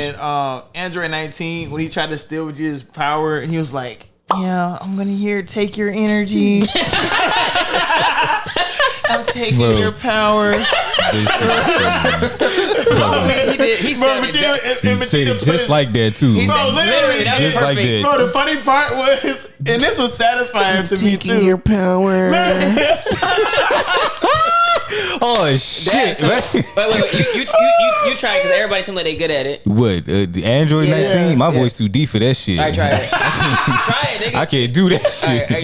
And Android 19, when he tried to steal Vegeta's power, he was like, "Yeah, I'm gonna take your energy. I'm taking your power." He said it just like that too. Bro, literally, just like that. Bro, the funny part was, and this was satisfying to me too. Taking your power. Oh shit! Wait, you try it because everybody seems like they good at it. What? The Android 19? My voice too deep for that shit. All right, try it. Try it, nigga. I can't do that shit. All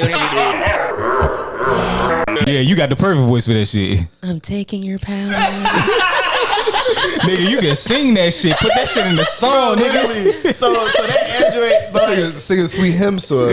right, Yeah, you got the perfect voice for that shit. I'm taking your power. Nigga, you can sing that shit. Put that shit in the song, nigga. So that Android, but Singing sweet hymn song.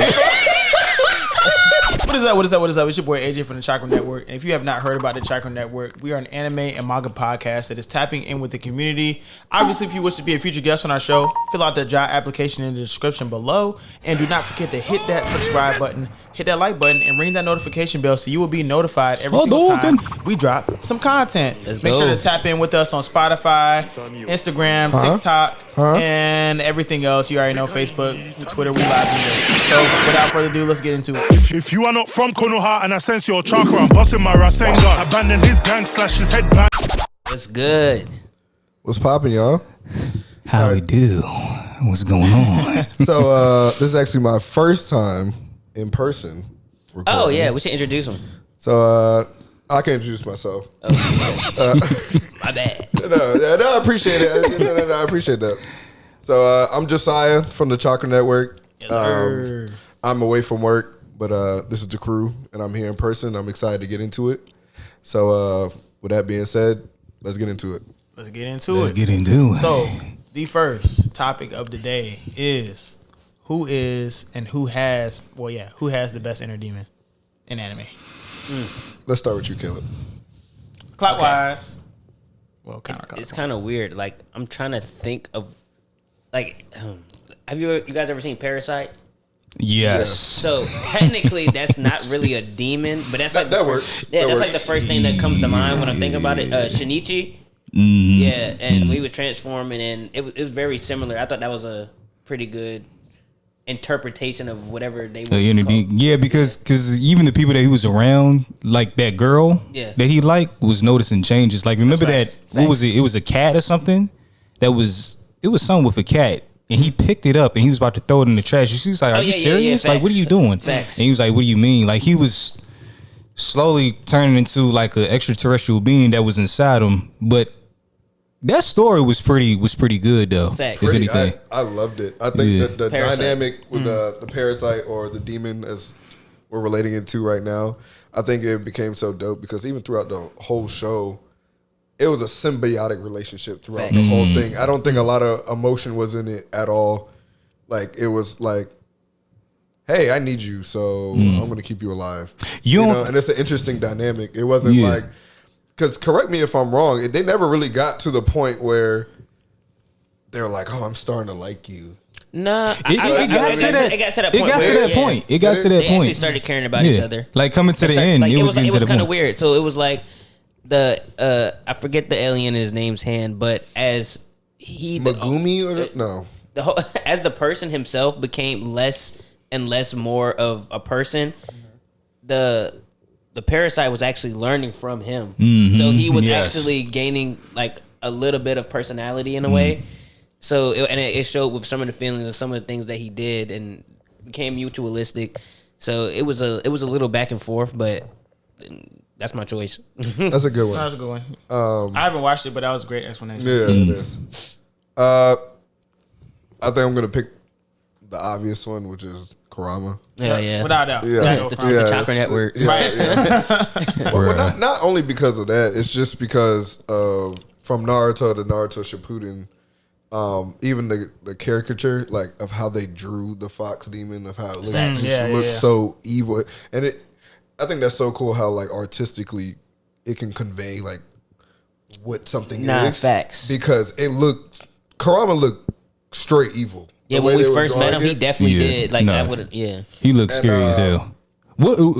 What is up? It's your boy AJ from the Chakra Network. And if you have not heard about the Chakra Network, we are an anime and manga podcast that is tapping in with the community. Obviously, if you wish to be a future guest on our show, fill out the job application in the description below. And do not forget to hit that subscribe button, hit that like button, and ring that notification bell so you will be notified every single time we drop some content. Make sure to tap in with us on Spotify, Instagram, TikTok, and everything else. You already know, Facebook, Twitter, we live in there. So without further ado, let's get into it. If you are not from Konoha and I sense your chakra, I'm busting my Rasengan. Abandon his gang, slash his head back. What's good? What's poppin', y'all? How we do? What's going on? So this is actually my first time in person recording. Oh yeah, we should introduce him. So I can introduce myself. My bad. No, I appreciate it. No, I appreciate that. So I'm Josiah from the Chakra Network. I'm away from work, but this is the crew, and I'm here in person. I'm excited to get into it. So with that being said, let's get into it. Let's get into it. So the first topic of the day is who is and who has the best inner demon in anime. Let's start with you, Caleb. Clockwise. Okay. Well, counterclockwise. It's kind of weird. Like I'm trying to think of, like, have you guys ever seen Parasite? Yes. So technically, that's not really a demon, but that's like that works. Yeah, that that's works. like the first thing that comes to mind when I'm thinking about it. Shinichi. Yeah, and we would transform, and it was very similar. I thought that was a pretty good interpretation of whatever they were. Yeah, because even the people that he was around, like that girl that he liked, was noticing changes. Like, remember that? What was it? It was a cat or something. It was something with a cat. And he picked it up and he was about to throw it in the trash. She was like, "Are you serious? Like, what are you doing?" Facts. And he was like, "What do you mean?" Like, he was slowly turning into like an extraterrestrial being that was inside him. But that story was pretty good though. Facts. If anything, I loved it. I think that the Parasite. dynamic with the parasite or the demon, as we're relating it to right now, I think it became so dope because even throughout the whole show, it was a symbiotic relationship throughout the whole thing. I don't think a lot of emotion was in it at all. Like, it was like, hey, I need you, so I'm going to keep you alive. You know? And it's an interesting dynamic. It wasn't like, because correct me if I'm wrong, they never really got to the point where they're like, oh, I'm starting to like you. Nah, it got to that point. It got to that They point. actually started caring about each other. Like, coming to the end, like, it was kind of weird. So it was like I forget the alien in his name's hand, but as he Megumi as the person himself became less and less more of a person, the parasite was actually learning from him. So he was actually gaining like a little bit of personality in a way. So it showed with some of the feelings and some of the things that he did, and became mutualistic. So it was a little back and forth, but that's my choice. That's a good one. That was a good one. I haven't watched it, but that was a great explanation. Yeah, it is. I think I'm gonna pick the obvious one, which is Kurama. Yeah. Without doubt. Yeah. It's the Chakra Network. Right. Well, not only because of that, it's just because from Naruto to Naruto Shippuden, even the caricature, like, of how they drew the fox demon, of how it looked so evil, and I think that's so cool how, like, artistically it can convey like what something is. Facts. Because Kurama looked straight evil. Yeah, when we first met him, he definitely did. Like, I would. Yeah, he looked scary as hell.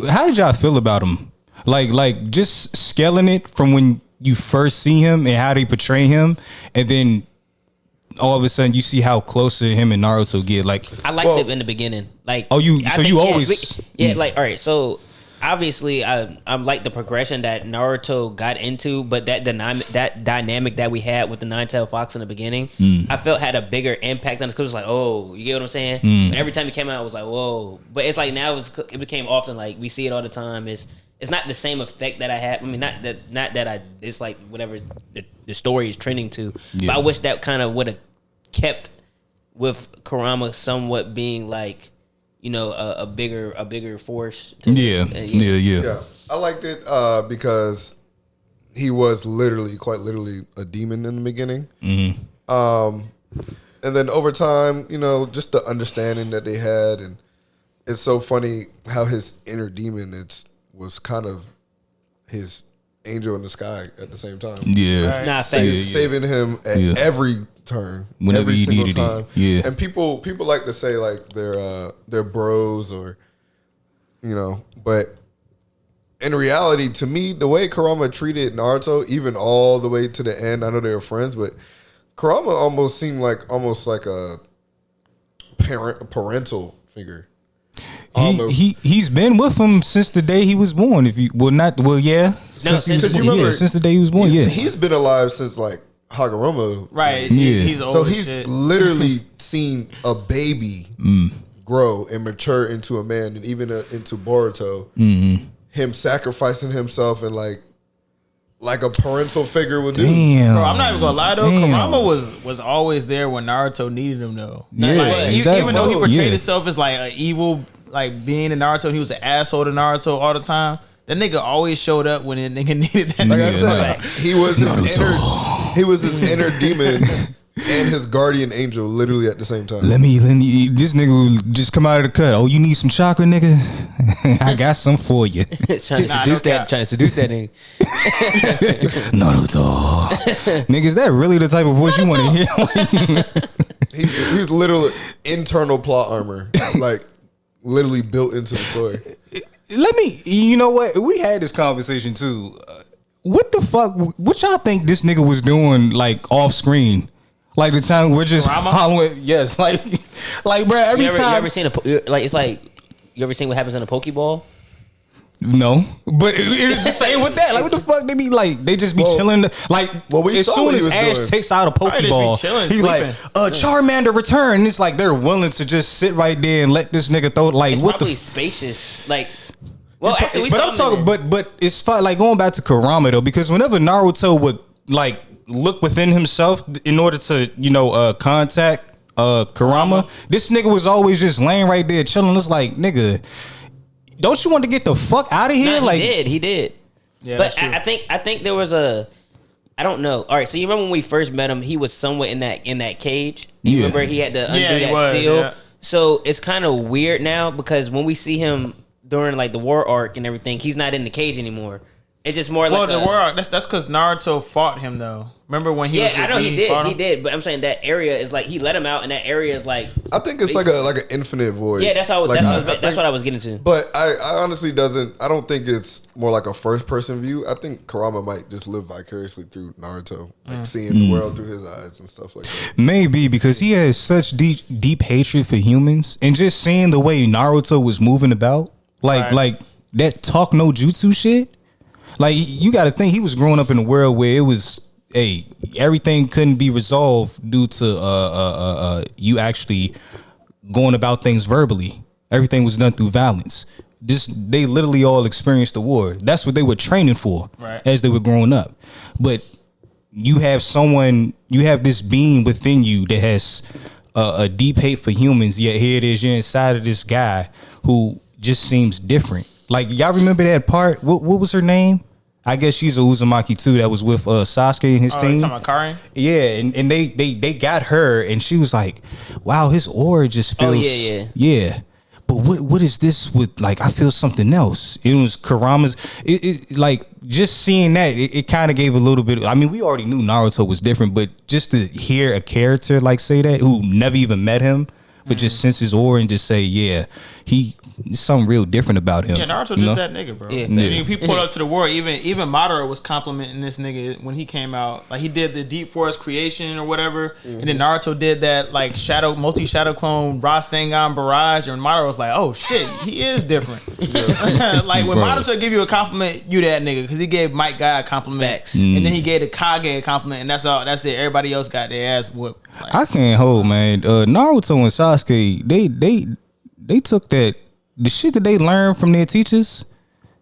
How did y'all feel about him? Like just scaling it from when you first see him and how they portray him, and then all of a sudden you see how closer him and Naruto get. Like I liked it in the beginning. Like always like all right. So obviously I like the progression that Naruto got into, but that dynamic that we had with the Nine-Tailed Fox in the beginning, I felt had a bigger impact on us because it was like, oh, you get what I'm saying? And every time it came out, I was like, whoa. But it's like now it became often like we see it all the time. It's not the same effect that I had. I mean, not that I dislike whatever the story is trending to. Yeah. But I wish that kind of would have kept with Kurama somewhat being like, you know, a bigger force. Yeah. I liked it because he was quite literally a demon in the beginning. And then over time, you know, just the understanding that they had, and it's so funny how his inner demon was kind of his angel in the sky at the same time. Yeah. Right. Saving him at every turn. Whenever every he single needed time. it. Yeah. And people like to say like they're bros or, you know, but in reality, to me, the way Kurama treated Naruto, even all the way to the end, I know they were friends, but Kurama almost seemed like a parental figure. He's been with him since the day he was born. Since the day he was born. He's been alive since like Hagoromo. Right. Yeah. He's old. So he's literally seen a baby grow and mature into a man, and even into Boruto. Him sacrificing himself and like a parental figure would do. Damn. Bro, I'm not even gonna lie though. Kurama was always there when Naruto needed him though. Even though he portrayed himself as like an evil like being in Naruto, he was an asshole to Naruto all the time. That nigga always showed up when a nigga needed that. Like I said, he was his inner demon and his guardian angel literally at the same time. Let me this nigga will just come out of the cut. Oh, you need some chakra, nigga? I got some for you. trying to seduce that nigga. Naruto. Nigga, is that really the type of voice you want to hear? He's literally internal plot armor. Like literally built into the story. You know what? We had this conversation too. What the fuck? What y'all think this nigga was doing like off screen? Like the time we're just following. Yes, like bro. Every time you ever seen it's like you ever seen what happens in a Pokeball? No, but it's the same with that. Like, what the fuck they be like? They just be chilling. Like, as soon as Ash takes out a Pokeball, he's like, Charmander return. And it's like they're willing to just sit right there and let this nigga throw. Like, it's what probably spacious. Like, well, actually, but I'm talking. But it's fine. Like going back to Kurama though, because whenever Naruto would like look within himself in order to contact Kurama, this nigga was always just laying right there chilling. It's like, nigga, don't you want to get the fuck out of here? No, like he did. Yeah, but I think there was I don't know. All right, so you remember when we first met him? He was somewhere in that cage. You remember he had to undo that seal. Yeah. So it's kind of weird now because when we see him during like the war arc and everything, he's not in the cage anymore. It's just more like the war arc. That's because Naruto fought him though. Remember when he? Yeah, I know he did. But I'm saying that area is like he let him out, and that area is like. I think it's like an infinite void. Yeah, that's what I was getting to. But I honestly I don't think it's more like a first person view. I think Kurama might just live vicariously through Naruto, like seeing the world through his eyes and stuff like that. Maybe because he has such deep hatred for humans, and just seeing the way Naruto was moving about, like that talk no jutsu shit. Like, you got to think he was growing up in a world where it was, everything couldn't be resolved due to you actually going about things verbally. Everything was done through violence. They literally all experienced the war. That's what they were training for as they were growing up. But you have this being within you that has a deep hate for humans, yet here it is, you're inside of this guy who just seems different. Like, y'all remember that part? What was her name? I guess she's a Uzumaki too that was with Sasuke and his team. You talking about Karin? Yeah, and they got her, and she was like, wow, his aura just feels... Yeah. But what is this with, like, I feel something else. It was Kurama's... It like, just seeing that, it kind of gave a little bit... I mean, we already knew Naruto was different, but just to hear a character, like, say that, who never even met him, but just sense his aura and just say, yeah, something real different about him. Yeah, Naruto just that nigga, bro. Yeah. I mean, he pulled up to the war. Even Madara was complimenting this nigga when he came out. Like he did the Deep Forest creation or whatever, and then Naruto did that like multi shadow clone Rasengan barrage, and Madara was like, oh shit, he is different. Like when Madara give you a compliment, you that nigga, because he gave Mike Guy a compliment, and then he gave the Kage a compliment, and that's all. That's it. Everybody else got their ass whooped. Like, I can't hold, man. Naruto and Sasuke, they took that. The shit that they learned from their teachers,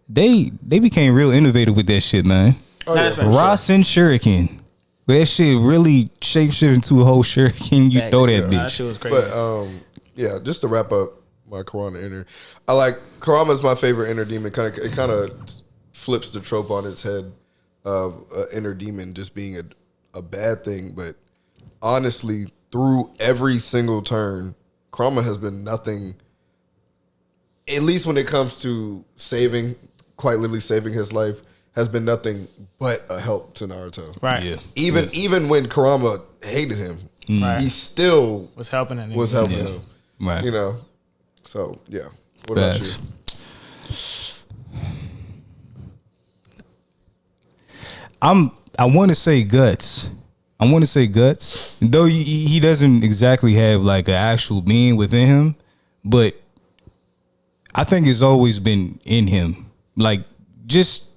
they became real innovative with that shit, man. Rasen Shuriken. That shit really shapeshift into a whole shuriken. You throw that bitch. That shit was crazy. But yeah, just to wrap up my Kurama inner, I like Kurama's my favorite inner demon. It kind of flips the trope on its head of inner demon just being a bad thing. But honestly, through every single turn, Kurama has been nothing. At least when it comes to quite literally saving his life, has been nothing but a help to Naruto. Right. Yeah. Even when Kurama hated him, he still was helping him. Right. You know. So yeah. What about you? I want to say Guts. Though he doesn't exactly have like an actual being within him, but I think it's always been in him. Like, just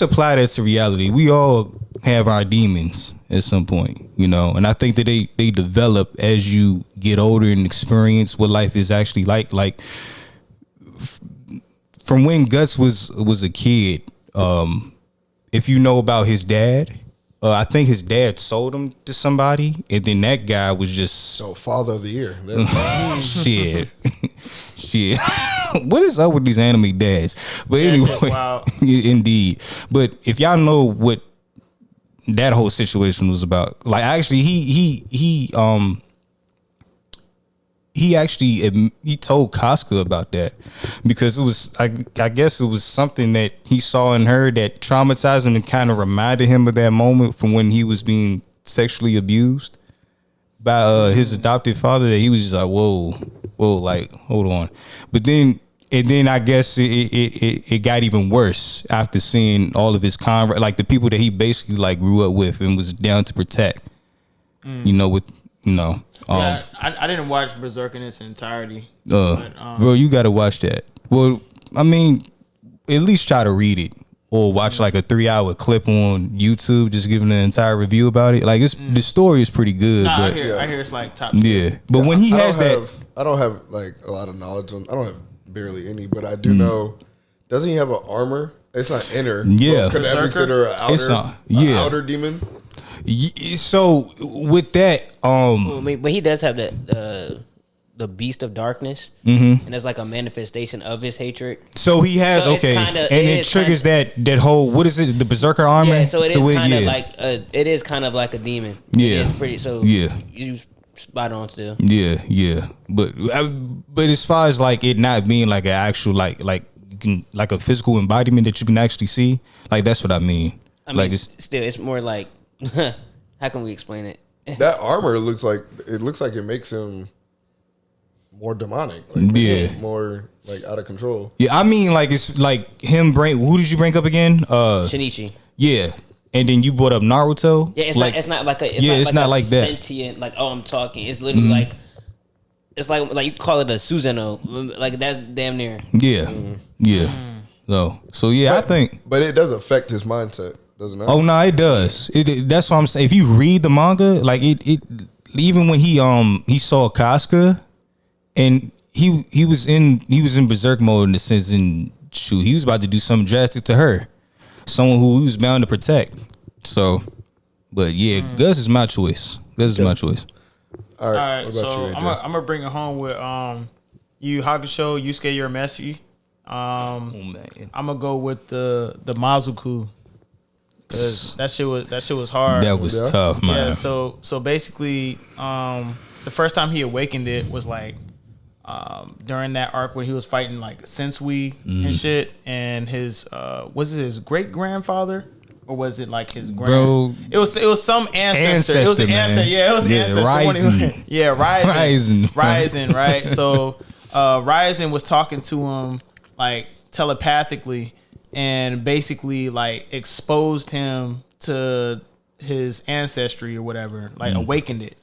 apply that to reality. We all have our demons at some point, you know. And I think that they develop as you get older and experience what life is actually like. Like, from when Guts was a kid, if you know about his dad, I think his dad sold him to somebody, and then that guy was just father of the year. Shit. What is up with these anime dads? But anyway, indeed. But if y'all know what that whole situation was about, like actually he told Casca about that, because it was I guess it was something that he saw in her that traumatized him and kind of reminded him of that moment from when he was being sexually abused by his adopted father, that he was just like, whoa, like, hold on. But then I guess it got even worse after seeing all of his like the people that he basically like grew up with and was down to protect. You know, I didn't watch Berserk in its entirety. Bro, you got to watch that. Well, I mean, at least try to read it or watch like a 3-hour clip on YouTube, just giving an entire review about it. Like the story is pretty good. Nah, but I hear it's like top. Yeah, but when he has that, I don't have like a lot of knowledge on. I don't have barely any, but I do know. Doesn't he have an armor? It's not inner. Yeah, could that consider an outer demon? So with that, but he does have the beast of darkness, and it's like a manifestation of his hatred. So he has and it triggers that whole, what is it, the berserker armor? Yeah, so it is kind of like it is kind of like a demon. Yeah, it's pretty. So you spot on still. Yeah. But as far as like it not being like an actual like you can like a physical embodiment that you can actually see, like that's what I mean. Like it's more like how can we explain it? That armor looks like it makes him more demonic, like more like out of control. Yeah, I mean, like it's like him. Who did you bring up again? Shinichi. Yeah, and then you brought up Naruto. Yeah, it's not like a sentient. Like I'm talking. It's literally like it's like you call it a Susanoo. Like that's damn near. Yeah, yeah. So yeah, I think. But it does affect his mindset, doesn't it? Oh no, it does. That's what I'm saying. If you read the manga, like it even when he saw Casca. And he was in berserk mode in the sense, in he was about to do something drastic to her, someone who he was bound to protect. So, but yeah, Gus is my choice. All right. So I'm gonna bring it home with Yu Hakusho, Yusuke Urameshi. I'm gonna go with the Mazuku. Cause that shit was hard. That was tough, man. Yeah. So basically, the first time he awakened it was like. During that arc when he was fighting like Sensui and shit, and his was it his great grandfather or was it like his grand? Bro, it was some ancestor. It was an ancestor. Yeah, it was an ancestor. Ryzen. Yeah, Ryzen. Ryzen, right? So Ryzen was talking to him like telepathically and basically like exposed him to his ancestry or whatever, like awakened it.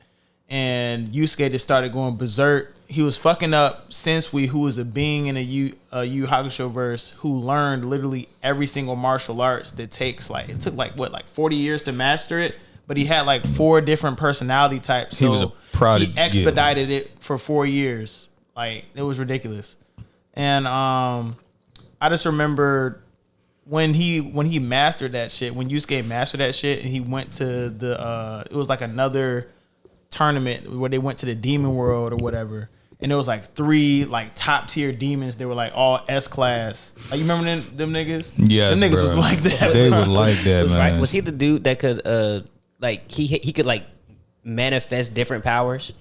And Yusuke just started going berserk. He was fucking up Sensui, who was a being in a Yu Hakusho verse, who learned literally every single martial arts that takes it took like 40 years to master it, but he had like 4 different personality types. So he was a prodigy. He expedited it for 4 years. Like, it was ridiculous. And I just remember when he mastered that shit, when Yusuke mastered that shit, and he went to it was like another tournament where they went to the demon world or whatever, and there was like 3 like top tier demons. They were like all S class. Like, you remember them niggas? Yeah, them niggas was like that. They were like that, man. Was he the dude that could like he could like manifest different powers?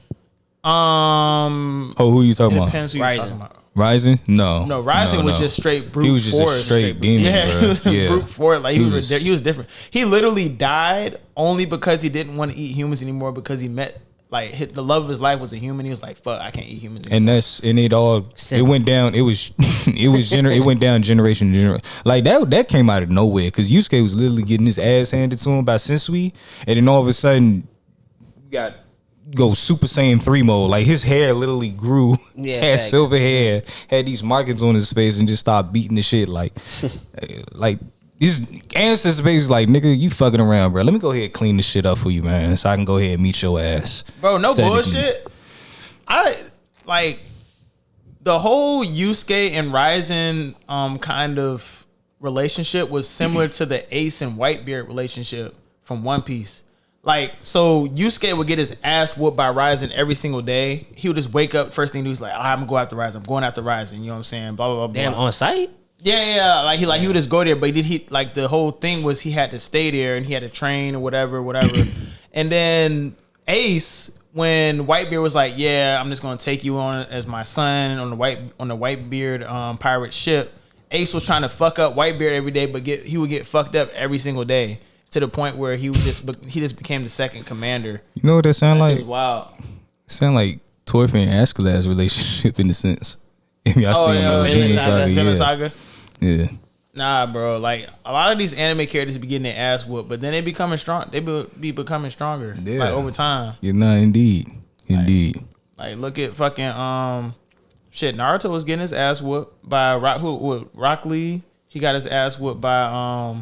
Who you talking about? Depends who you talking about. Ryzen? No, Ryzen was just straight brute force. He was just a straight demon, yeah, bro. He was brute force. Like, he was different. He literally died only because he didn't want to eat humans anymore, because he met the love of his life was a human. He was like, fuck, I can't eat humans anymore. And it went down. It went down generation to generation. Like, that came out of nowhere, because Yusuke was literally getting his ass handed to him by Sensui, and then all of a sudden you go Super Saiyan 3 mode. Like, his hair literally grew, had silver hair, had these markings on his face, and just started beating the shit. Like his ancestors basically like, nigga, you fucking around, bro. Let me go ahead and clean this shit up for you, man, so I can go ahead and meet your ass. Bro, no bullshit. I like the whole Yusuke and Ryzen kind of relationship was similar to the Ace and Whitebeard relationship from One Piece. Like, so Yusuke would get his ass whooped by Ryzen every single day. He would just wake up, first thing he was like, I'm gonna go after Ryzen. I'm going after Ryzen. You know what I'm saying? Blah, blah, blah, blah. Damn, on site? Yeah. Like, he would just go there, but like, the whole thing was he had to stay there and he had to train or whatever. And then Ace, when Whitebeard was like, yeah, I'm just gonna take you on as my son on the Whitebeard pirate ship, Ace was trying to fuck up Whitebeard every day, but he would get fucked up every single day, to the point where he just became the second commander. You know what that sound like? Wow. It sound like Torf and Askeladd's relationship, in a sense. If y'all seen Vinland Saga. Yeah. Nah, bro. Like, a lot of these anime characters be getting their ass whooped, but then they becoming strong. They be becoming stronger. Yeah. Like, over time. Yeah, nah, indeed. Like, look at fucking Naruto was getting his ass whooped by Rock Lee. He got his ass whooped by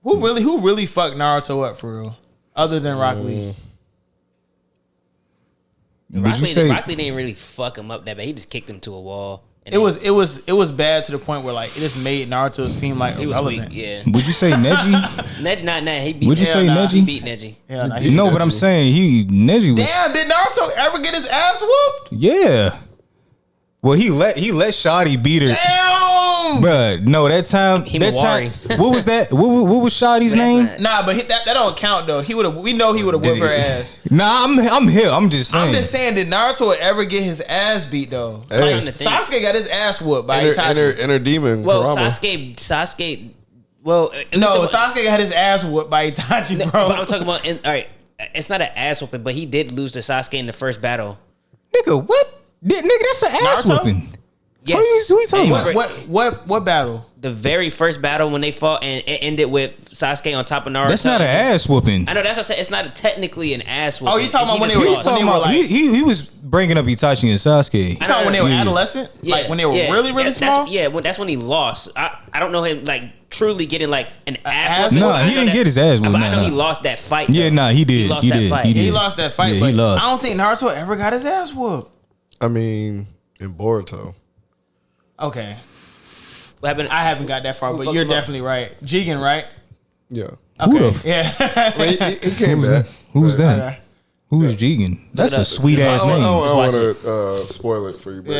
Who really fucked Naruto up for real? Other than Rock Lee. Rock Lee didn't really fuck him up that bad. He just kicked him to a wall. It was bad to the point where, like, it just made Naruto seem like irrelevant. Yeah. Would you say Neji? Neji, not he beat. Would you say Neji? He beat Neji. No, but I'm saying Neji was. Damn, did Naruto ever get his ass whooped? Yeah. Well, he let Shadi beat her. Damn, bruh. No, that time. What was that? What was Shadi's name? Nah, but that don't count though. We know he would have whooped her ass. Nah, I'm here. I'm just saying. Did Naruto ever get his ass beat though? Hey. Like, Sasuke got his ass whooped by Itachi. Inner demon. Well, Kurama. Sasuke. Well, Sasuke got his ass whooped by Itachi, bro. But I'm talking about. All right, it's not an ass whooping, but he did lose to Sasuke in the first battle. Nigga, what? Nigga, that's an ass whooping. Yes. Who you talking about? What battle? The very first battle when they fought and it ended with Sasuke on top of Naruto. That's not an ass whooping. I know, that's what I said. It's not technically an ass whooping. Oh, you talking about when he was bringing up Itachi and Sasuke. You talking about when they were adolescent? Yeah, like when they were really small? That's when he lost. I don't know him like truly getting like an ass whooping. No, he didn't get his ass whooped. But I know he lost that fight. Yeah, nah, he did. He lost that fight. But he lost. I don't think Naruto ever got his ass whooped. I mean, in Boruto. Okay. What happened? I haven't got that far, but you're definitely right. Jigen, right? Yeah. Okay. Yeah. I mean, he came back. Who's that? Okay. Who is Jigen? That's a sweet ass name. I don't want to spoil it for you, but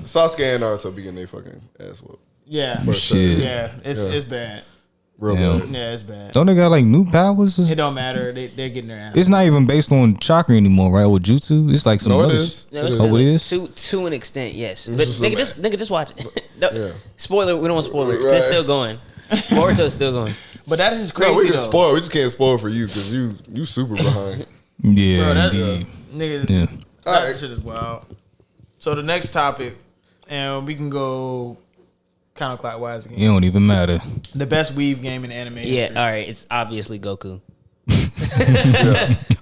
Sasuke and Naruto be getting their fucking ass whooped. Yeah. Shit. Yeah. It's bad. Real bad. Yeah, it's bad. Don't they got like new powers? It don't matter. They're getting their ass. It's not even based on chakra anymore, right? Or jutsu. It's like some other. It is. No, it is. To an extent, yes. But nigga, just watch it. No, spoiler. We don't want to spoil it. Right. It's still going. Boruto's still going. But that is crazy. No, we can though. spoil. We just can't spoil for you because you super behind. Yeah, Bro, that, indeed. nigga, Yeah. that shit is wild. So the next topic, and we can go counterclockwise again. It don't even matter. The best weave game in anime. Yeah, history. all right. It's obviously Goku.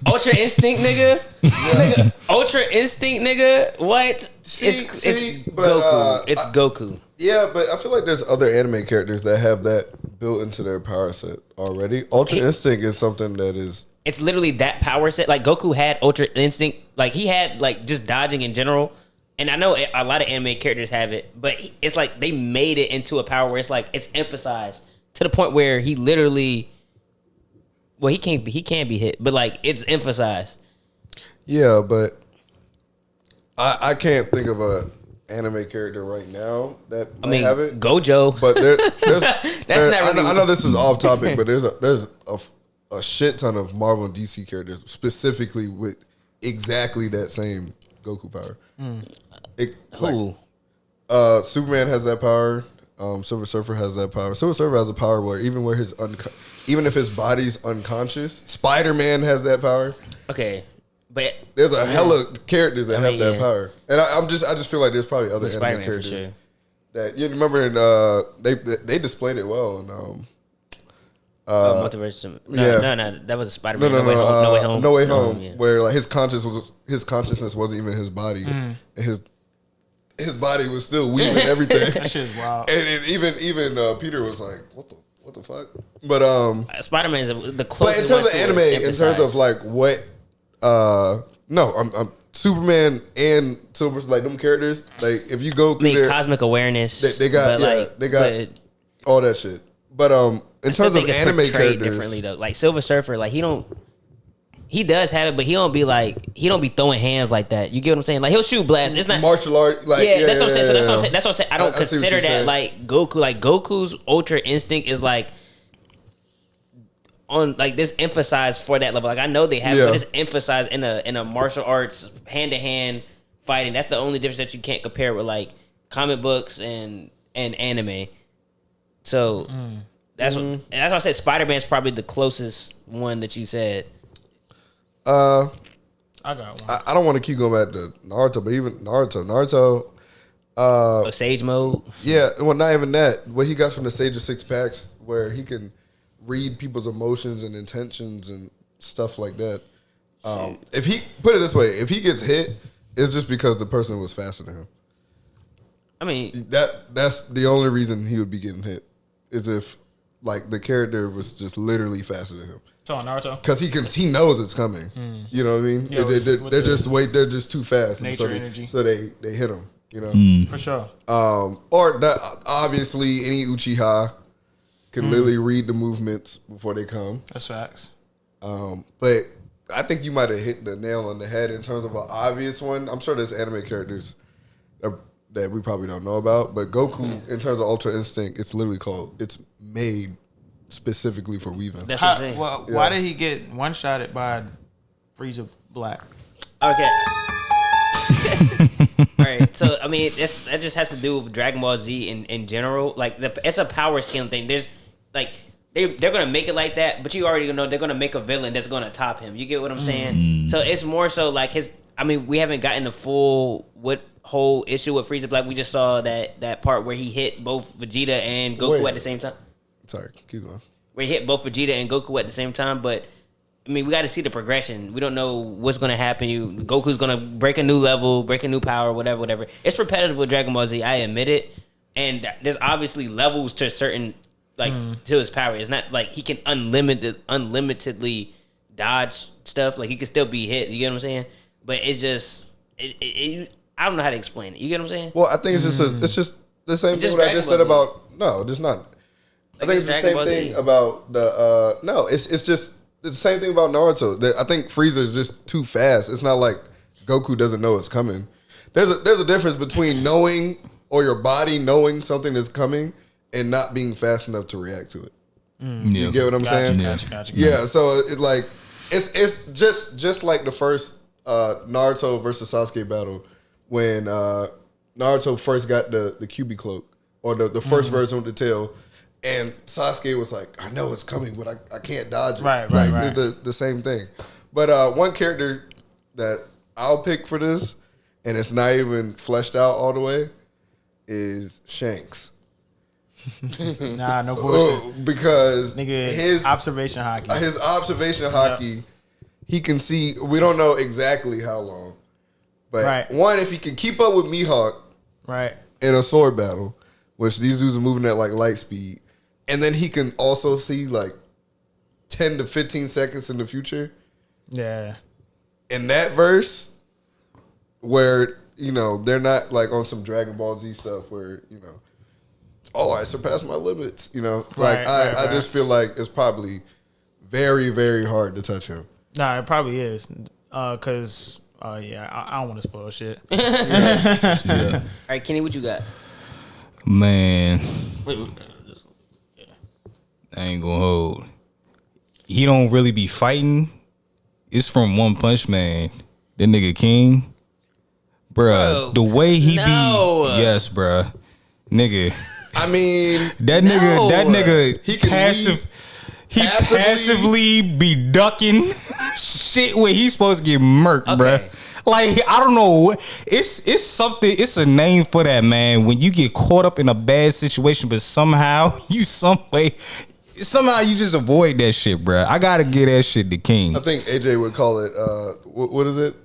Ultra Instinct, nigga. Ultra Instinct, nigga. What? It's but, Goku. It's Goku. Yeah, but I feel like there's other anime characters that have that built into their power set already. Ultra Instinct is something that is. It's literally that power set. Like Goku had Ultra Instinct. Like he had like just dodging in general. And I know a lot of anime characters have it, but it's like they made it into a power where it's like it's emphasized to the point where he literally. Well, he can be hit, but like it's emphasized. Yeah, but I can't think of a anime character right now that might have it. Gojo. But there's That's not really. I know this is off topic, but there's a shit ton of Marvel and DC characters specifically with exactly that same Goku power. Who? Superman has that power. Silver Surfer has that power. Silver Surfer has a power where even if his body's unconscious, Spider-Man has that power. Okay, but There's a hella characters that have that power, and I just feel like there's probably other anime Spider-Man for characters sure. that you remember. In, they displayed it well. And, Multiverse. No, that was a Spider-Man. No Way Home. No Way Home, Yeah. where like his consciousness wasn't even his body, and his body was still weaving everything. That shit is wild. And even Peter was like, "What the fuck?" But Spider-Man is the but closest. in terms of one to anime, it, in terms of like what, no, I'm Superman and Silver, like them characters. Like if you go through their cosmic awareness. they got all that shit. But in terms of anime characters, differently though. Like Silver Surfer, like he does have it, but he don't be throwing hands like that. You get what I'm saying? Like he'll shoot blasts. It's not martial art. Like that's what I'm saying. So that's what I'm saying. I don't I see what consider you're that saying. like Goku. Like Goku's Ultra Instinct is like on like this emphasized for that level. Like I know they have, it, but it's emphasized in a martial arts hand to hand fighting. That's the only difference that you can't compare with like comic books and anime. So that's why I said Spider-Man's probably the closest one that you said. I got one. I don't want to keep going back to Naruto, but even Naruto. Sage mode. Yeah, well, not even that. What he got from the Sage of Six Packs, where he can read people's emotions and intentions and stuff like that. If he put it this way, if he gets hit, it's just because the person was faster than him. I mean, that's the only reason he would be getting hit, is if like the character was just literally faster than him. Naruto, because he knows it's coming. You know what I mean? Yeah, they're just too fast. Nature and energy. So they hit him. You know, for sure. Or that, obviously any Uchiha can literally read the movements before they come. That's facts. But I think you might have hit the nail on the head in terms of an obvious one. I'm sure there's anime characters that we probably don't know about, but Goku, in terms of Ultra Instinct, it's made specifically for weaving. that's what I'm saying. Well, why did he get one-shotted by Frieza Black? Okay. All right. So I mean, that just has to do with Dragon Ball Z in general. Like it's a power scaling thing. There's like they're gonna make it like that, but you already know they're gonna make a villain that's gonna top him. You get what I'm saying? So it's more so like his. I mean, we haven't gotten the full whole issue with Frieza Black. We just saw that part where he hit both Vegeta and Goku at the same time. Sorry, keep going. Where he hit both Vegeta and Goku at the same time, but I mean, we got to see the progression. We don't know what's going to happen. Goku's going to break a new level, break a new power, whatever. It's repetitive with Dragon Ball Z. I admit it. And there's obviously levels to certain, like, to his power. It's not like he can unlimitedly dodge stuff. Like, he can still be hit. You get what I'm saying? But it's just, I don't know how to explain it. You get what I'm saying? Well, I think it's just the same thing what I just said about, no, just not. I think it's the same thing about the, no, it's just, the same thing about Naruto. I think Frieza is just too fast. It's not like Goku doesn't know it's coming. There's a difference between knowing or your body knowing something is coming and not being fast enough to react to it. You get what I'm saying? Gotcha. Yeah. So it's just like the first Naruto versus Sasuke battle when Naruto first got the Kyuubi cloak or the first version with the tail. And Sasuke was like, I know it's coming, but I can't dodge it. Right. It's the same thing. But one character that I'll pick for this, and it's not even fleshed out all the way, is Shanks. Nah, no bullshit. Because nigga, his observation hockey. Yep. He can see. We don't know exactly how long, but one, if he can keep up with Mihawk, right, in a sword battle, which these dudes are moving at like light speed, and then he can also see like 10 to 15 seconds in the future. Yeah. In that verse, where they're not like on some Dragon Ball Z stuff where I surpassed my limits. I just feel like it's probably very, very hard to touch him. Nah, it probably is. Cause I don't want to spoil shit. Yeah. All right, Kenny, what you got? Man, I ain't gonna hold. He don't really be fighting. It's from One Punch Man. That nigga King, bruh. The way he be, yes, bruh, nigga. I mean, that nigga, he passive. He passively be ducking shit where he's supposed to get murked, bruh. Like, I don't know. It's something. It's a name for that, man. When you get caught up in a bad situation, but somehow you just avoid that shit, bruh. I gotta get that shit to King. I think AJ would call it. What is it?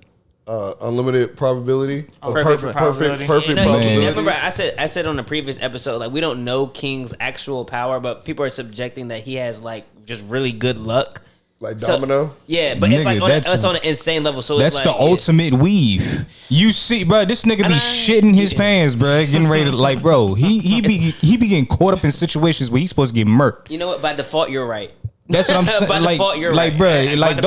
Unlimited probability. Perfect probability. Remember, I said on the previous episode, like, we don't know King's actual power, but people are subjecting that he has like just really good luck. Like Domino? So, yeah, but it's like it's on an insane level. So that's it's like, the ultimate weave. You see, bro, this nigga be shitting his pants, bro, getting ready to, like, bro, he be getting caught up in situations where he's supposed to get murked. You know what? By default, you're right. That's what I'm saying. By default, you're like, right. bro, like,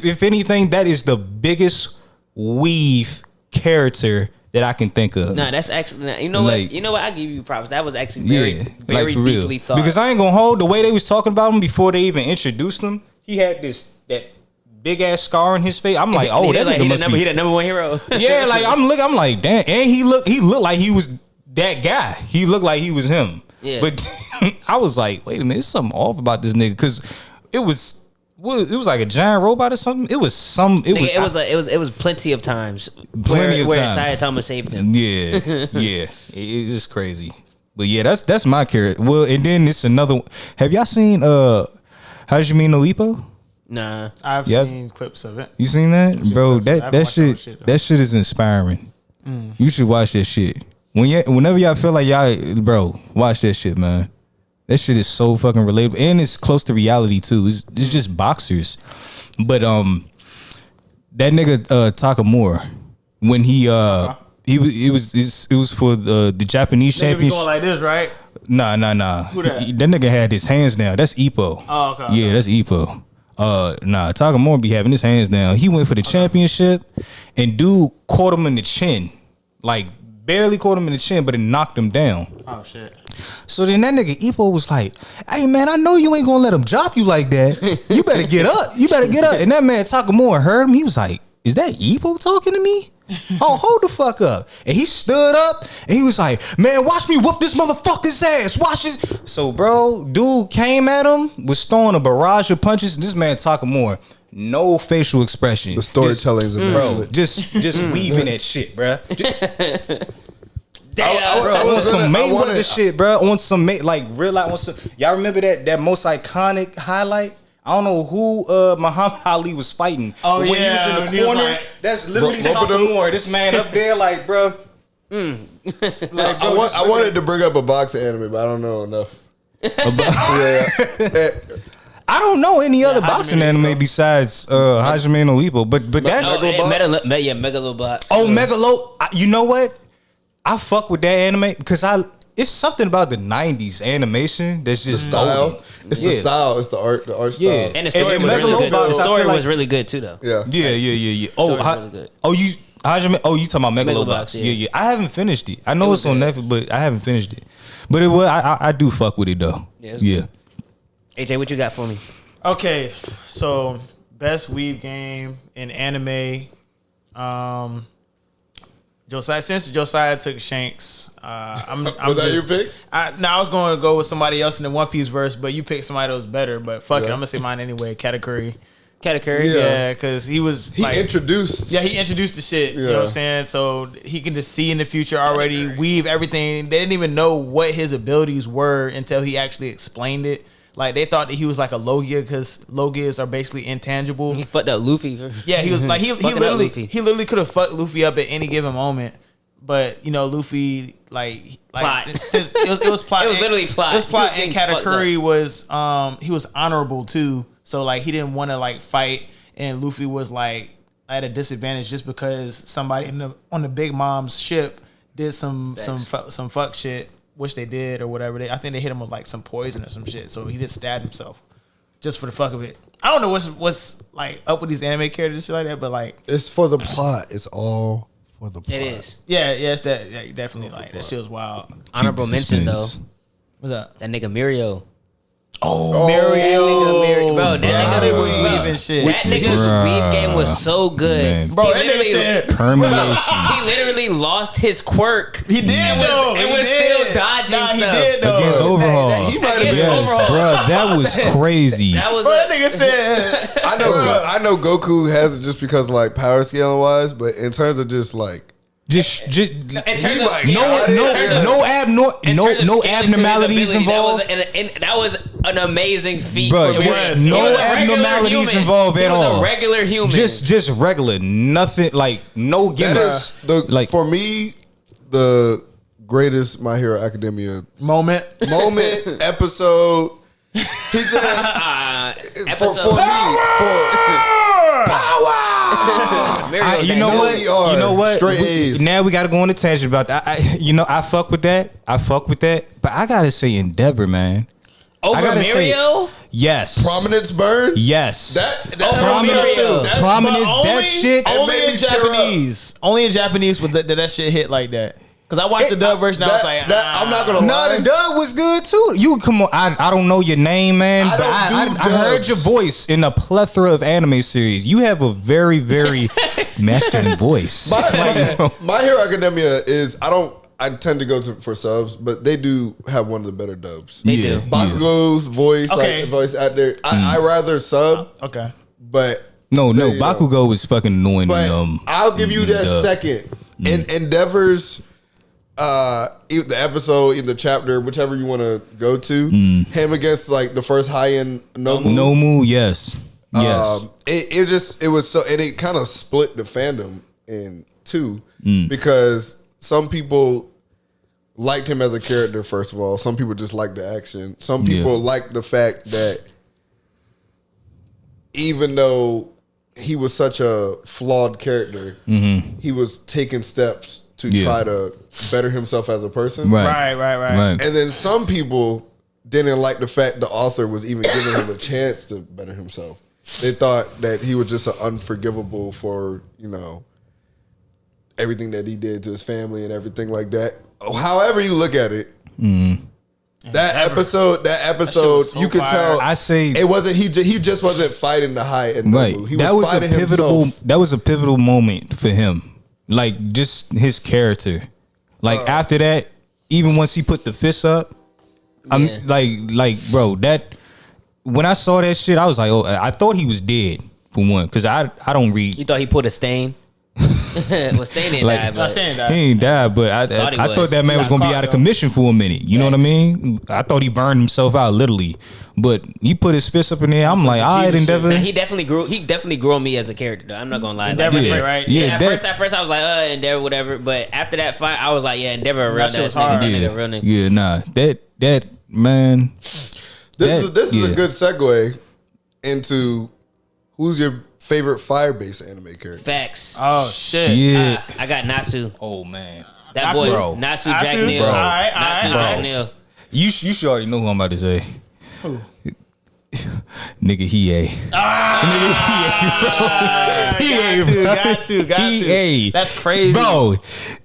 if anything, that is the biggest weave character that I can think of. Nah, that's actually, you know what? I give you props. That was actually very deeply thought. Because I ain't gonna hold the way they was talking about him before they even introduced him. He had that big ass scar on his face. I'm like, oh, that nigga must be the number one hero. Yeah, like I'm like, damn. And he looked like he was that guy. He looked like he was him. Yeah. But I was like, wait a minute, there's something off about this nigga, because it was like a giant robot or something. It was plenty of times. Where Saitama saved him. Yeah. It's just crazy. But yeah, that's my character. Well, and then it's another. Have y'all seen Hajime no Ippo? Nah, I've seen clips of it. You seen that, bro? That shit is inspiring. You should watch that shit. Whenever y'all feel like bro, watch that shit, man. That shit is so fucking relatable, and it's close to reality too. It's just boxers, but that nigga Takamura, when it was for the Japanese championship. Going like this, right? Nah. Who that? That nigga had his hands down. That's Ippo. Oh, okay. Yeah, that's Ippo. Takamura be having his hands down. He went for the championship, and dude caught him in the chin, like barely caught him in the chin, but it knocked him down. Oh shit. So then that nigga Ippo was like, hey man, I know you ain't gonna let him drop you like that. You better get up. And that man Takamura heard him. He was like, is that Ippo talking to me? Oh, hold the fuck up. And he stood up and he was like, man, watch me whoop this motherfucker's ass. Watch this. So, bro, dude came at him, was throwing a barrage of punches. This man Takamura, no facial expression. The storytelling is immaculate. Bro, just weaving that shit, bro. On some Mayweather shit, bro. On some like real life. On some, y'all remember that most iconic highlight? I don't know who Muhammad Ali was fighting. Oh, when he was in the corner, like, that's literally Takamura. This man up there, like, bro. Like, bro, I wanted to bring up a boxing anime, but I don't know enough. I don't know any other boxing anime besides Hajime no Ippo, but that's Megalobot. Oh, Megalo. You know what? I fuck with that anime because it's something about the 90s animation that's just style. It's the style. It's the art style. Yeah. And the story was really good. The story was really good too, though. Yeah. You talking about Megalobox? Yeah. I haven't finished it. I know it's on Netflix, but I haven't finished it. But it was. I do fuck with it though. Yeah. AJ, what you got for me? Okay, so best weave game in anime. Since Josiah took Shanks, was that your pick? I was going to go with somebody else in the One Piece verse, but you picked somebody that was better. But fuck it, I'm gonna say mine anyway. Katakuri. Yeah, because he introduced. Yeah, he introduced the shit. You know what I'm saying? So he can just see in the future already, weave everything. They didn't even know what his abilities were until he actually explained it. Like they thought that he was like a Logia because Logias are basically intangible. He fucked up Luffy. Yeah, he was like he literally could have fucked Luffy up at any given moment. But Luffy since it was plot. It was literally plot. It was plot, and Katakuri was he was honorable too. So like he didn't want to like fight, and Luffy was like at a disadvantage just because somebody on the Big Mom's ship did some fuck shit, which they did or whatever. I think they hit him with like some poison or some shit. So he just stabbed himself just for the fuck of it. I don't know what's like up with these anime characters and shit like that, but like it's for the plot. It's all for the plot. It is. Yeah, it's that. Yeah, definitely like that shit was wild. Honorable mention though. What's up? That nigga Mirio. Oh, Mirio. Bro, that nigga was weaving shit. That nigga's weave game was so good. Man. Bro, that nigga said permeation. He literally lost his quirk. He did and was still dodging stuff. He did though. Against Overhaul. He might have been. Yes, bro, that was crazy. That nigga said. I know Goku has it just because like power scaling wise, but in terms of just like. No abnormalities involved. That was an amazing feat. Bro, just no abnormalities involved at all. He was a regular human. Just regular. Nothing like no gimmicks. For me, the greatest My Hero Academia moment episode. For power. You know what? Straight A's. Now we got to go on a tangent about that. I fuck with that. But I gotta say Endeavor, man. Over Mirio? Yes. Prominence burn? Yes. Prominence. That shit. Only in Japanese. Only in Japanese did that shit hit like that. Because I watched the dub version, I was like, I'm not gonna lie. No, the dub was good too. You come on, I don't know your name, man, but I heard your voice in a plethora of anime series. You have a very, very masculine voice. My Hero Academia is I tend to go for subs, but they do have one of the better dubs. They do. Bakugo's voice, voice out there. I rather sub. Okay. But no, Bakugo was fucking annoying. But I'll give you that second. In Endeavor's either the episode, either chapter, whichever you want to go to, him against like the first high end Nomu, yes. It was so, and it kind of split the fandom in two because some people liked him as a character. First of all, some people just liked the action. Some people liked the fact that even though he was such a flawed character, he was taking steps to try to better himself as a person. Right. And then some people didn't like the fact the author was even giving him a chance to better himself. They thought that he was just an unforgivable for, everything that he did to his family and everything like that. However you look at it, that episode, so you could tell. I say it wasn't. He just wasn't fighting the high and right. He was fighting himself. That was a pivotal moment for him. Like just his character. Like after that, even once he put the fist up, I'm like, bro, that when I saw that shit, I was like, oh, I thought he was dead for one, because I don't read. You thought he put a stain? Well, Stain didn't die, but he ain't died, but I thought that man was gonna be out of commission for a minute. You know what I mean? I thought he burned himself out literally, but he put his fist up in there. I'm like, all right, Endeavor. He definitely grew on me as a character, though. I'm not gonna lie. Endeavor, right? Yeah. At first I was like, Endeavor, whatever. But after that fight, I was like, yeah, Endeavor, a real ass nigga, real nigga. Yeah, nah, that man. This is a good segue into who's your favorite fire-based anime character. Facts. Oh shit! I got Natsu. Oh man, that boy, bro. Natsu Jack Neal. Natsu Jack Neal. You should already know who I'm about to say. Who? Nigga, he got to. That's crazy, bro.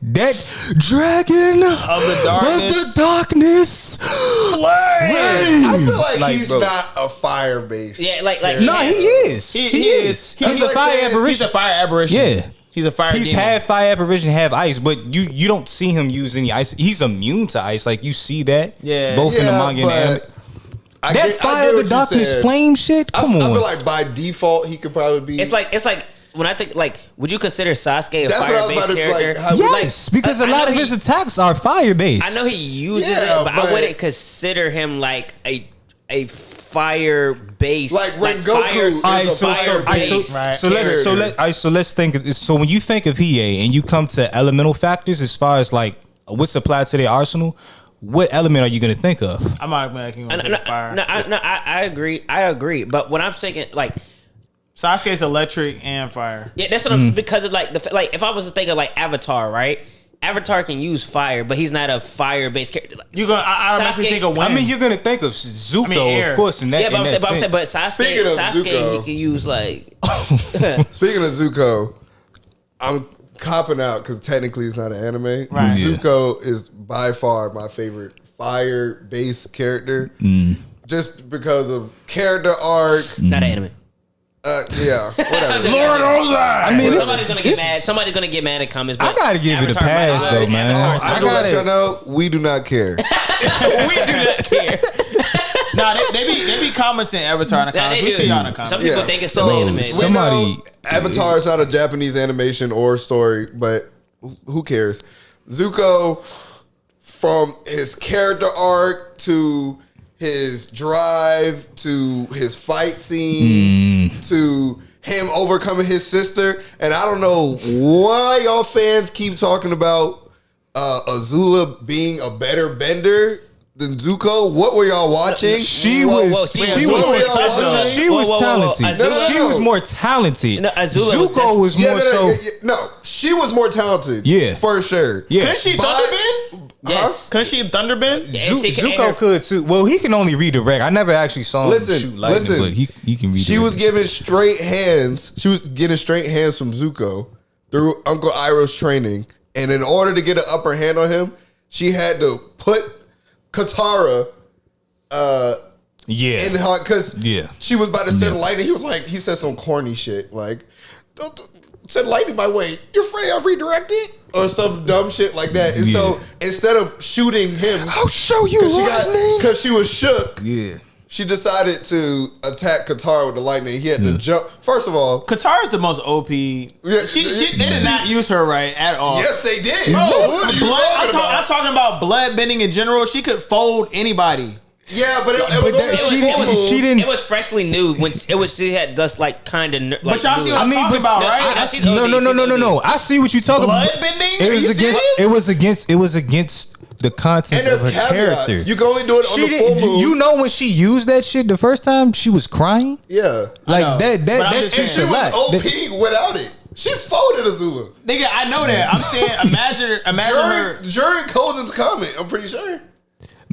That dragon of the darkness. Flame. I feel like he's not a fire-based. Yeah, like no, he is. He is. He's a fire aberration. He's a fire aberration. Yeah. He's a fire. He's demon. half fire apparition, half ice, but you don't see him use any ice. He's immune to ice. Like you see that, both in the manga and the anime. That fire the darkness flame shit. Come on. I feel like by default he could probably be. It's like when I think like, would you consider Sasuke a fire-based character? Yes, because a lot of his attacks are fire-based. I know he uses it, but I wouldn't consider him like a fire-based like Rengoku. So let's think. So when you think of Hiei and you come to elemental factors as far as like what's applied to their arsenal, what element are you going to think of? I'm not making fire. I agree. But when I'm saying like Sasuke's electric and fire. Yeah, that's what I'm because of like if I was to think of like Avatar, right? Avatar can use fire, but he's not a fire-based character. You're gonna automatically think of wind. I mean, you're gonna think of Zuko, of course. In that, but Sasuke, Sasuke, he can use like. Speaking of Zuko, I'm copping out because technically it's not an anime. Right. Zuko is by far my favorite fire-based character, just because of character arc. Not an anime. Yeah, whatever. Lord Ozai. I mean, somebody's gonna get mad. Somebody's gonna get mad at comments. But I gotta give it a pass, though, man. I gotta let y'all know we do not care. We do not care. Nah, they be commenting Avatar in the comments. We see y'all in the comments. Some people think it's still anime. Somebody, Avatar is not a Japanese animation or story, but who cares? Zuko, from his character arc to his drive to his fight scenes to him overcoming his sister, and I don't know why y'all fans keep talking about Azula being a better bender than Zuko. What were y'all watching? She was talented. She was more talented. No, Zuko was more so. No, she was more talented. Yeah, for sure. Yeah, couldn't she thunderbend? Yes. Couldn't she thunderbend? Zuko could too. Well, he can only redirect. I never actually saw him shoot lightning, but he can redirect. She was given straight hands. She was getting straight hands from Zuko through Uncle Iroh's training, and in order to get an upper hand on him, she had to put Katara in her, because she was about to send lightning. He said some corny shit like, don't send lightning my way. You're afraid I'll redirect it? Or some dumb shit like that. And so instead of shooting him, I'll show you lightning. Because she was shook. Yeah. She decided to attack Katara with the lightning. He had to jump. First of all, Katara's the most OP. Yeah, they did not use her right at all. Yes, they did. Bro, I'm talking about blood bending in general. She could fold anybody. Yeah, but she didn't. It was freshly new when she had just like kind of. Like, but y'all see what I'm talking about, right? No. I see what you're talking about. Blood bending. It was against the contents of her character. You can only do it on the full moon. You know when she used that shit the first time, she was crying. Yeah, like that shit. She was OP without it. She folded Azula. Nigga, I know that. I'm saying, imagine her. During Cozen's comment, I'm pretty sure.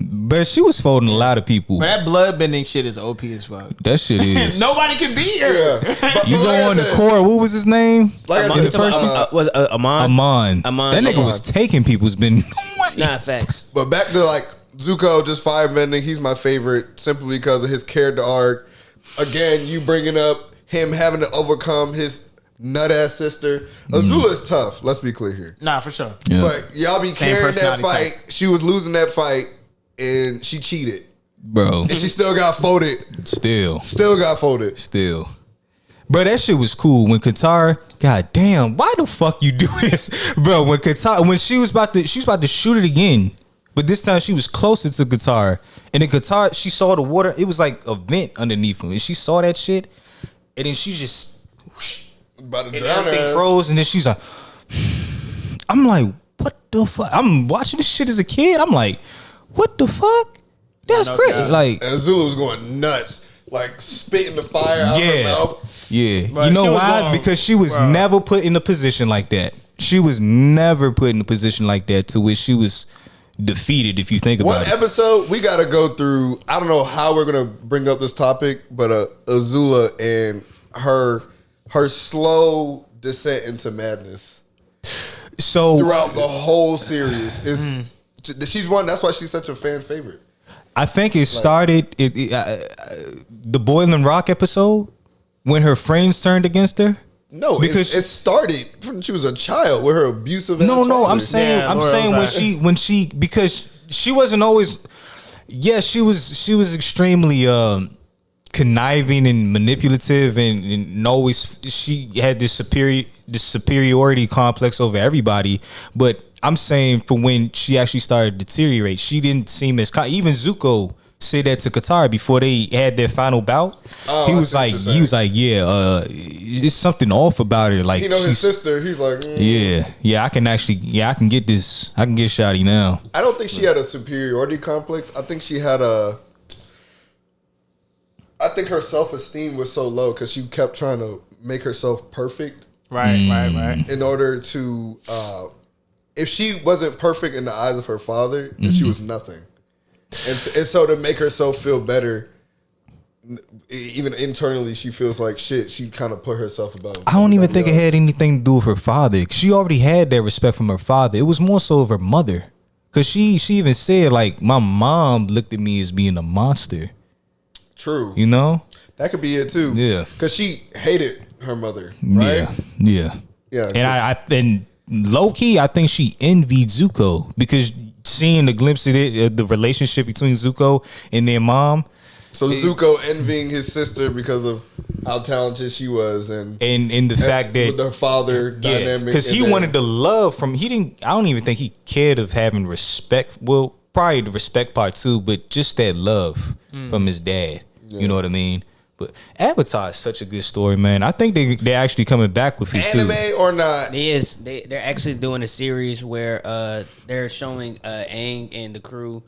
But she was folding a lot of people. But that blood bending shit is OP as fuck. That shit is. Nobody can beat her. Yeah. You go on the core. What was his name? Like in the first was Amon. That nigga was taking people's been. Nah, facts. But back to like Zuko, just firebending. He's my favorite simply because of his character arc. Again, you bringing up him having to overcome his nut ass sister. Azula is tough. Let's be clear here. Nah, for sure. Yeah. But y'all be carrying that fight. Type. She was losing that fight, and she cheated, bro. And she still got folded. Still got folded. Bro, that shit was cool when Katara. God damn, why the fuck you do this, bro? When she was about to shoot it again, but this time she was closer to Katara, and then Katara, she saw the water. It was like a vent underneath him, and she saw that shit, and then she just about to drown. Everything froze, and then she's like, I'm like, what the fuck? I'm watching this shit as a kid. I'm like, what the fuck? That's great. God. Like, and Azula was going nuts, like spitting the fire out of her mouth. Yeah, bro, you know why? Because she was never put in a position like that. She was never put in a position like that to which she was defeated. If you think about it, one episode we got to go through. I don't know how we're gonna bring up this topic, but Azula and her slow descent into madness. So throughout the whole series is she's one. That's why she's such a fan favorite. I think it started the Boiling Rock episode when her friends turned against her. No, because it started when she was a child with her abusive. No, father. I'm saying when she because she wasn't always. Yeah, she was extremely conniving and manipulative, and always she had this superiority complex over everybody. But I'm saying for when she actually started to deteriorate, she didn't seem as even Zuko said that to Katara before they had their final bout. He was like, yeah, it's something off about her. Like, he knows his sister. He's like, I can get this. I can get Shotty now. I don't think she had a superiority complex. I think she had I think her self-esteem was so low because she kept trying to make herself perfect. Right. In order to, if she wasn't perfect in the eyes of her father, then she was nothing. And so to make herself feel better, even internally, she feels like shit. She kind of put herself above. I don't even think it had anything to do with her father. She already had that respect from her father. It was more so of her mother. Because she even said, like, my mom looked at me as being a monster. True. You know? That could be it too. Yeah. Because she hated her mother, right? Yeah. And low key, I think she envied Zuko because seeing the glimpse of the relationship between Zuko and their mom. So Zuko envying his sister because of how talented she was, and the fact that with her father dynamic, because he wanted the love from. He didn't. I don't even think he cared of having respect. Well, probably the respect part too, but just that love from his dad. Yeah. You know what I mean? But Avatar is such a good story, man. I think they're actually coming back with it too. Anime or not? They're actually doing a series where they're showing Aang and the crew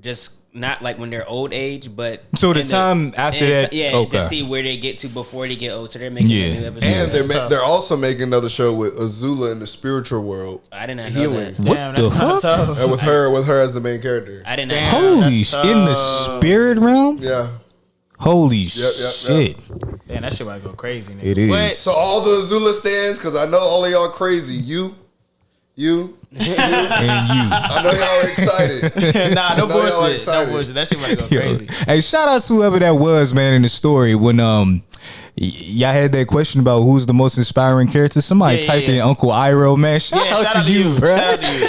just not like when they're old age, but so the time after that, to see where they get to before they get old. So they're making a new episode. And they're also making another show with Azula in the spiritual world. I did not know that. What the fuck? And with her as the main character. I didn't know. Holy shit! In the spirit realm. Yeah. Holy shit! Damn, that shit about to go crazy. Nigga. It is. But, so all the Azula stands, because I know all of y'all crazy. You. And you. I know y'all excited. Nah, no bullshit. No bullshit. That shit about to go crazy. Hey, shout out to whoever that was, man, in the story when y'all had that question about who's the most inspiring character. Somebody typed in Uncle Iroh, man. Shout out to you, bro. Shout out to you.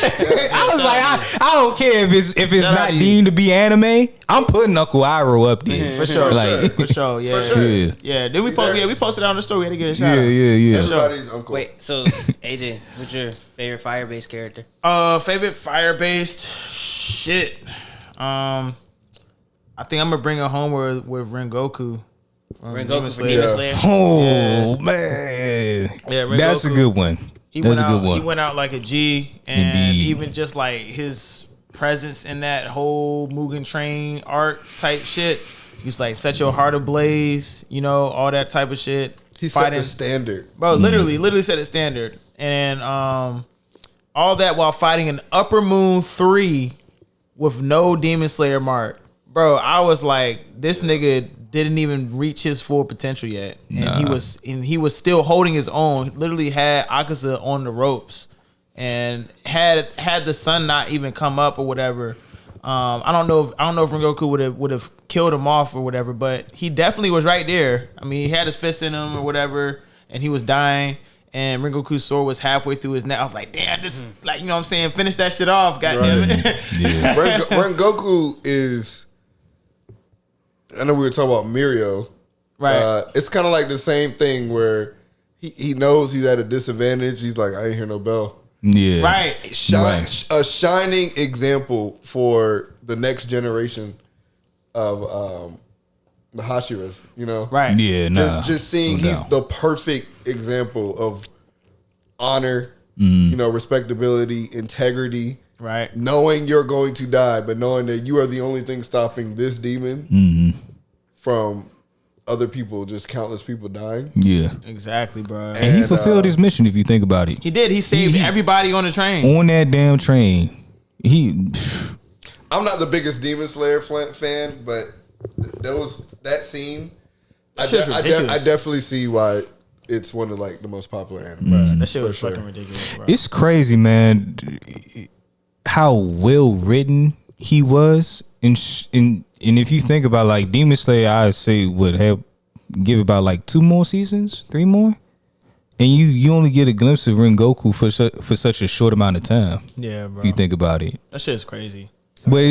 I was like, I don't care if it's not deemed to be anime. I'm putting Uncle Iroh up there for sure. Like, for sure. Yeah. For sure. Yeah. Then we posted it on the story. We had to get a shout out. Yeah. Everybody's uncle. Wait, so AJ, what's your favorite fire-based character? Favorite fire-based shit. I think I'm gonna bring it home with Rengoku. Rengoku for Demon Slayer. Oh man, that's a good one. He went out like a G, and even just like his presence in that whole Mugen Train arc type shit. He's like set your heart ablaze, you know, all that type of shit. He set the standard, bro. Literally set the standard, and all that while fighting an Upper Moon 3 with no Demon Slayer mark, bro. I was like, this nigga didn't even reach his full potential yet, and he was still holding his own. Literally had Akaza on the ropes, and had the sun not even come up or whatever. I don't know if Rengoku would have killed him off or whatever, but he definitely was right there. I mean, he had his fist in him or whatever, and he was dying. And Rengoku's sword was halfway through his neck. I was like, damn, this like, you know what I'm saying? Finish that shit off, goddamn it. Yeah. Rengoku is. I know we were talking about Mirio. Right. It's kind of like the same thing where he knows he's at a disadvantage. He's like, I ain't hear no bell. Yeah. Right. A shining example for the next generation of the Hashiras, you know? Right. Yeah, just seeing he's the perfect example of honor, you know, respectability, integrity. Right. Knowing you're going to die, but knowing that you are the only thing stopping this demon from other people, just countless people dying. Yeah. Exactly, bro. And he fulfilled his mission, if you think about it. He did. He saved everybody on the train. On that damn train. I'm not the biggest Demon Slayer fan, but that scene, I definitely see why it's one of like the most popular anime. That shit was fucking ridiculous, bro. It's crazy, man, how well written he was. And if you think about like Demon Slayer, I'd say would give about like 2 more seasons, 3 more. And you only get a glimpse of Rengoku for such a short amount of time. Yeah, bro. If you think about it, that shit's crazy. But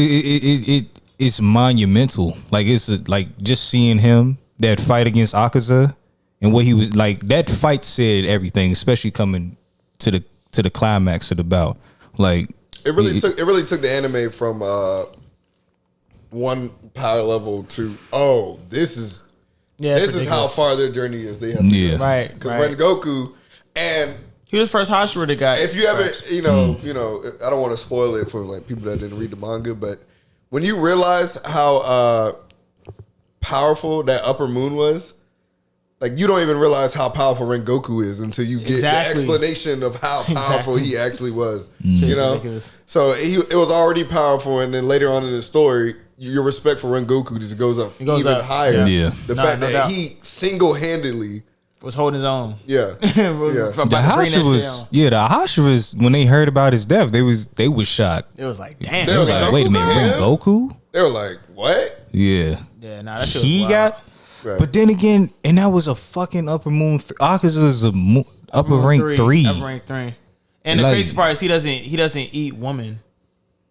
it's monumental. Like like just seeing him that fight against Akaza and what he was like. That fight said everything, especially coming to the climax of the bout. Like it really took the anime from one power level to this is how far their journey is. They have to go. Right. Because Rengoku and he was the first Hashira that got. If you haven't, you know, I don't want to spoil it for like people that didn't read the manga, but when you realize how powerful that upper moon was, like you don't even realize how powerful Rengoku is until you get the explanation of how powerful he actually was. You know, so it was already powerful, and then later on in the story, your respect for Rengoku just goes up even higher. Yeah. The fact that he single-handedly was holding his own. Yeah. The Hashiras, when they heard about his death, they was shocked. It was like, damn. They was like, wait a minute, Rengoku? They were like, what? Yeah. Yeah, nah, that shit was wild. Got. Right. But then again, and that was a fucking upper moon. Akaza's a upper rank 3. Upper rank 3. And the crazy part is he doesn't eat woman.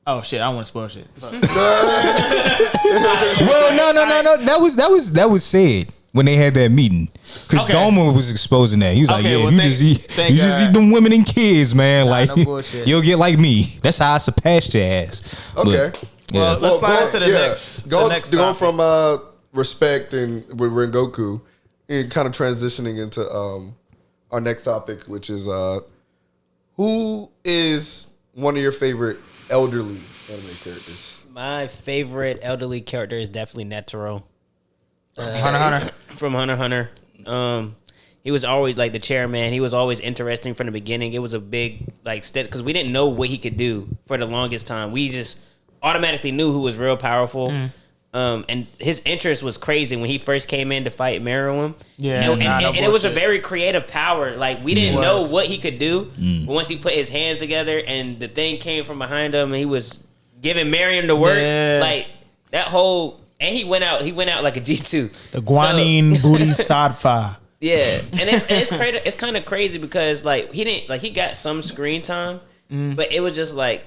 Oh shit! I don't want to spoil shit. Well, no. That was said when they had that meeting because Doma was exposing that. He was like, "Yeah, you just eat them women and kids, man. Like you'll get like me. That's how I surpassed your ass." Okay. Well, let's slide into the next. Go from respect and with Rengoku, and kind of transitioning into our next topic, which is who is one of your favorite elderly anime characters? My favorite elderly character is definitely Netero. Hunter. From Hunter x Hunter. He was always like the chairman. He was always interesting from the beginning. It was a big like step because we didn't know what he could do for the longest time. We just automatically knew who was real powerful. And his interest was crazy when he first came in to fight Meruem. Yeah, and it was a very creative power. Like we didn't know what he could do, but once he put his hands together and the thing came from behind him, and he was giving Meruem the work. Yeah. Like that whole, and he went out like a G2. The Guanine Booty Sadfa. Yeah, and it's crazy. It's kind of crazy because like he got some screen time, but it was just like.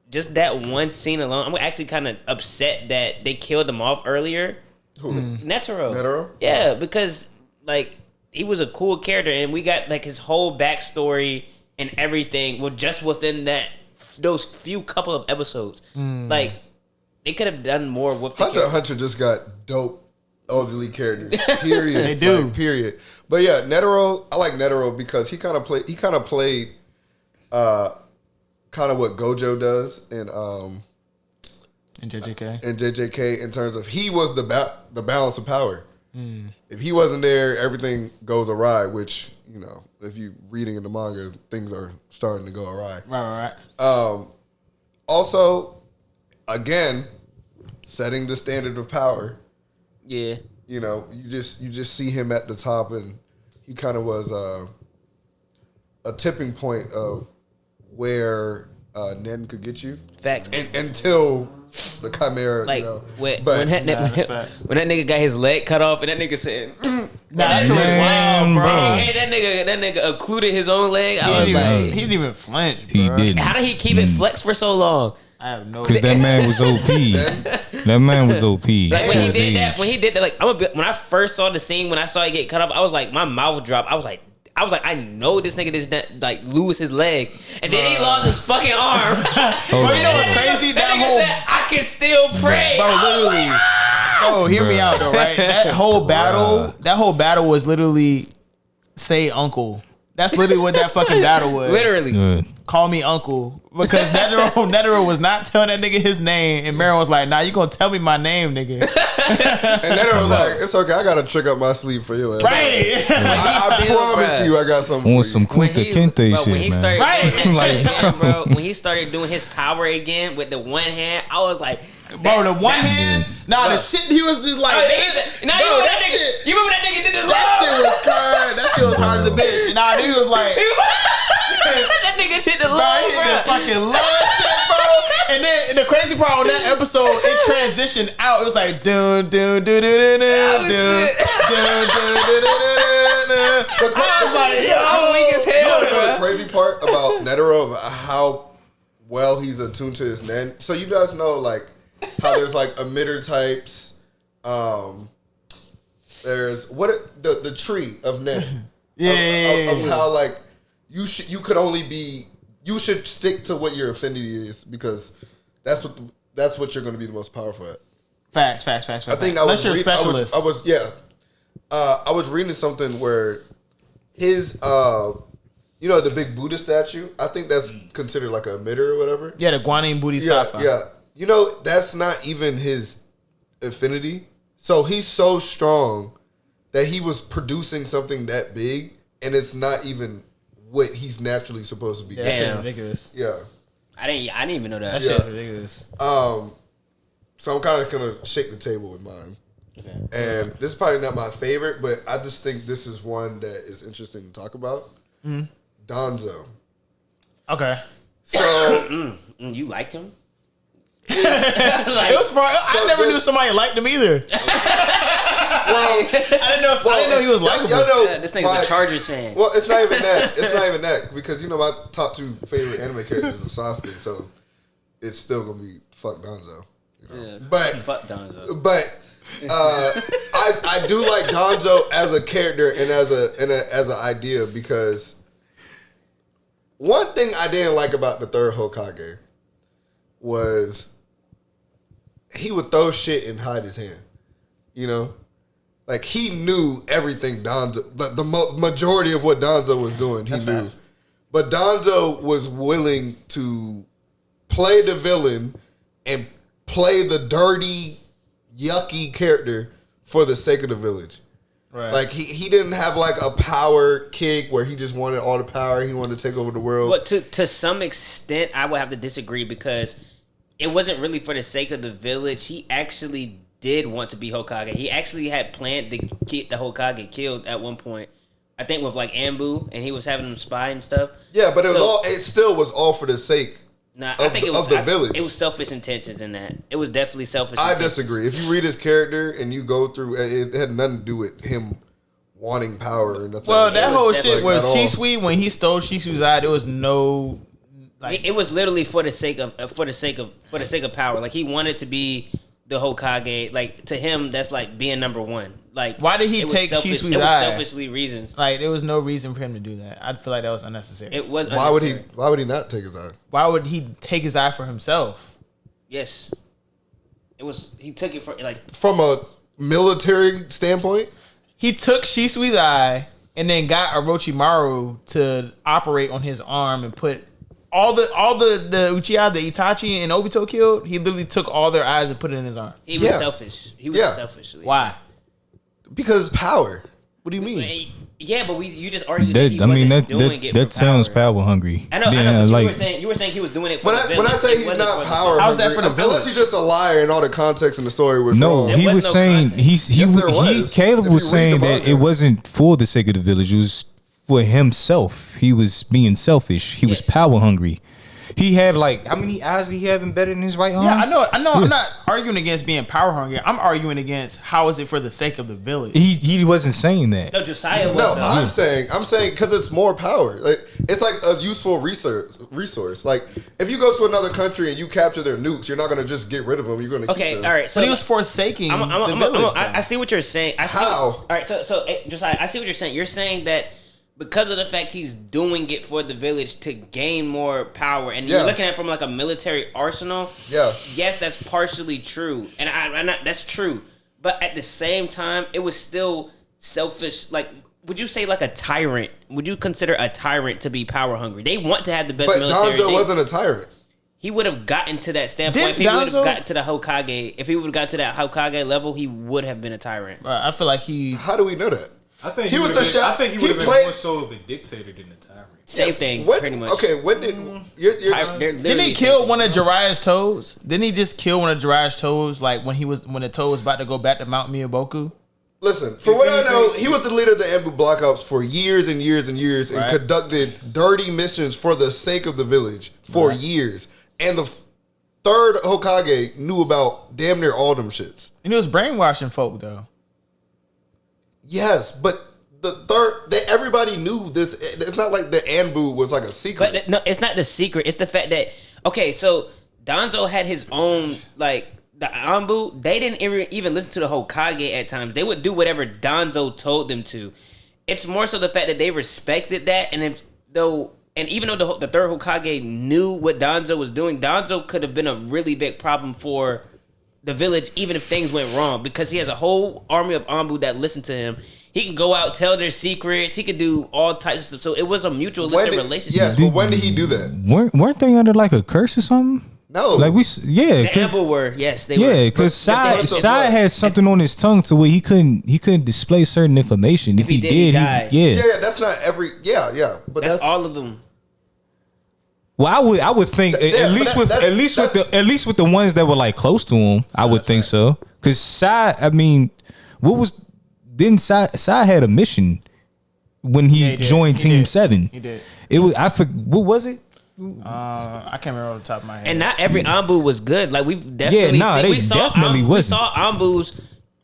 Just that one scene alone, I'm actually kind of upset that they killed him off earlier. Who? Netero? Yeah, because like he was a cool character, and we got like his whole backstory and everything. Well, just within those few couple of episodes, like they could have done more with Hunter x Hunter just got dope elderly characters. Period. They do. Like, period. But yeah, Netero. I like Netero because he kind of played. Kind of what Gojo does in JJK in terms of he was the balance of power. If he wasn't there, everything goes awry. Which you know, if you reading in the manga, things are starting to go awry. Right. Also, again, setting the standard of power. Yeah. You know, you just see him at the top, and he kind of was a tipping point of where Nen could get you. Facts. Until the Chimera, like, you know. When that nigga got his leg cut off and that nigga said, that shit was wild, bro. Hey, that nigga occluded his own leg. I was like, he didn't even flinch, bro. He didn't. How did he keep it flexed for so long? I have no. Because that man was OP. That man was OP. Like when he did that, like when I first saw the scene, when I saw it get cut off, I was like, my mouth dropped. I was like, I know this nigga just like lose his leg, and then he lost his fucking arm. Bro, you know what's crazy? That nigga said, I can still pray. Bro, literally. Bro, hear me out though, right? That whole battle was literally say uncle. That's literally what that fucking battle was. Literally. Call me uncle. Because Netero was not telling that nigga his name. And Meryl was like, nah, you gonna tell me my name, nigga. And Netero was like, it's okay, I got a trick up my sleeve for you. Right. I promise you I got something on for some Kunta Kinte shit, man. Right. When he started doing his power again with the one hand, I was like, bro, the one hand? Nah, the shit he was just like, you remember that nigga did the love? That shit was hard. That shit was hard as a bitch. Nah, he was like, that nigga did the love, bro. He did the fucking love shit, bro. And then then the crazy part on that episode, it transitioned out. It was like dun dun dun dun dun dun dun dun dun dun. I was like, yo, weak as hell. You know the crazy part about Netero of how well he's attuned to his Nen. So you guys know like how there's like emitter types. There's the tree of Nen. Of how like you should stick to what your affinity is because that's what you're going to be the most powerful at. Facts. I think unless you're a specialist. I was reading something where his the big Buddha statue. I think that's considered like a emitter or whatever. Yeah, the Guanyin Bodhisattva. Yeah. That's not even his affinity. So he's so strong that he was producing something that big, and it's not even what he's naturally supposed to be. Yeah, that shit ridiculous. Yeah. I didn't even know that. That shit's ridiculous. So I'm kind of gonna shake the table with mine. Okay. And this is probably not my favorite, but I just think this is one that is interesting to talk about. Mm-hmm. Donzo. Okay. So you liked him? It was fun. I never knew somebody liked him either. I didn't know he was likable. Y'all know this nigga's a Chargers fan. Well, it's not even that. It's not even that because my top 2 favorite anime characters are Sasuke, so it's still gonna be fuck Donzo. Yeah, but fuck Donzo. But I do like Donzo as a character and as an idea because one thing I didn't like about the third Hokage was he would throw shit and hide his hand. Like he knew everything Donzo, the majority of what Donzo was doing, he knew. Fast. But Donzo was willing to play the villain and play the dirty, yucky character for the sake of the village. Right. Like he didn't have like a power kick where he just wanted all the power. He wanted to take over the world. But to some extent, I would have to disagree because it wasn't really for the sake of the village. He actually did want to be Hokage. He actually had planned to get the Hokage killed at one point. I think with like Anbu, and he was having him spy and stuff. Yeah, but it still was all for the sake. I think it was the village. It was selfish intentions in that. It was definitely selfish. I disagree. If you read his character and you go through, it had nothing to do with him wanting power or nothing. Well, that whole shit was Shisui when he stole Shisui's eye. There was no. It was literally for the sake of power. Like he wanted to be the Hokage. Like to him, that's like being number one. Like why did he take Shisui's eye? It was selfishly reasons. Like there was no reason for him to do that. I feel like that was unnecessary. It was. Why would he not take his eye? Why would he take his eye for himself? Yes, it was. He took it from a military standpoint. He took Shisui's eye and then got Orochimaru to operate on his arm and put all the Uchiha, the Itachi and Obito killed. He literally took all their eyes and put it in his arm. He was selfish. He was selfish. Why? Because power. What do you mean? Yeah, but you just argued that he wasn't doing it that for sounds power. power hungry. I know. But you were saying he was doing it for the village. When I say he's not power hungry, how's that for the village? Unless he's just a liar and all the context in the story was wrong. He was saying Caleb was saying that it wasn't for the sake of the village. It was for himself. He was being selfish. He was power hungry. He had how many eyes did he have embedded in his right arm? Yeah, I know. Yeah. I'm not arguing against being power hungry. I'm arguing against how is it for the sake of the village. He wasn't saying that. No, Josiah was. No, I'm saying because it's more power. Like it's like a useful resource. Like if you go to another country and you capture their nukes, you're not going to just get rid of them. You're going to keep them. All right. So but he was forsaking the village. I see what you're saying. How? All right. So Josiah, I see what you're saying. You're saying that. Because of the fact he's doing it for the village to gain more power, and you're looking at it from like a military arsenal. Yeah. Yes, that's partially true, and that's true. But at the same time, it was still selfish. Like, would you say like a tyrant? Would you consider a tyrant to be power hungry? They want to have the best military. But Donzo wasn't a tyrant. He would have gotten to that standpoint if he would have gotten to the Hokage. If he would have got to that Hokage level, he would have been a tyrant. I feel like he. How do we know that? I think he would have been more so of a dictator than a tyrant. Same thing, pretty much. Okay, when did didn't he kill one of Jiraiya's toes? Didn't he just kill one of Jiraiya's toes? Like when the toe was about to go back to Mount Miyaboku. Listen, for what I know, he was the leader of the Anbu Black Ops for years and years and years, and conducted dirty missions for the sake of the village for years. And the third Hokage knew about damn near all them shits. And he was brainwashing folk though. Yes, but the third, everybody knew this. It's not like the Anbu was like a secret. But no, it's not the secret. It's the fact that so Danzo had his own like the Anbu. They didn't even listen to the Hokage at times. They would do whatever Danzo told them to. It's more so the fact that they respected that, and even though the third Hokage knew what Danzo was doing, Danzo could have been a really big problem for the village, even if things went wrong, because he has a whole army of Anbu that listen to him. He can go out, tell their secrets. He could do all types of stuff. So it was a mutualistic relationship. Yes, but when did he do that? Weren't they under like a curse or something? No, like the Anbu were, yes, they were. Yeah, because Sai had something on his tongue to where he couldn't display certain information. If he did, he died. Yeah, that's not every. Yeah, but that's all of them. Well, I would think at least with the ones that were like close to him, I would think so. Because Sai, I mean, Sai had a mission when he joined Team 7. He did. It was what was it? I can't remember off the top of my head. And not every Anbu was good. Like we've definitely we saw Anbus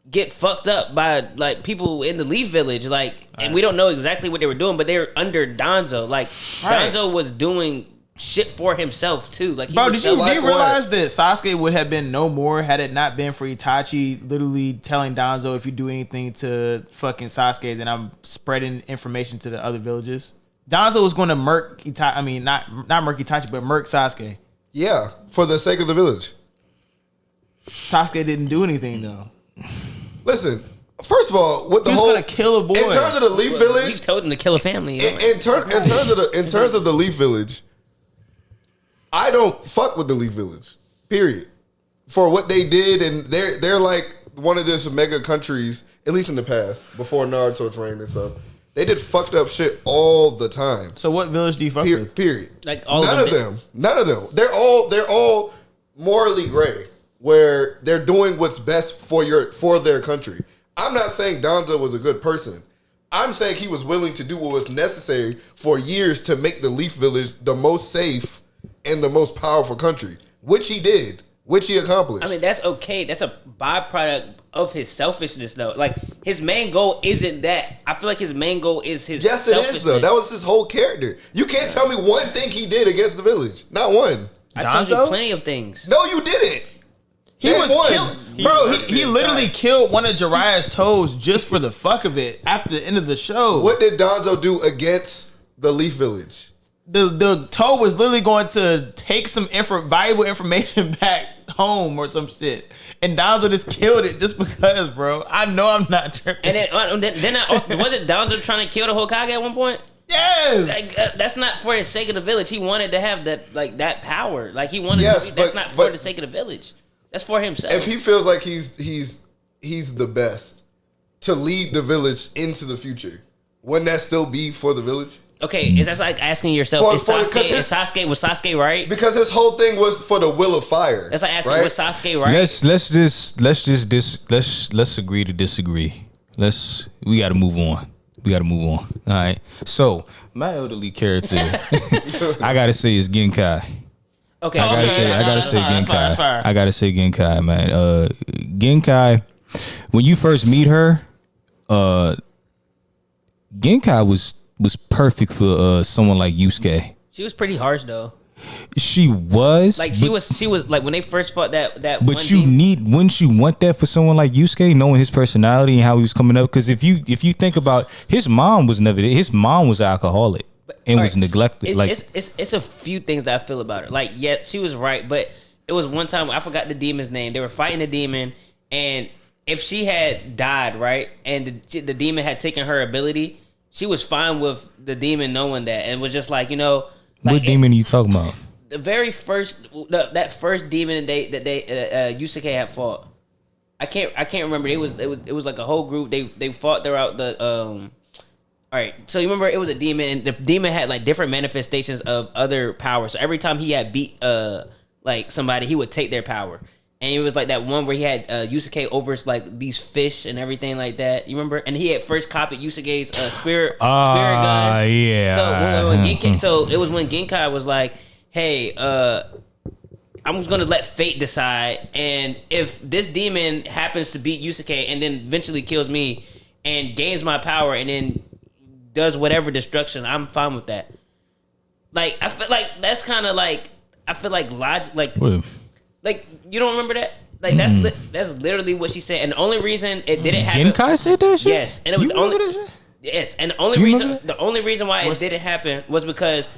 get fucked up by like people in the Leaf Village. Like, and we don't know exactly what they were doing, but they were under Danzo. Like Danzo was doing shit for himself too. Like, bro, did you realize that Sasuke would have been no more had it not been for Itachi literally telling Danzo, if you do anything to fucking Sasuke, then I'm spreading information to the other villages. Danzo was going to murk Itachi. I mean, not murk Itachi, but murk Sasuke. Yeah, for the sake of the village. Sasuke didn't do anything though. Listen, first of all, what the he was whole gonna kill a boy. In terms of the Leaf Village, he told him to kill a family. In terms of the Leaf Village, I don't fuck with the Leaf Village. Period. For what they did, and they're like one of those mega countries, at least in the past, before Naruto's reign and stuff. They did fucked up shit all the time. So what village do you fuck with? Period. Like all None of them. They're all morally gray, where they're doing what's best for their country. I'm not saying Danzo was a good person. I'm saying he was willing to do what was necessary for years to make the Leaf Village the most safe and the most powerful country, which he did, which he accomplished. I mean, that's okay. That's a byproduct of his selfishness, though. Like, his main goal isn't that. I feel like his main goal is his Yes, it is, though. That was his whole character. You can't tell me one thing he did against the village. Not one. I told you plenty of things. No, you didn't. He was killed. Bro, he literally killed one of Jiraiya's toes just for the fuck of it after the end of the show. What did Danzo do against the Leaf Village? The toe was literally going to take some valuable information back home or some shit. And Danzo just killed it just because, bro. I know I'm not tripping. And then wasn't Danzo trying to kill the Hokage at one point? Yes. Like, that's not for the sake of the village. He wanted to have that power. Like, he wanted that's not for the sake of the village. That's for himself. If he feels like he's the best to lead the village into the future, wouldn't that still be for the village? Okay, is that like asking yourself, was Sasuke right? Because his whole thing was for the will of fire. That's like asking, was Sasuke right? Let's agree to disagree. We got to move on. All right. So my elderly character, I gotta say, is Genkai. Okay, I gotta say Genkai. I gotta say Genkai, man. Genkai, when you first meet her, Genkai was perfect for someone like Yusuke. She was pretty harsh though. She was like she was like when they first fought that. But wouldn't you want that for someone like Yusuke, knowing his personality and how he was coming up? Because if you think about, his mom was an alcoholic and was neglected. It's a few things that I feel about her. Like, yeah, she was right, but it was one time I forgot the demon's name. They were fighting the demon, and if she had died, right, and the demon had taken her ability, she was fine with the demon knowing that, and was just like, what demon are you talking about? The very first, that first demon that they Yusuke had fought. I can't remember. It was like a whole group. They fought throughout the All right, so you remember it was a demon, and the demon had like different manifestations of other powers. So every time he had beat like somebody, he would take their power. And it was like that one where he had Yusuke over like these fish and everything like that. You remember? And he had first copied Yusuke's spirit gun. Yeah. So it was when Genkai was like, "Hey, I'm just gonna let fate decide. And if this demon happens to beat Yusuke and then eventually kills me and gains my power and then does whatever destruction, I'm fine with that. Like I feel like that's kind of like I feel like logic. Like you don't remember that? Like that's literally what she said. And the only reason it didn't happen. Genkai said that shit. Yes, and it was the only. Yes, and the only reason why it didn't happen was because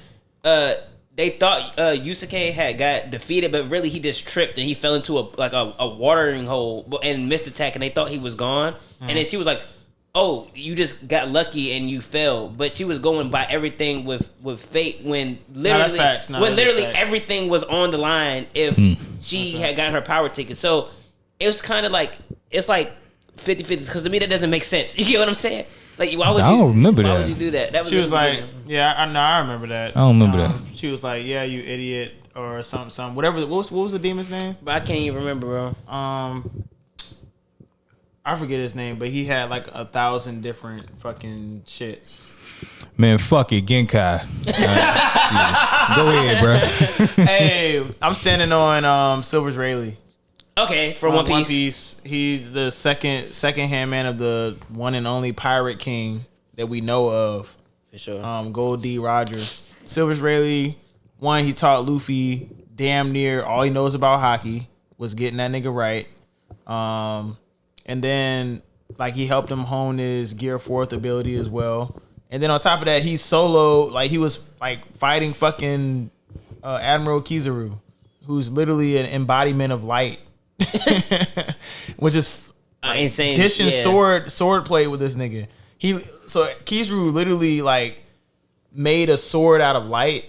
they thought Yusuke had got defeated, but really he just tripped and he fell into a watering hole and missed attack, and they thought he was gone. And then she was like, "Oh, you just got lucky and you fell." But she was going by everything with fate when literally everything was on the line if she had gotten her power ticket. So it was kind of like it's like 50-50 because to me that doesn't make sense. You get what I'm saying? Like, why would I don't remember that. Why would you do that? She was like, "Yeah, I know, I remember that." I don't remember that. She was like, "Yeah, you idiot," or something. Whatever. What was the demon's name? But I can't even remember, bro. I forget his name, but he had like 1,000 different fucking shits. Man, fuck it, Genkai. Go ahead, bro. Hey, I'm standing on Silver's Rayleigh. Okay, from One Piece. One Piece. He's the second hand man of the one and only Pirate King that we know of. For sure. Gold D. Rogers. Silver's Rayleigh. One, he taught Luffy damn near all he knows about hockey was getting that nigga right. And then like he helped him hone his Gear 4th ability as well. And then on top of that, he's solo. Like he was like fighting fucking Admiral Kizaru, who's literally an embodiment of light. Which is insane. Dishing sword play with this nigga. So Kizaru literally like made a sword out of light,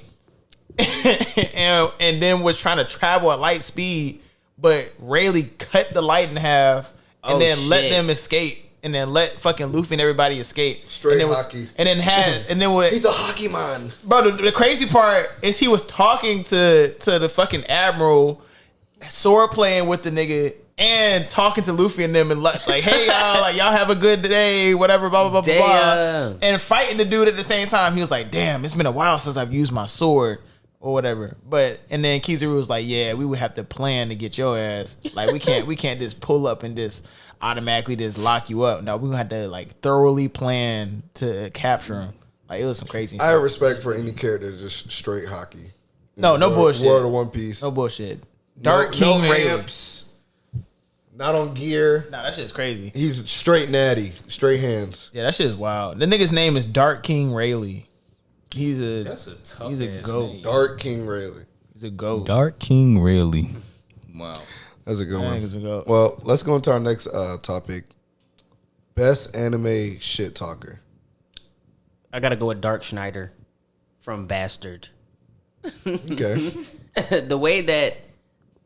and then was trying to travel at light speed, but Rayleigh cut the light in half and then let them escape. And then let fucking Luffy and everybody escape. Straight hockey. He's a hockey man. Bro, the crazy part is he was talking to the fucking Admiral, sword playing with the nigga, and talking to Luffy and them and like, hey y'all, like y'all have a good day, whatever, blah blah blah blah, and fighting the dude at the same time. He was like, damn, it's been a while since I've used my sword or whatever. And then Kizaru was like, yeah, we would have to plan to get your ass. Like we can't just pull up and just automatically just lock you up. No, we're gonna have to like thoroughly plan to capture him. Like it was some crazy stuff. I have respect for any character that's just straight hockey. No bullshit. World of One Piece. No bullshit. Dark King Rayleigh. Not on gear. Nah, that shit's crazy. He's straight natty, straight hands. Yeah, that shit is wild. The nigga's name is Dark King Rayleigh. He's a goat. Name. Dark King Rayleigh. He's a goat. Dark King Rayleigh. Wow. That's a good one. It's a goat. Well, let's go into our next topic. Best anime shit talker. I gotta go with Dark Schneider from Bastard. Okay. The way that,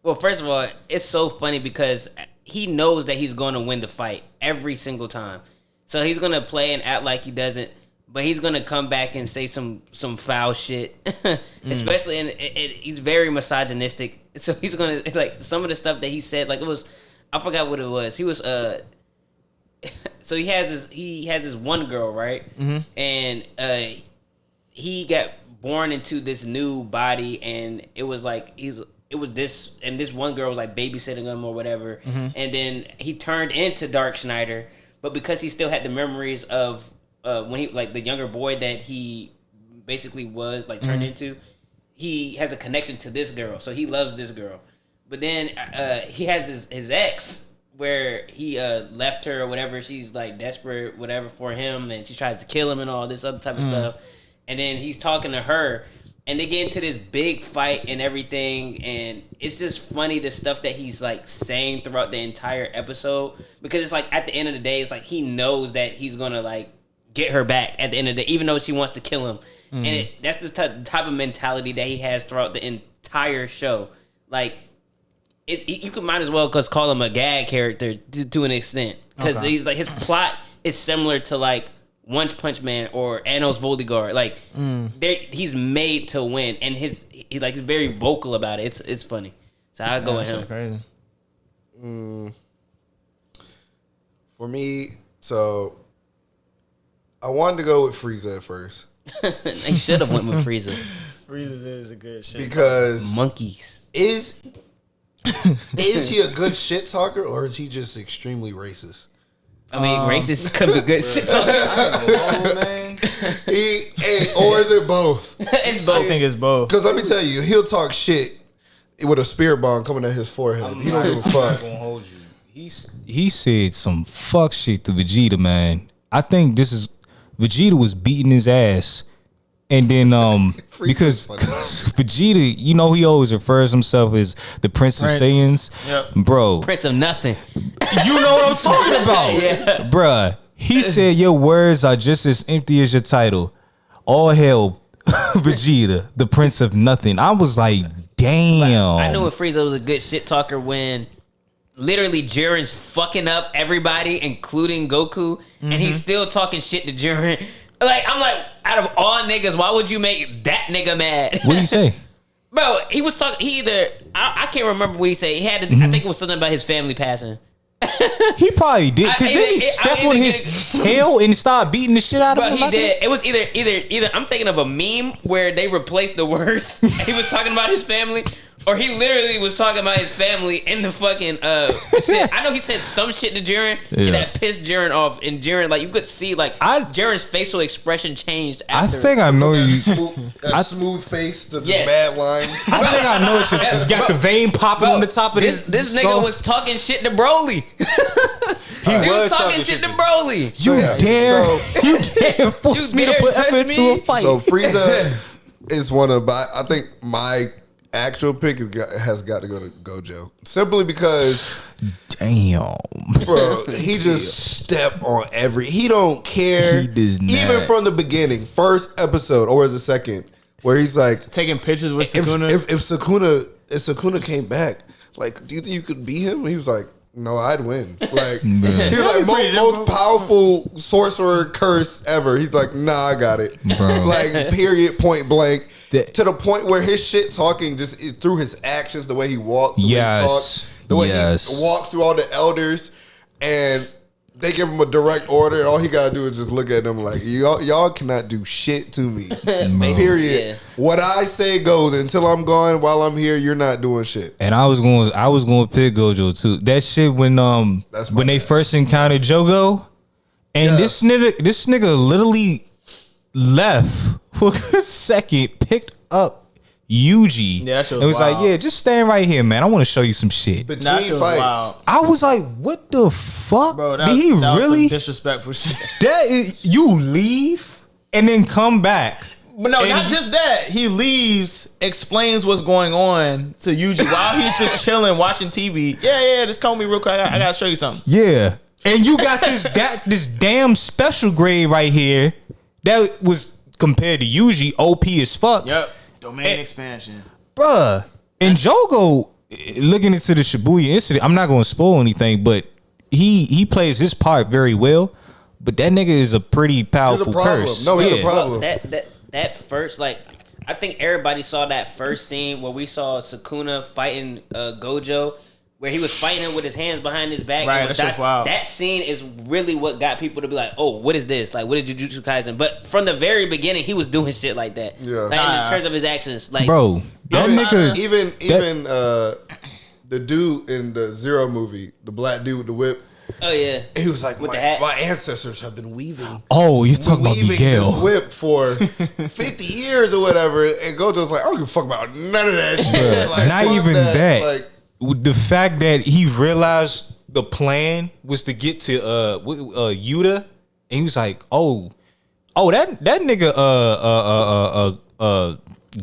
well, first of all, it's so funny because he knows that he's going to win the fight every single time. So he's going to play and act like he doesn't, but he's going to come back and say some foul shit. Especially, and he's very misogynistic. So he's going to, like, some of the stuff that he said, like, it was, I forgot what it was. He was, so he has this one girl, right? Mm-hmm. And he got born into this new body, and it was like this one girl was like babysitting him or whatever, and then he turned into Dark Schneider, but because he still had the memories of when he, like, the younger boy that he basically was like turned into, he has a connection to this girl, so he loves this girl. But then he has his ex where he left her or whatever. She's like desperate, whatever, for him, and she tries to kill him and all this other type of stuff. And then he's talking to her, and they get into this big fight and everything. And it's just funny the stuff that he's like saying throughout the entire episode, because it's like at the end of the day, it's like he knows that he's gonna like get her back at the end of the day, even though she wants to kill him. And that's the type of mentality that he has throughout the entire show. Like, you could might as well call him a gag character to an extent, because he's like, his plot is similar to like One Punch Man or Anos Voldigar. Like, he's made to win, and he's very vocal about it. It's funny. So I'll go with him. Crazy. For me, so I wanted to go with Frieza at first. They should have went with Frieza. Frieza is a good shit. Because monkeys. Is he a good shit talker or is he just extremely racist? I mean, racist could be good shit talker. Man. Or is it both? It's both. I think it's both. Because let me tell you, he'll talk shit with a spirit bomb coming at his forehead. He don't give a fuck. Gonna hold you. He said some fuck shit to Vegeta, man. I think this is Vegeta was beating his ass, and then because Vegeta, you know, he always refers himself as the Prince of Saiyans, bro. Prince of nothing. You know what I'm talking about, Yeah. bruh. He said your words are just as empty as your title. All hail Vegeta, the Prince of Nothing. I was like, damn. I knew Frieza was a good shit talker when literally Jiren's fucking up everybody, including Goku, and he's still talking shit to Jiren. Like, I'm like, out of all niggas, why would you make that nigga mad? What did he say? Bro, he was talking. He either I can't remember what he said. He had to, I think it was something about his family passing. He probably did, because then he stepped on his tail and started beating the shit out of But him. he did. It was either I'm thinking of a meme where they replaced the words. He was talking about his family, or he literally was talking about his family in the fucking shit. I know he said some shit to Jiren, and that pissed Jiren off. And Jiren, like, you could see, like, Jiren's facial expression changed after. I think I know you. Smooth face, the Yes. mad lines. I think I know what you got, the vein popping on the top of this. This nigga skull. was talking shit to Broly. He was talking shit to Broly. You dare force me to put effort into a fight. So Frieza is one of I think my actual pick has got to go to Gojo. Simply because damn, bro, he just step on he don't care. He does not. Even from the beginning, first episode or is it second, where he's like Taking pictures with Sukuna. if Sukuna came back, like, do you think you could beat him? And he was like, no, I'd win. Like, he was like, most powerful sorcerer curse ever. He's like, nah, I got it. Bro. Like, period, point blank. To the point where his shit talking just through his actions, the way he walks, the way he talks, the way he walks through all the elders, and they give him a direct order, and all he gotta do is just look at them like, y'all cannot do shit to me. Period. Yeah. What I say goes. Until I'm gone, while I'm here, you're not doing shit. And I was going to pick Gojo too. That shit when they first encountered Jogo, and this nigga literally left for a second, picked up Yuji. Yeah, that shit was it was wild. like, yeah, just stand right here, man. I want to show you some shit. Between That shit was fights, wild. I was like, what the fuck? Bro, Did he that was really? some disrespectful shit. That is, you leave and then come back. But no, And not just that. He leaves, explains what's going on to Yuji while he's just chilling, watching TV. Yeah, just call me real quick. I gotta show you something. Yeah. And you got this damn special grade right here that was compared to Yuji OP as fuck. Yep. Domain expansion. Bruh. And Jogo, looking into the Shibuya incident, I'm not going to spoil anything, but he plays his part very well. But that nigga is a pretty powerful curse. No, he's a problem. That first, like, I think everybody saw that first scene where we saw Sukuna fighting Gojo, where he was fighting him with his hands behind his back. Right, that's wild. That scene is really what got people to be like, oh, what is this? Like, what is Jujutsu Kaisen? But from the very beginning, he was doing shit like that. Yeah. Like, in terms of his actions. Like, Bro, that nigga... Even the dude in the Zero movie, the black dude with the whip. oh, yeah. He was like, With the hat. my ancestors have been weaving. Oh, you're talking about Weaving Miguel. this whip for 50 years or whatever. And Gojo's like, I don't give a fuck about none of that shit. Like, Not fuck even that. Like, The fact that he realized the plan was to get to Yuta, and he was like, oh, that nigga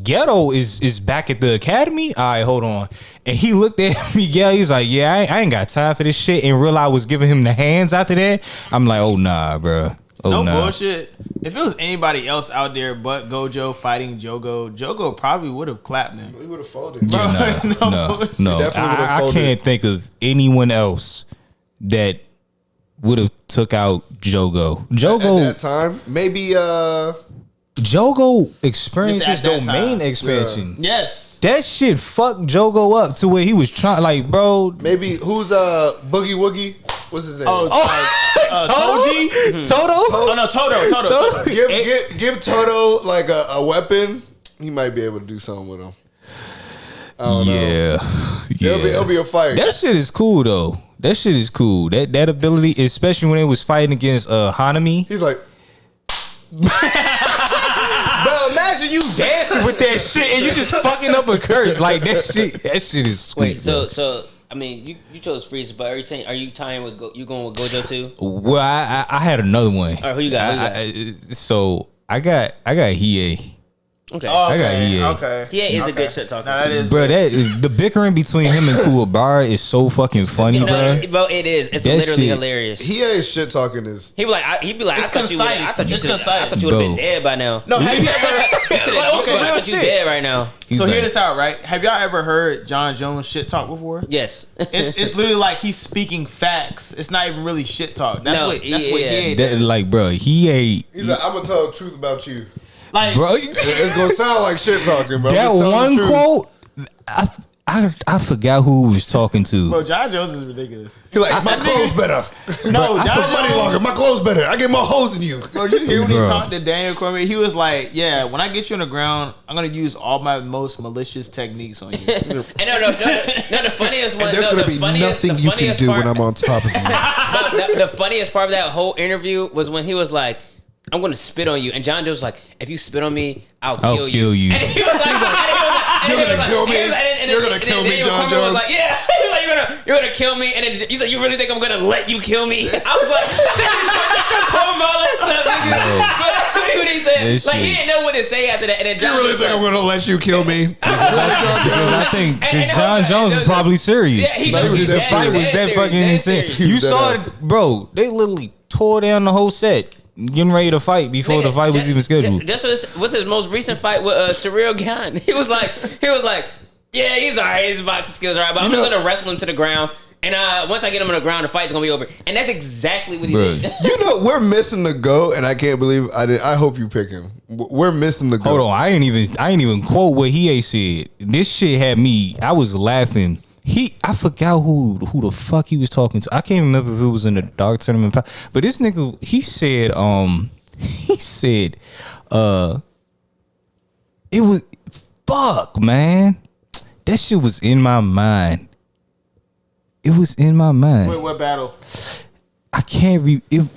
Ghetto is back at the academy. All right, hold on. And he looked at Miguel. He's like, yeah, I ain't got time for this shit. And realized I was giving him the hands after that. I'm like, oh nah, bro. Oh, No nah. bullshit. If it was anybody else out there but Gojo fighting Jogo probably would have clapped him. he would have folded. Yeah, no. definitely would've I folded. can't think of anyone else that would have took out Jogo. At that time, maybe Jogo experienced Just his at that domain time. expansion. Yes. That shit fucked Jogo up to where he was trying, like, bro. who's Boogie Woogie? What's his name? Oh, Toto? Oh no, Toto. Give Toto like a weapon. He might be able to do something with him. I don't know. It'll be a fight. That shit is cool though. That ability, especially when it was fighting against Hanami. He's like, bro, imagine you dancing with that shit and you just fucking up a curse like that shit. That shit is sweet. Wait, so I mean, you chose Frieza, but are you tying with you going with Gojo too? Well, I had another one. All right, who you got? So I got Hiei. Okay. I got Hiei. Okay. Hiei is a good shit talker. No, that is, bro. The bickering between him and Kuwabara is so fucking funny, bro. Bro, it is. It's that literally hilarious. Hiei's shit talking is. He'd be like, I thought you would have been dead by now. No, have you ever? I thought you dead right now. So hear this out, right? Have y'all ever heard John Jones shit talk before? Yes. It's literally like he's speaking facts. It's not even really shit talk. That's what he like, bro, He's like, I'm gonna tell the truth about you. Like, bro, it's gonna sound like shit talking, bro. That one quote, I forgot who he was talking to. Bro, John Jones is ridiculous. He's like, my clothes better. No, I put money longer. My clothes better. I get more hoes than you. Bro, did you hear when he talked to Daniel Cormier? He was like, yeah, when I get you on the ground, I'm going to use all my most malicious techniques on you. No, the funniest one. And there's going to be nothing you can do when I'm on top of you. The funniest part of that whole interview was when he was like, I'm going to spit on you. And John Joe was like, if you spit on me, I'll kill you. And he was like, you're going to kill me? You're going to kill me, John Jones? Was like, yeah. He was like, you're going to kill me? And then he's like, you really think I'm going to let you kill me? I was like, that's what he said. Like, he didn't know what to say after that. And then John, you really think I'm going to let you kill me? Because I think John Jones is probably serious. Yeah, the fight was that fucking insane. You saw it, bro. They literally tore down the whole set. Getting ready to fight before the fight was even scheduled. Just with his most recent fight with Surreal Gan, he was like, yeah, he's alright. His boxing skills are alright, but I'm just gonna wrestle him to the ground. And once I get him on the ground, the fight's gonna be over. And that's exactly what he did. You know, we're missing the GOAT, and I can't believe I did. I hope you pick him. We're missing the GOAT. Hold on, I ain't even quote what he said. This shit had me. I was laughing. I forgot who the fuck he was talking to. I can't remember if it was in the Dark Tournament. But this nigga, he said, it was, fuck, man. That shit was in my mind. It was in my mind. Wait, what battle? I can't read it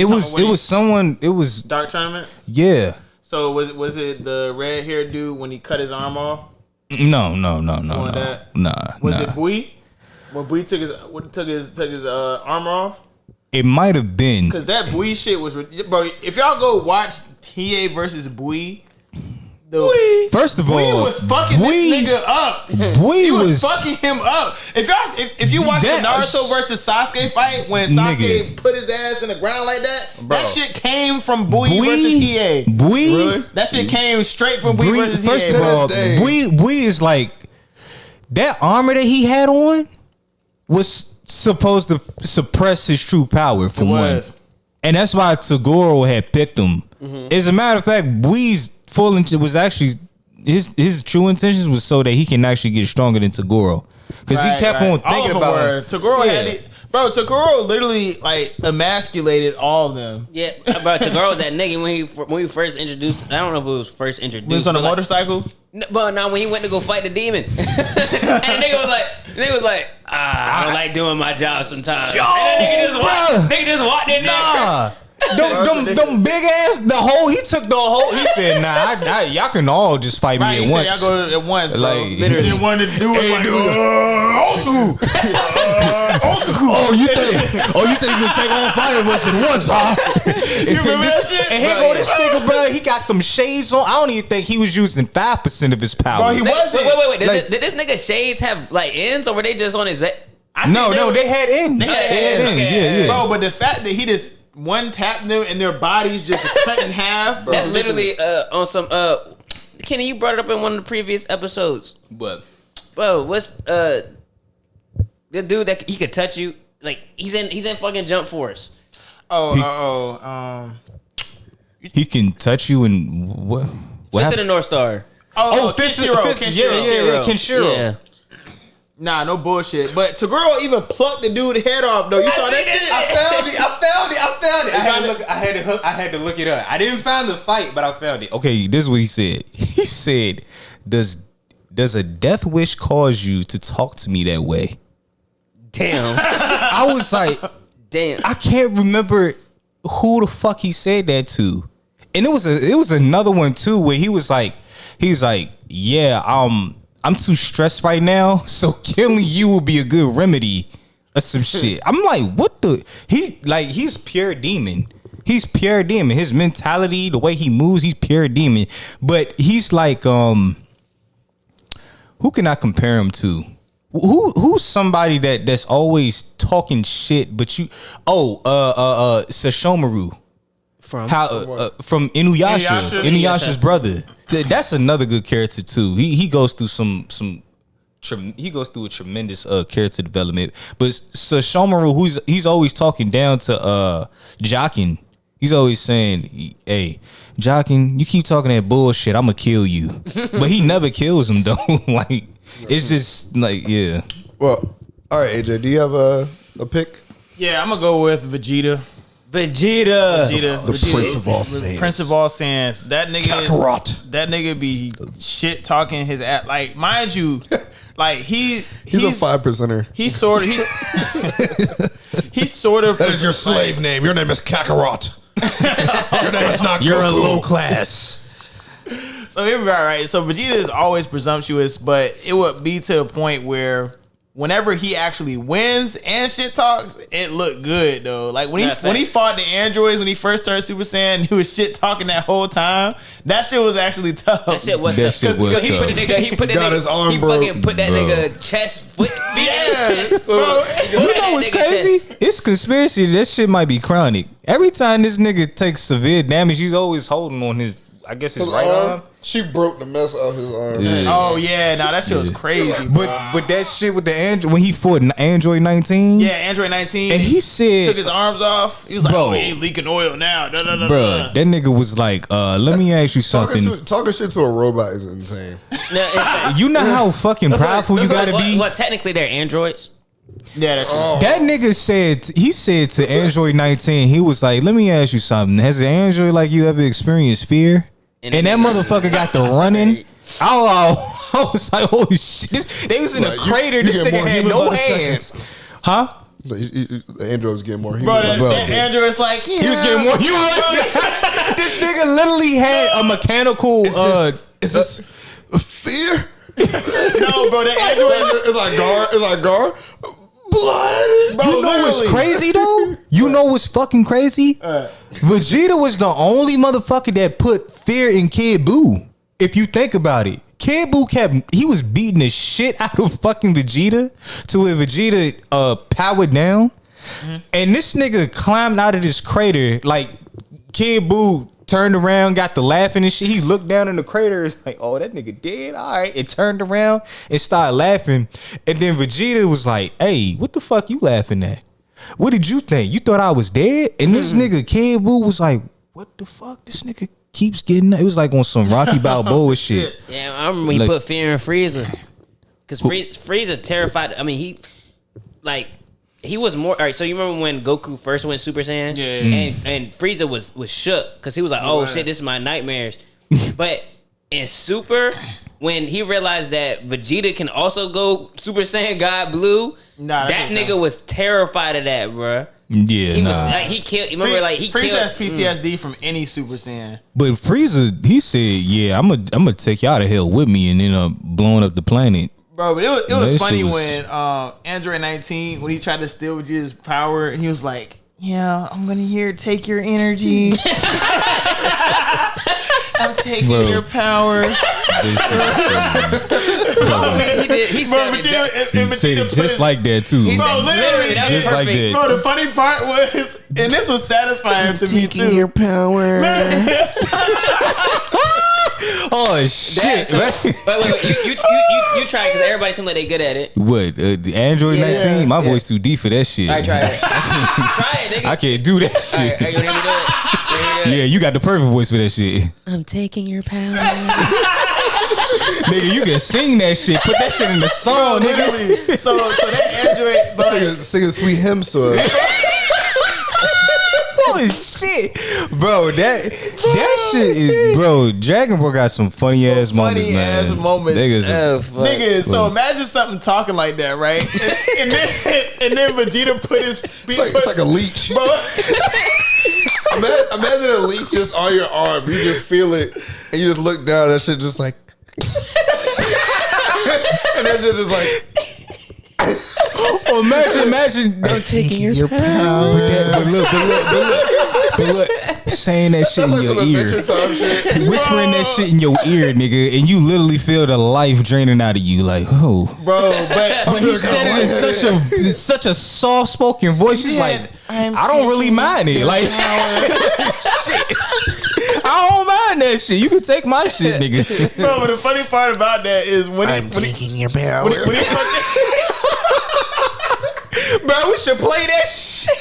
was someone, it was Dark Tournament? Yeah. So was it the red haired dude when he cut his arm off? No. Was it Bui? When Bui took his armor off? It might have been. Because that Bui shit was... Bro, if y'all go watch Hiei versus Bui... First of all, Bui was fucking this nigga up. He was fucking him up. If you watch the Naruto versus Sasuke fight when Sasuke put his ass in the ground like that, that shit came from Bui versus Hiei. Bui? Really? That shit came straight from Bui versus Hiei. First of all, Bui is like, that armor that he had on was supposed to suppress his true power for one. And that's why Toguro had picked him. As a matter of fact, Bui's was actually his true intentions was so that he can actually get stronger than Toguro, because he kept on thinking about Toguro. Toguro literally like emasculated all of them. Yeah, bro. Toguro was that nigga when we first introduced. I don't know if it was first introduced. He was on a motorcycle. But now when he went to go fight the demon, and the nigga was like, I don't like doing my job sometimes. Yo, and nigga just walked in there. Them big ass, he took the whole. He said, "Nah, y'all can all just fight me at once." Y'all go at once, bro. Like, literally wanted to do it. Oh, you think you can take all 5 of us at once, huh? You remember that shit? And here go this nigga, bro. He got them shades on. I don't even think he was using 5% of his power. Bro, he wasn't. Wait. Did this nigga shades have like ends, or were they just on his? No, they had ends. They had ends. Yeah. Bro, but the fact that he just one tapped them and their bodies just cut in half. Bro, that's literally on some. Kenny, you brought it up in one of the previous episodes. What? Bro, what's the dude that he could touch you? Like he's in fucking Jump Force. He can touch you and what? Just in the North Star. Kenshiro. Yeah, Kenshiro. Yeah. Nah, no bullshit. But Toguro even plucked the dude's head off, though. You saw that shit? I found it. I had to look it up. I didn't find the fight, but I found it. Okay, this is what he said. He said, does a death wish cause you to talk to me that way? Damn. I was like, damn. I can't remember who the fuck he said that to. And it was another one too where he was like, yeah, I'm too stressed right now, so killing you will be a good remedy or some shit. I'm like, what the? He's pure demon. He's pure demon. His mentality, the way he moves, he's pure demon. But he's like, who can I compare him to? Who's somebody that's always talking shit, but Sashomaru. From Inuyasha's brother. That's another good character too. He goes through he goes through a tremendous character development. But Sashomaru, he's always talking down to Jockin. He's always saying, "Hey, Jockin, you keep talking that bullshit, I'ma kill you." But he never kills him though. Like it's just like yeah. Well, all right, AJ, do you have a pick? Yeah, I'm gonna go with Vegeta. Vegeta. The Prince of All Saiyans. Prince of All Saiyans. That nigga. Kakarot. That nigga be shit talking his ass. Like, mind you, like he's a 5%er. He's sort of. That is your slave name. Your name is Kakarot. Your name is not. You're a low class. So here we are, right? So Vegeta is always presumptuous, but it would be to a point where whenever he actually wins and shit talks, it looked good though. Like when he fought the androids when he first turned Super Saiyan, he was shit talking that whole time. That shit was actually tough. That shit was tough. He put that nigga chest foot in his chest. Bro. You know what's crazy? It's conspiracy. That shit might be chronic. Every time this nigga takes severe damage, he's always holding on his right arm. She broke the mess out of his arm. Yeah. Oh yeah, that shit was crazy. But that shit with the Android when he fought Android 19. Yeah, Android 19. And he said took his arms off. He was like, "Oh, he ain't leaking oil now." Bro, that nigga was like, "Let me ask you something." Talking shit to a robot is insane. You know how fucking powerful you gotta be. Well, technically they're androids. Yeah, that's true. That nigga said to Android 19, he was like, "Let me ask you something. Has an Android like you ever experienced fear?" And that motherfucker got the running. I was like, "Holy shit!" They was in a crater. This nigga had no hands, huh? The Android was getting more human. Bro, Android's like, yeah. He was getting more human. This nigga literally had a mechanical. Is this fear? No, bro. The Android is like Gar. Blood. Bro, you know what's crazy though? You know what's fucking crazy? Vegeta was the only motherfucker that put fear in Kid Buu. If you think about it, Kid Buu he was beating the shit out of fucking Vegeta to where Vegeta powered down. Mm-hmm. And this nigga climbed out of this crater like Kid Buu turned around, got the laughing and shit. He looked down in the crater. It's like, oh, that nigga dead. All right. It turned around and started laughing. And then Vegeta was like, hey, what the fuck you laughing at? What did you think? You thought I was dead? And this nigga Kid Buu was like, what the fuck? This nigga keeps getting. It was like on some Rocky Balboa shit. Yeah, I remember when he put fear in Frieza. Because Frieza terrified. I mean, he was more. All right, so you remember when Goku first went Super Saiyan? Yeah. And Frieza was shook because he was like, oh shit, this is my nightmares. But in Super, when he realized that Vegeta can also go Super Saiyan God Blue, that nigga was terrified of that, bro. Yeah, he killed. Remember, Frieza has PTSD from any Super Saiyan. But Frieza, he said, "Yeah, I'm gonna take y'all to hell with me," and then blowing up the planet. Bro, but it was funny when Android 19 when he tried to steal Vegeta's power, and he was like, "Yeah, I'm gonna take your energy. I'm taking your power." He said it just like that too. Bro, literally, just like that. Bro, the funny part was, and this was satisfying to me too. Taking your power. Oh shit! Wait, you try it because everybody seems like they good at it. What? The Android 19? My voice too deep for that shit. All right, try it. Try it, nigga. I can't do that shit. All right, you hear me do it? Yeah, you got the perfect voice for that shit. I'm taking your power. Nigga, you can sing that shit. Put that shit in the song, nigga. Literally. So that Android, but like, Singing sweet hymn to us. Holy shit, bro! That shit is, bro. Dragon Ball got some funny ass moments, funny man. ass moments. Niggas, So imagine something talking like that, right? And then Vegeta put his feet. It's like a leech. Bro. Imagine a leech just on your arm. You just feel it, and you just look down. That shit just like, and that shit just like. Oh, imagine I'm taking your power. But look, saying that shit in your ear, whispering that shit in your ear, nigga, and you literally feel the life draining out of you, like, oh, Bro, but he said it in such a soft spoken voice. He's like, I don't really mind it, like, shit. I don't mind that shit. You can take my shit, nigga. Bro, but the funny part about that is when taking your power. When he Bro, we should play that shit.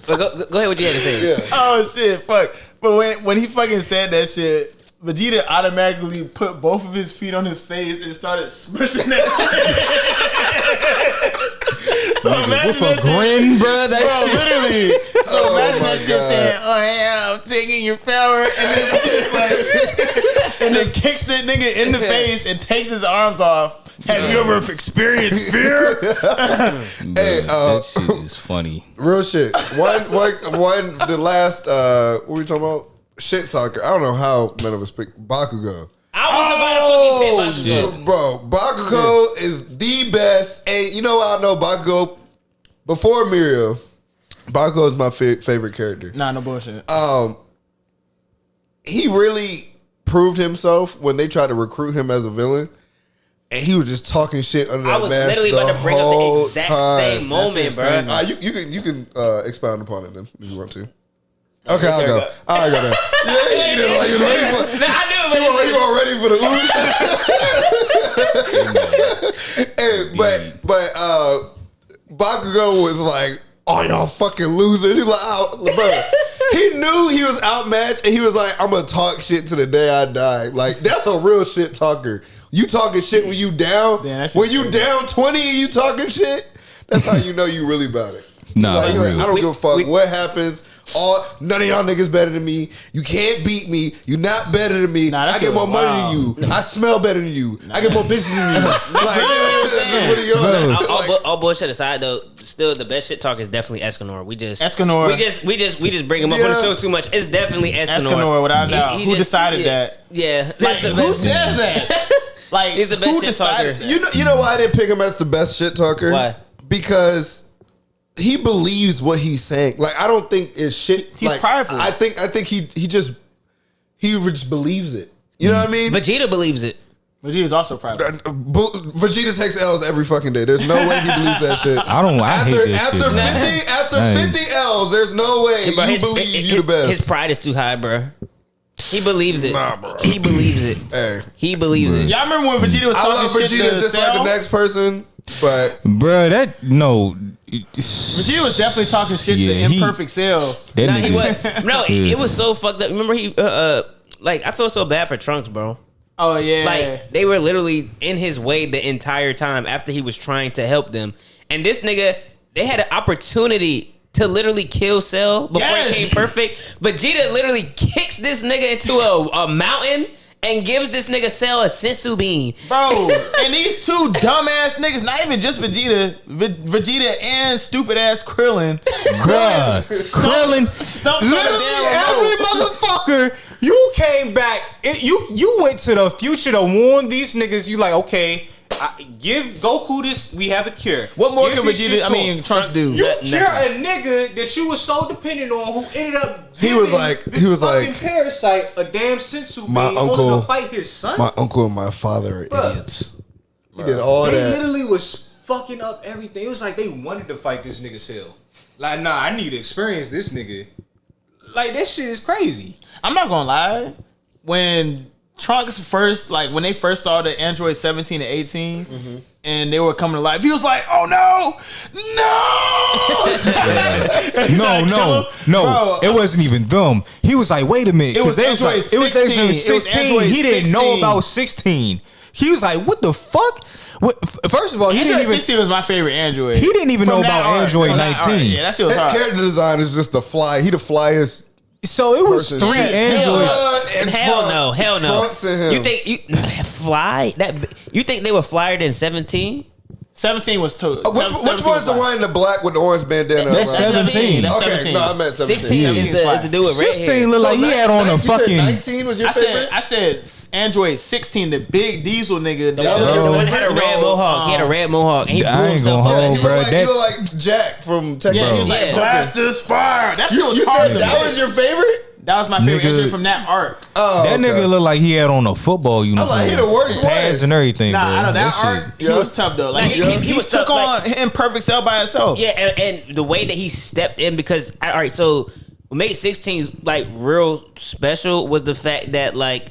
Go ahead, what you had to say. Yeah. Oh shit, fuck. But when he fucking said that shit, Vegeta automatically put both of his feet on his face and started smushing that shit. So imagine with that a grin, bro. That Bro, shit. literally. So Oh imagine my that shit God. saying, "Oh yeah, I'm taking your power," and then it's like, and then kicks that nigga in the face and takes his arms off. Have you ever experienced fear? Hey, that shit is funny. real shit. The last what were we talking about? Shit soccer. I don't know how none of us picked Bakugo. I was about to fucking pick shit. Bro, Bakugo is the best. And you know how I know Bakugo? Before Mirio, Bakugo is my favorite character. Nah, no bullshit. He really proved himself when they tried to recruit him as a villain. And he was just talking shit under that I was mask literally about to bring up the whole exact time. same moment, bro. You can expound upon it then if you want to. Okay, Yes, I'll sir, go. go. All right, go then. Yeah, you know, you ready for Nah, I knew it, you all ready for the ooze? Hey, but Bakugo was like, "Oh, y'all fucking losers." He's like, "Oh, bro." He knew he was outmatched, and he was like, "I'm gonna talk shit to the day I die." Like that's a real shit talker. You talking shit when you down. Damn, that shit when you crazy. down 20 and you talking shit, that's how you know you really about it. Nah, Like, real. I don't give a fuck what happens. None of y'all niggas better than me. You can't beat me. You not better than me. Nah, that I shit get more was money wild. than you. I smell better than you. I get more bitches than you. Like, what are you Bro. All bullshit aside, though, still the best shit talk is definitely Escanor. We just bring him up on the show too much. It's definitely Escanor. Escanor, without a doubt. Who decided that? Yeah, Like, that's the who best. says that? Like, He's the best who shit decided talker. that? You know why I didn't pick him as the best shit talker? Why? Because he believes what he's saying. Like I don't think it's shit. He's like, prideful. I think he just believes it. You know what I mean? Vegeta believes it. Vegeta's also private. Vegeta takes L's every fucking day. There's no way he believes that shit. I hate that after shit. 50 L's, there's no way Bro, you believe you the best. His pride is too high, bro. He believes it. Nah, bro. He believes it. Hey, He believes it. Y'all remember when Vegeta was I talking love shit Vegeta to just like Cell? the next person, but Bro, Vegeta was definitely talking shit to Yeah, Imperfect Cell. that Nah, he nigga- was. No, it was so fucked up. Remember he like I feel so bad for Trunks, bro. Oh yeah. Like they were literally in his way the entire time after he was trying to help them. And this nigga, they had an opportunity to literally kill Cell before Yes. he came perfect. Vegeta literally kicks this nigga into a mountain and gives this nigga Cell a sensu bean. Bro, and these two dumbass niggas, not even just Vegeta, Vegeta and stupid ass Krillin. Bruh, Krillin, Stumped on the literally damn every remote. motherfucker. You came back. You went to the future to warn these niggas. You like, okay, give Goku this. We have a cure. What more Give can this Vegeta? shit I to mean, him. Trunks do? You cure a nigga that you was so dependent on, who ended up He was giving like- this he was fucking like, parasite a damn sensu my bean only uncle- to fight his son. my uncle and my father are Bruh. idiots. He did all They that. literally was fucking up everything. It was like they wanted to fight this nigga Cell. Like, nah, I need to experience this nigga. Like, that shit is crazy. I'm not gonna lie. When Trunks first, like when they first saw the Android 17 and 18, and they were coming to life, he was like, "Oh no, no, bro, it wasn't even them. He was like, "Wait a minute," it was Android like, 16. It was Android 16. He didn't know about 16. He was like, "What the fuck?" First of all, Android 16 was my favorite Android. He didn't even know about Android 19. Yeah, that shit was His hard. character design is just the fly. He the flyest. So it was Person. 3 Androids. And Hell no. Trunks and him. You think you fly that? You think they were flyer than 17? 17 was two. Which one's the one in the black with the orange bandana? That's 17. That's Okay, 17. no, I meant 17. 16 is the dude with red hair. 16 looked like he had on a fucking. 19 was your favorite? I said Android 16, the big diesel nigga. The one that had a red mohawk. He had a red mohawk. And he blew I ain't himself gonna up. hold, he bro. looked like Jack from Tech. Yeah, he was like, Yeah. blasters fire. That shit was You hard. said that was your favorite? That was my favorite Nigga. Android from that arc. Oh, That nigga looked like he had on a football uniform. like, he the worst Pads one. and everything, Nah, bro. I know that shit- arc. He Yeah. was tough though. Like he was took tough, on Imperfect Cell by himself. Yeah, and the way that he stepped in, because all right, so what made 16 like real special was the fact that like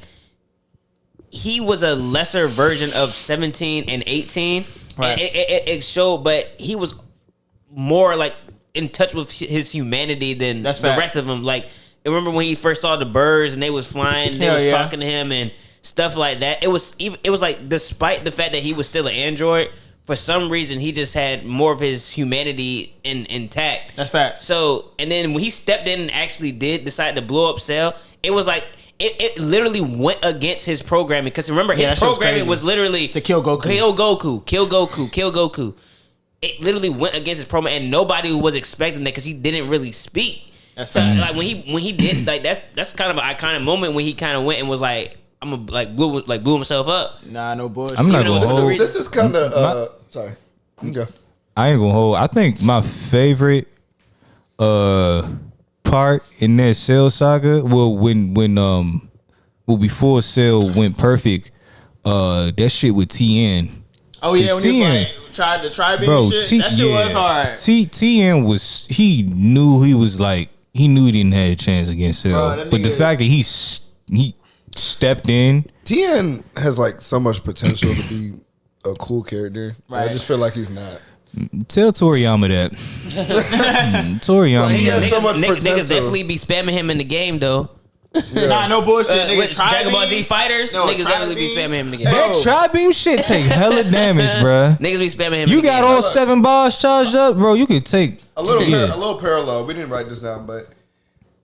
he was a lesser version of 17 and 18. Right. And it showed, but he was more like in touch with his humanity than That's the fact. rest of them. Like, remember when he first saw the birds and they was flying, they Hell was yeah. talking to him and stuff like that. It was like, despite the fact that he was still an android, for some reason he just had more of his humanity intact. That's fact. So, and then when he stepped in and actually did decide to blow up Cell, it was like it literally went against his programming. Because remember, Yeah, that his shit was programming crazy. was literally To kill Goku. kill Goku, kill Goku, kill Goku. It literally went against his program, and nobody was expecting that because he didn't really speak. That's so fact. like when he did, like that's kind of an iconic moment when he kind of went and was like, I'm gonna blew himself up. Nah, no bullshit. I'm not Even though gonna it's hold. This is kind of sorry. Okay. I ain't gonna hold. I think my favorite part in that Cell saga, well, before Cell went perfect, that shit with TN. Oh yeah, when he was TN, like tried to try being bro, shit. That shit was hard. TN was, he knew he didn't have a chance against Cell, Bro, that but the nigga- fact that he stepped in. TN has like so much potential to be a cool character. I Right. just feel like he's not. Tell Toriyama that. Toriyama. he has that. so much Niggas potential. definitely be spamming him in the game though. Nah, no bullshit. Nigga, With Dragon Ball Z Tri-Beam. fighters, No, niggas definitely be Tri-Beam. spamming him in the game. That tri-beam shit take hella damage, bruh. Niggas be spamming him. You in the got game. all 7 bars charged up, bro. You could take A little, yeah. a little parallel. We didn't write this down, but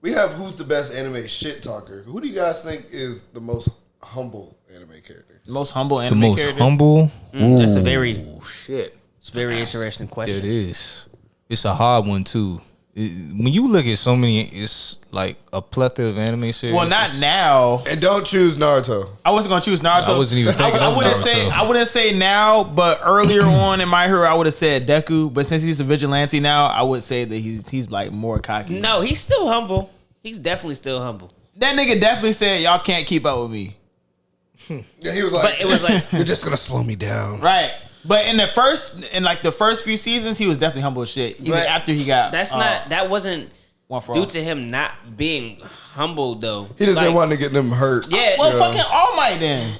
we have who's the best anime shit talker. Who do you guys think is the most humble anime character? Most humble the anime most character. humble. That's a Ooh, very Shit. it's a very interesting it question. is. It's a hard one too. When you look at so many, it's like a plethora of anime series. Well, not It's- now. And don't choose Naruto. I wasn't gonna choose Naruto. I wasn't even thinking of Naruto. I wouldn't say now, but earlier on in My Hero, I would have said Deku. But since he's a vigilante now, I would say that he's like more cocky. No, he's still humble. He's definitely still humble. That nigga definitely said y'all can't keep up with me. Yeah, he was like, But it was like you're just gonna slow me down. Right. But in the first few seasons, he was definitely humble as shit. Even But after he got that wasn't one for due all. to him not being humble though. He doesn't Like, want to get them hurt. Yeah. Well, fucking All Might then.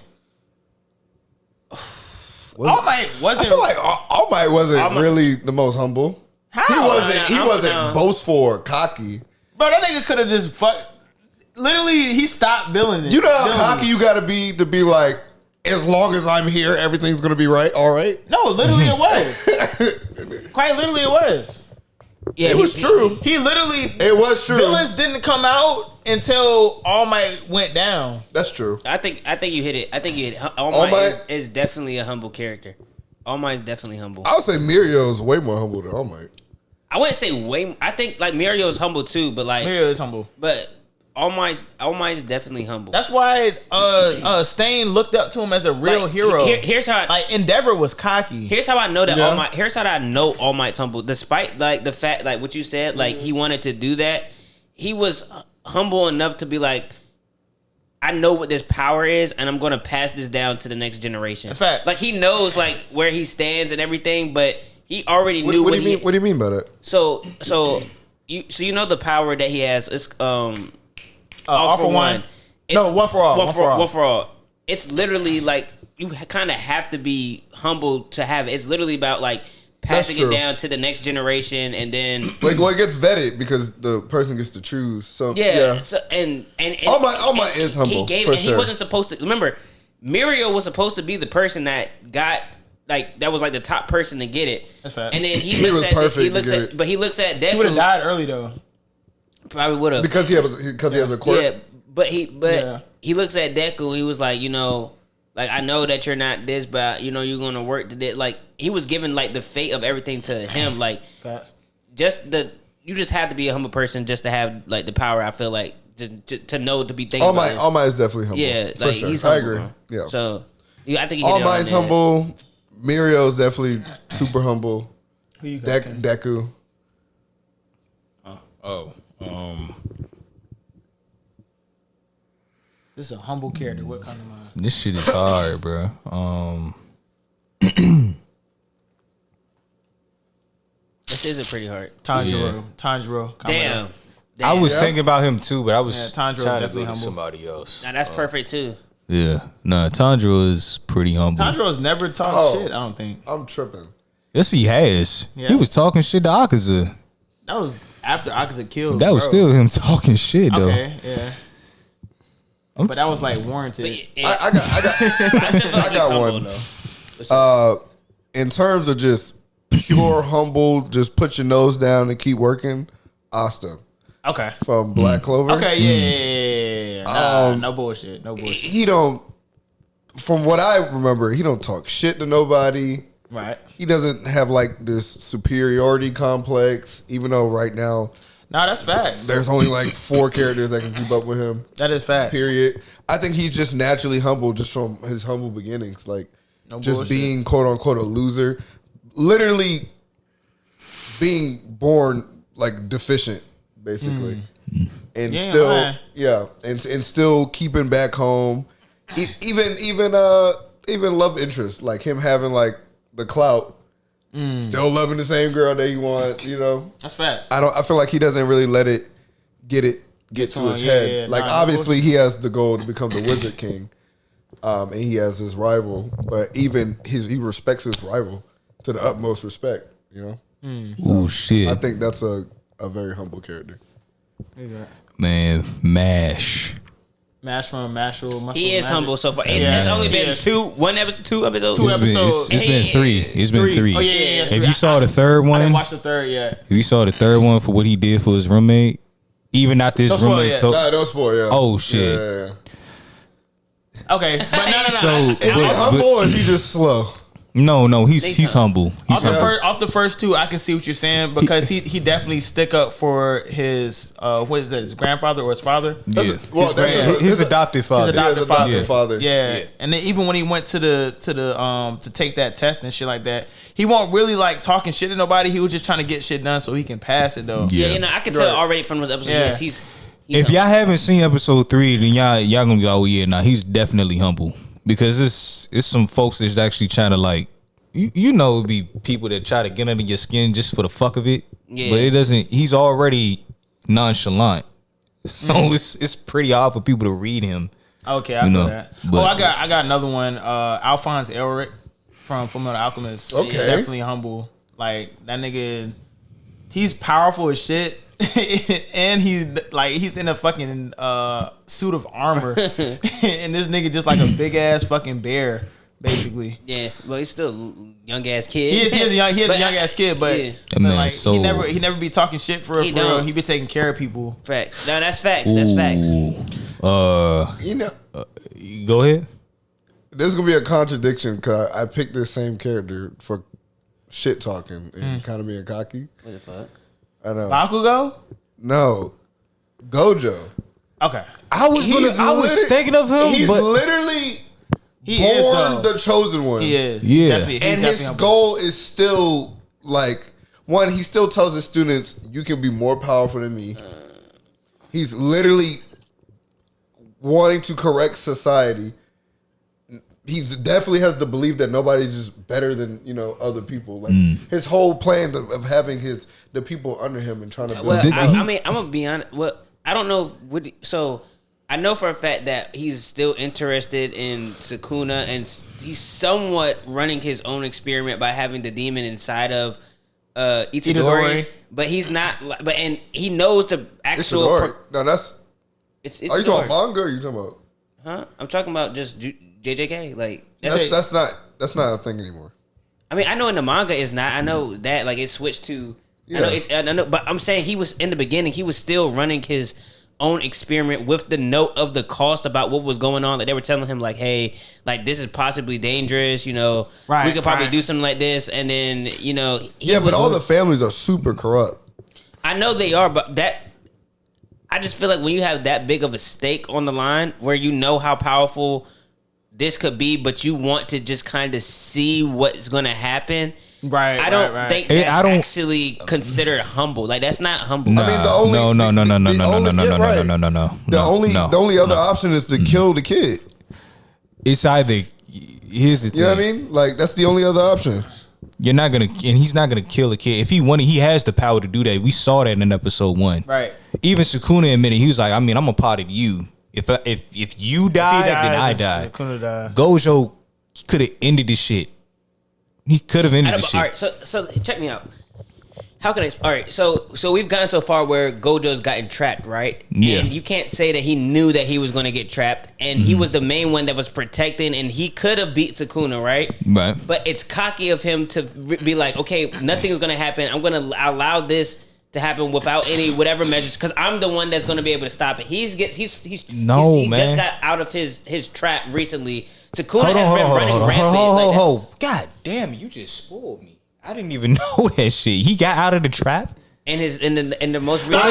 All Might I wasn't. feel like All Might wasn't All Might- really the most humble. how? He wasn't. He no, wasn't no. boastful or cocky. Bro, that nigga could have just literally, he stopped billing it. You know how Billing cocky it. you got to be like, as long as I'm here, everything's gonna be right. All right. No, literally it was. Quite literally it was. Yeah, It was true. He literally. It was true. Villains didn't come out until All Might went down. That's true. I think you hit it. I think you hit it. All All Might Might- is definitely a humble character. All Might is definitely humble. I would say Mirio's way more humble than All Might. I wouldn't say way. I think like Mario is humble too, but like, Mario is humble. but All Might's definitely humble. That's why Stain looked up to him as a real Like, hero. here's how. Like Endeavor was cocky. Here's how I know that Yeah. All Might. Here's how I know All Might's humble. Despite like the fact, like what you said, like he wanted to do that. He was humble enough to be like, I know what this power is, and I'm gonna pass this down to the next generation. That's fact. Like he knows like where he stands and everything, but he already What, knew what what do you mean? What do you mean by that? So you know the power that he has. It's All for one. No, one for all. One for all. It's literally like you kind of have to be humble to have it. It's literally about like passing it down to the next generation, and then like it gets vetted because the person gets to choose. So yeah. So, and all my is humble. He wasn't supposed to. Remember, Muriel was supposed to be the person that got. Like that was like the top person to get it. That's fact. And then he looks at but he looks at Deku. He would have died early though. Probably would have because he has a quirk. Yeah, but he looks at Deku. He was like, like I know that you're not this, but you're gonna work to this. Like he was giving like the fate of everything to him. Like you just have to be a humble person just to have like the power. I feel like to know to be thinking. All my is definitely humble. Yeah, for like sure. he's humble. I agree. Bro. Yeah. So I think all my is humble. Muriel's definitely super humble. Who you got? Deku. This is a humble character. What kind of mind? This shit is hard, bro. This isn't pretty hard. Tanjiro. Damn. I was thinking about him too, but I was Tanjiro's trying definitely to humble. somebody else. Now that's perfect too. Yeah, Tanjiro is pretty humble. Tanjiro's never talked shit. I don't think. I'm tripping. Yes, he has. Yeah. He was talking shit to Akaza. That was after Akaza killed. That was still him talking shit though. Okay, yeah. But that was like warranted. I got one. In terms of just pure humble, just put your nose down and keep working. Asta. Okay. From Black Clover. Okay, yeah. No bullshit. He don't. From what I remember, he don't talk shit to nobody. Right. He doesn't have like this superiority complex, even though right now. No, that's facts. There's only like 4 characters that can keep up with him. That is facts. Period. I think he's just naturally humble, just from his humble beginnings, like being quote unquote a loser, literally being born like deficient, basically, and still keeping back home, even love interest, like him having like the clout. Still loving the same girl that he wants, That's facts. I feel like he doesn't really let it get to his head. Yeah, like obviously he has the goal to become the Wizard King, and he has his rival, but even he respects his rival to the utmost respect. Oh shit! I think that's a very humble character. Man, Mash from Mashal. He is humble so far. It's only been two episodes. It's been 3. It's been 3. Oh yeah. If you saw the third one, I didn't watch the third yet. If you saw the third one for what he did for his roommate, even not this roommate. Don't spoil. Yeah. Oh shit. Yeah. Okay, but no. So is he humble or is he just slow? No, he's humble. Off the first 2, I can see what you're saying because he definitely stick up for his what is that? His grandfather or his father? Yeah. His adopted father. His father. Yeah. And then even when he went to take that test and shit like that, he won't really like talking shit to nobody. He was just trying to get shit done so he can pass it though. Yeah, I can tell already from those episodes. Yeah. He's if humble. y'all haven't seen episode 3, then y'all gonna be like, oh yeah, he's definitely humble. Because it's some folks that's actually trying to like, it'd be people that try to get under your skin just for the fuck of it. Yeah. But it doesn't. He's already nonchalant, so it's pretty hard for people to read him. Okay, I know that. But, I got another one. Alphonse Elric from Fullmetal Alchemist. Okay, definitely humble. Like that nigga, he's powerful as shit. And he's in a fucking suit of armor, and this nigga just like a big ass fucking bear, basically. Yeah, well, he's still a young ass kid. He is a young ass kid, but, like so he never be talking shit for real. He be taking care of people. Facts. No, that's facts. That's facts. Go ahead. There's gonna be a contradiction because I picked this same character for shit talking and kind of being cocky. What the fuck? I know. Bakugo? No. Gojo. Okay. I was thinking of him. He's but literally is the chosen one. He is. Yeah. And his goal is still like one. He still tells his students, "You can be more powerful than me." He's literally wanting to correct society. He definitely has the belief that nobody's just better than other people. Like his whole plan of having the people under him and trying to build. Well, I'm gonna be honest. Well, I don't know. So I know for a fact that he's still interested in Sukuna, and he's somewhat running his own experiment by having the demon inside of Itadori. But he's not. But and he knows the actual. No, that's. It's are you talking about manga? Or are you talking about? Huh? I'm talking about just JJK. Like that's not a thing anymore. I mean, I know in the manga it's not. I know that like it switched to. Yeah. I know, but I'm saying he was in the beginning. He was still running his own experiment with the note of the cost about what was going on. Like they were telling him, like, hey, like this is possibly dangerous. You know, we could probably do something like this, and then but all the families are super corrupt. I know they are, but I just feel like when you have that big of a stake on the line, where you know how powerful this could be, but you want to just kind of see what's going to happen. Right. I don't think that's actually considered humble. Like that's not humble. I mean, the only other option is to kill the kid. It's either here's the thing. You know what I mean? Like that's the only other option. You're not gonna, and he's not gonna kill a kid. If he wanted, he has the power to do that. We saw that in episode 1. Right. Even Sukuna admitted, he was like, I mean, I'm a part of you. If you die, then I die. Gojo could have ended this shit. He could have ended this shit. All right, so check me out. How can I? All right, so we've gotten so far where Gojo's gotten trapped, right? Yeah. And you can't say that he knew that he was going to get trapped, and he was the main one that was protecting, and he could have beat Sukuna, right? Right. But it's cocky of him to be like, okay, nothing's going to happen. I'm going to allow this to happen without any whatever measures, because I'm the one that's going to be able to stop it. He just got out of his trap recently. Sukuna has been running rampant. God damn, you just spoiled me. I didn't even know that shit. He got out of the trap. In the most recent.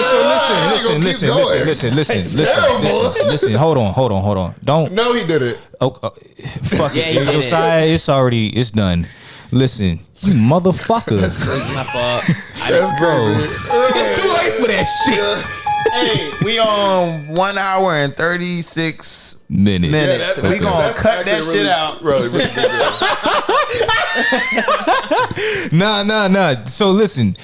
Listen. Hold on. Don't. No, he did it. Fuck it. Josiah, it's done. Listen, you motherfucker. That's crazy. My fault. That's bro. crazy. It's too late for that shit. Hey, we on 1 hour and 36 minutes. We gonna cut that shit out. Really Nah. So listen,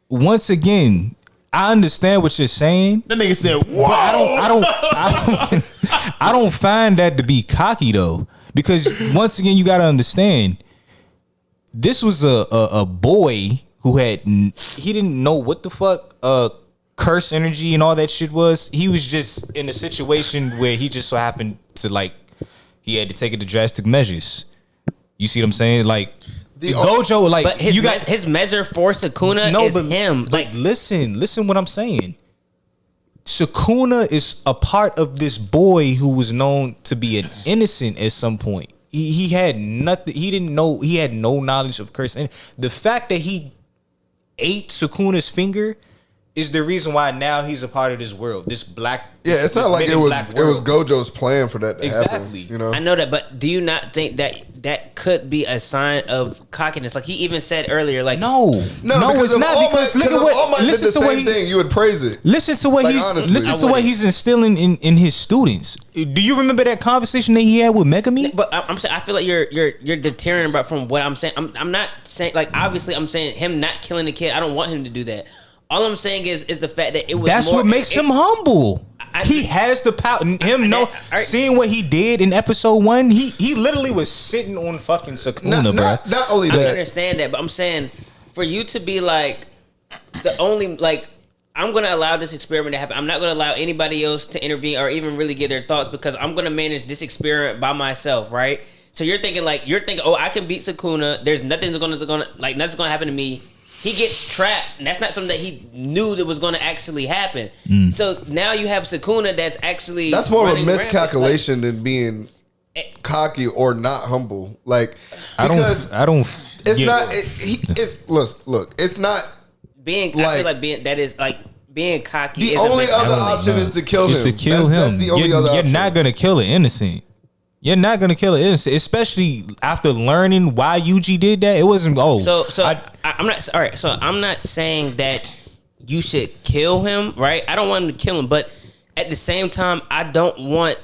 once again, I understand what you're saying. The nigga said, "Whoa." I don't find that to be cocky though, because once again, you got to understand, this was a boy who he didn't know what the fuck curse energy and all that shit was. He was just in a situation where he just so happened to he had to take it to drastic measures. You see what I'm saying? Like Gojo, but his measure for Sukuna is him. Like listen what I'm saying. Sukuna is a part of this boy who was known to be an innocent at some point. He had nothing. He didn't know. He had no knowledge of curse. And the fact that he ate Sukuna's finger is the reason why now he's a part of this world. This black. It's not like it was Gojo's plan for that to happen. You know? I know that, but do you not think that could be a sign of cockiness? Like he even said earlier, like no, it's not, because look at what. Listen to what thing. You would praise it. Listen to what he's instilling in his students. Do you remember that conversation that he had with Megami? But I'm saying, I feel like you're deterring about from what I'm saying. I'm not saying, like, obviously I'm saying him not killing the kid. I don't want him to do that. All I'm saying is the fact that it was. That's what makes him humble. He has the power. Seeing what he did in episode 1, he literally was sitting on fucking Sukuna, bro. Not only that, I understand that, but I'm saying for you to be like the only I'm gonna allow this experiment to happen. I'm not gonna allow anybody else to intervene or even really give their thoughts, because I'm gonna manage this experiment by myself, right? So you're thinking, oh, I can beat Sukuna. There's nothing's gonna happen to me. He gets trapped, and that's not something that he knew that was going to actually happen. So now you have Sukuna that's actually. That's more of a miscalculation than being cocky or not humble. Like, I don't. It's not. Look. It's not being. I feel like being cocky. The only other option is to kill him. Just to kill him. That's the only other option. You're not gonna kill an innocent. You're not gonna kill an innocent, especially after learning why Yuji did that. It wasn't. I'm not. All right. So I'm not saying that you should kill him, right? I don't want him to kill him, but at the same time, I don't want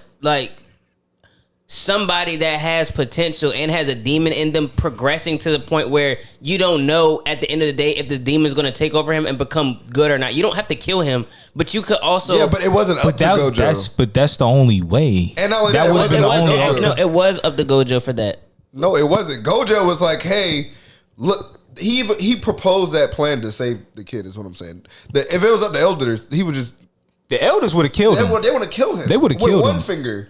somebody that has potential and has a demon in them progressing to the point where you don't know at the end of the day if the demon's going to take over him and become good or not. You don't have to kill him, but you could also... Yeah, but it wasn't up to Gojo. That's the only way. And not only that, it was up to Gojo for that. No, it wasn't. Gojo was like, hey, look... He proposed that plan to save the kid, is what I'm saying. That if it was up to elders, he would just... The elders would have killed him. They want to kill him. They would have killed him. With one finger.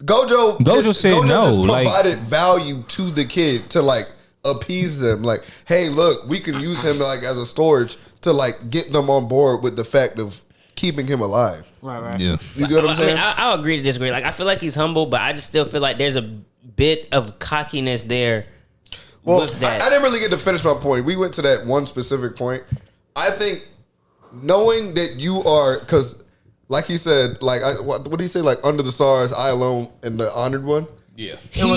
Gojo said no. Just provided value to the kid to like appease them. Like, hey, look, we can use him like as a storage to like get them on board with the fact of keeping him alive. Right. Yeah. You get what I'm saying? I'll agree to disagree. Like, I feel like he's humble, but I just still feel like there's a bit of cockiness there. Well, I didn't really get to finish my point. We went to that one specific point. I think knowing that you are, because like he said, like what did he say? Like under the stars, I alone am the honored one. Yeah, he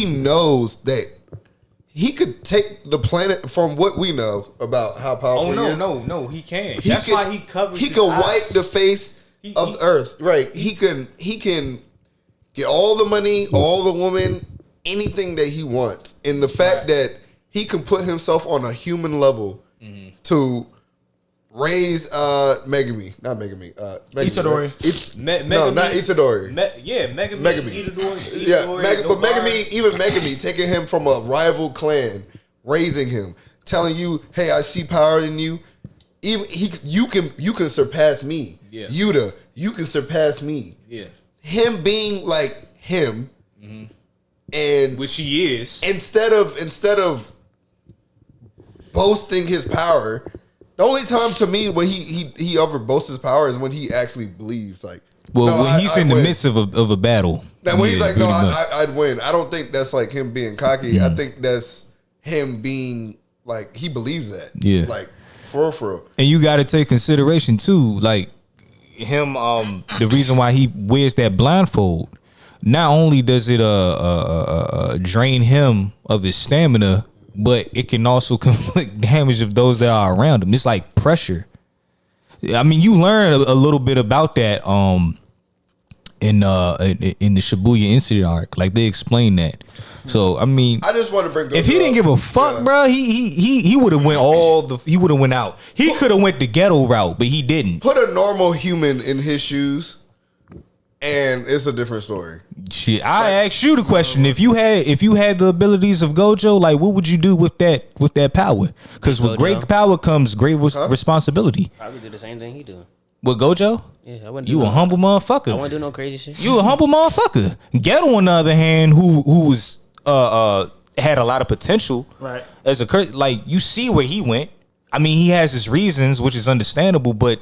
knows that he could take the planet from what we know about how powerful he is. No, he can. That's why he covers. He can wipe the face of the earth. Right. He can get all the money, all the women, anything that he wants, and the fact that he can put himself on a human level to raise Megami, not Megami, Itadori. No, not Itadori. Megami. But Megami taking him from a rival clan, raising him, telling you, "Hey, I see power in you. Even you can surpass me. Yeah. Yuta, you can surpass me. Yeah, him being like him." And which he is. Instead of boasting his power, the only time to me when he ever boasts his power is when he actually believes like. Well, no, when he's in the midst of a battle. Now when he's like, no, I'd win. I don't think that's like him being cocky. I think that's him being like he believes that. Yeah, like for real. And you got to take consideration too, like him. The reason why he wears that blindfold. Not only does it drain him of his stamina, but it can also inflict damage of those that are around him. It's like pressure. I mean, you learn a little bit about that in the Shibuya incident arc. Like they explain that. So I mean, I just want to bring. If he didn't give a fuck, bro, he would have went he would have went out. He could have went the ghetto route, but he didn't. Put a normal human in his shoes, and it's a different story. Shit, I asked you the question. If you had the abilities of Gojo, like what would you do with that power? Because with great power comes great responsibility. Probably do the same thing he do. With Gojo? Yeah, I wouldn't. You a humble motherfucker. I wouldn't do no crazy shit. You a humble motherfucker. Ghetto, on the other hand, who was had a lot of potential. Right. As a like you see where he went. I mean, he has his reasons, which is understandable, but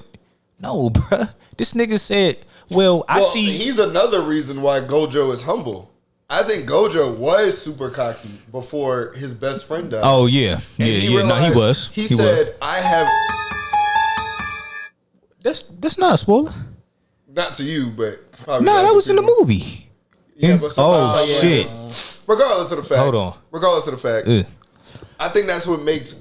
no, bruh. This nigga said. Well, I see. He's another reason why Gojo is humble. I think Gojo was super cocky before his best friend died. Oh yeah, he was. He said, "I have." That's not a spoiler. Not to you, but no, that was in the movie. Yeah, shit. Regardless of the fact. Hold on. Regardless of the fact, I think that's what made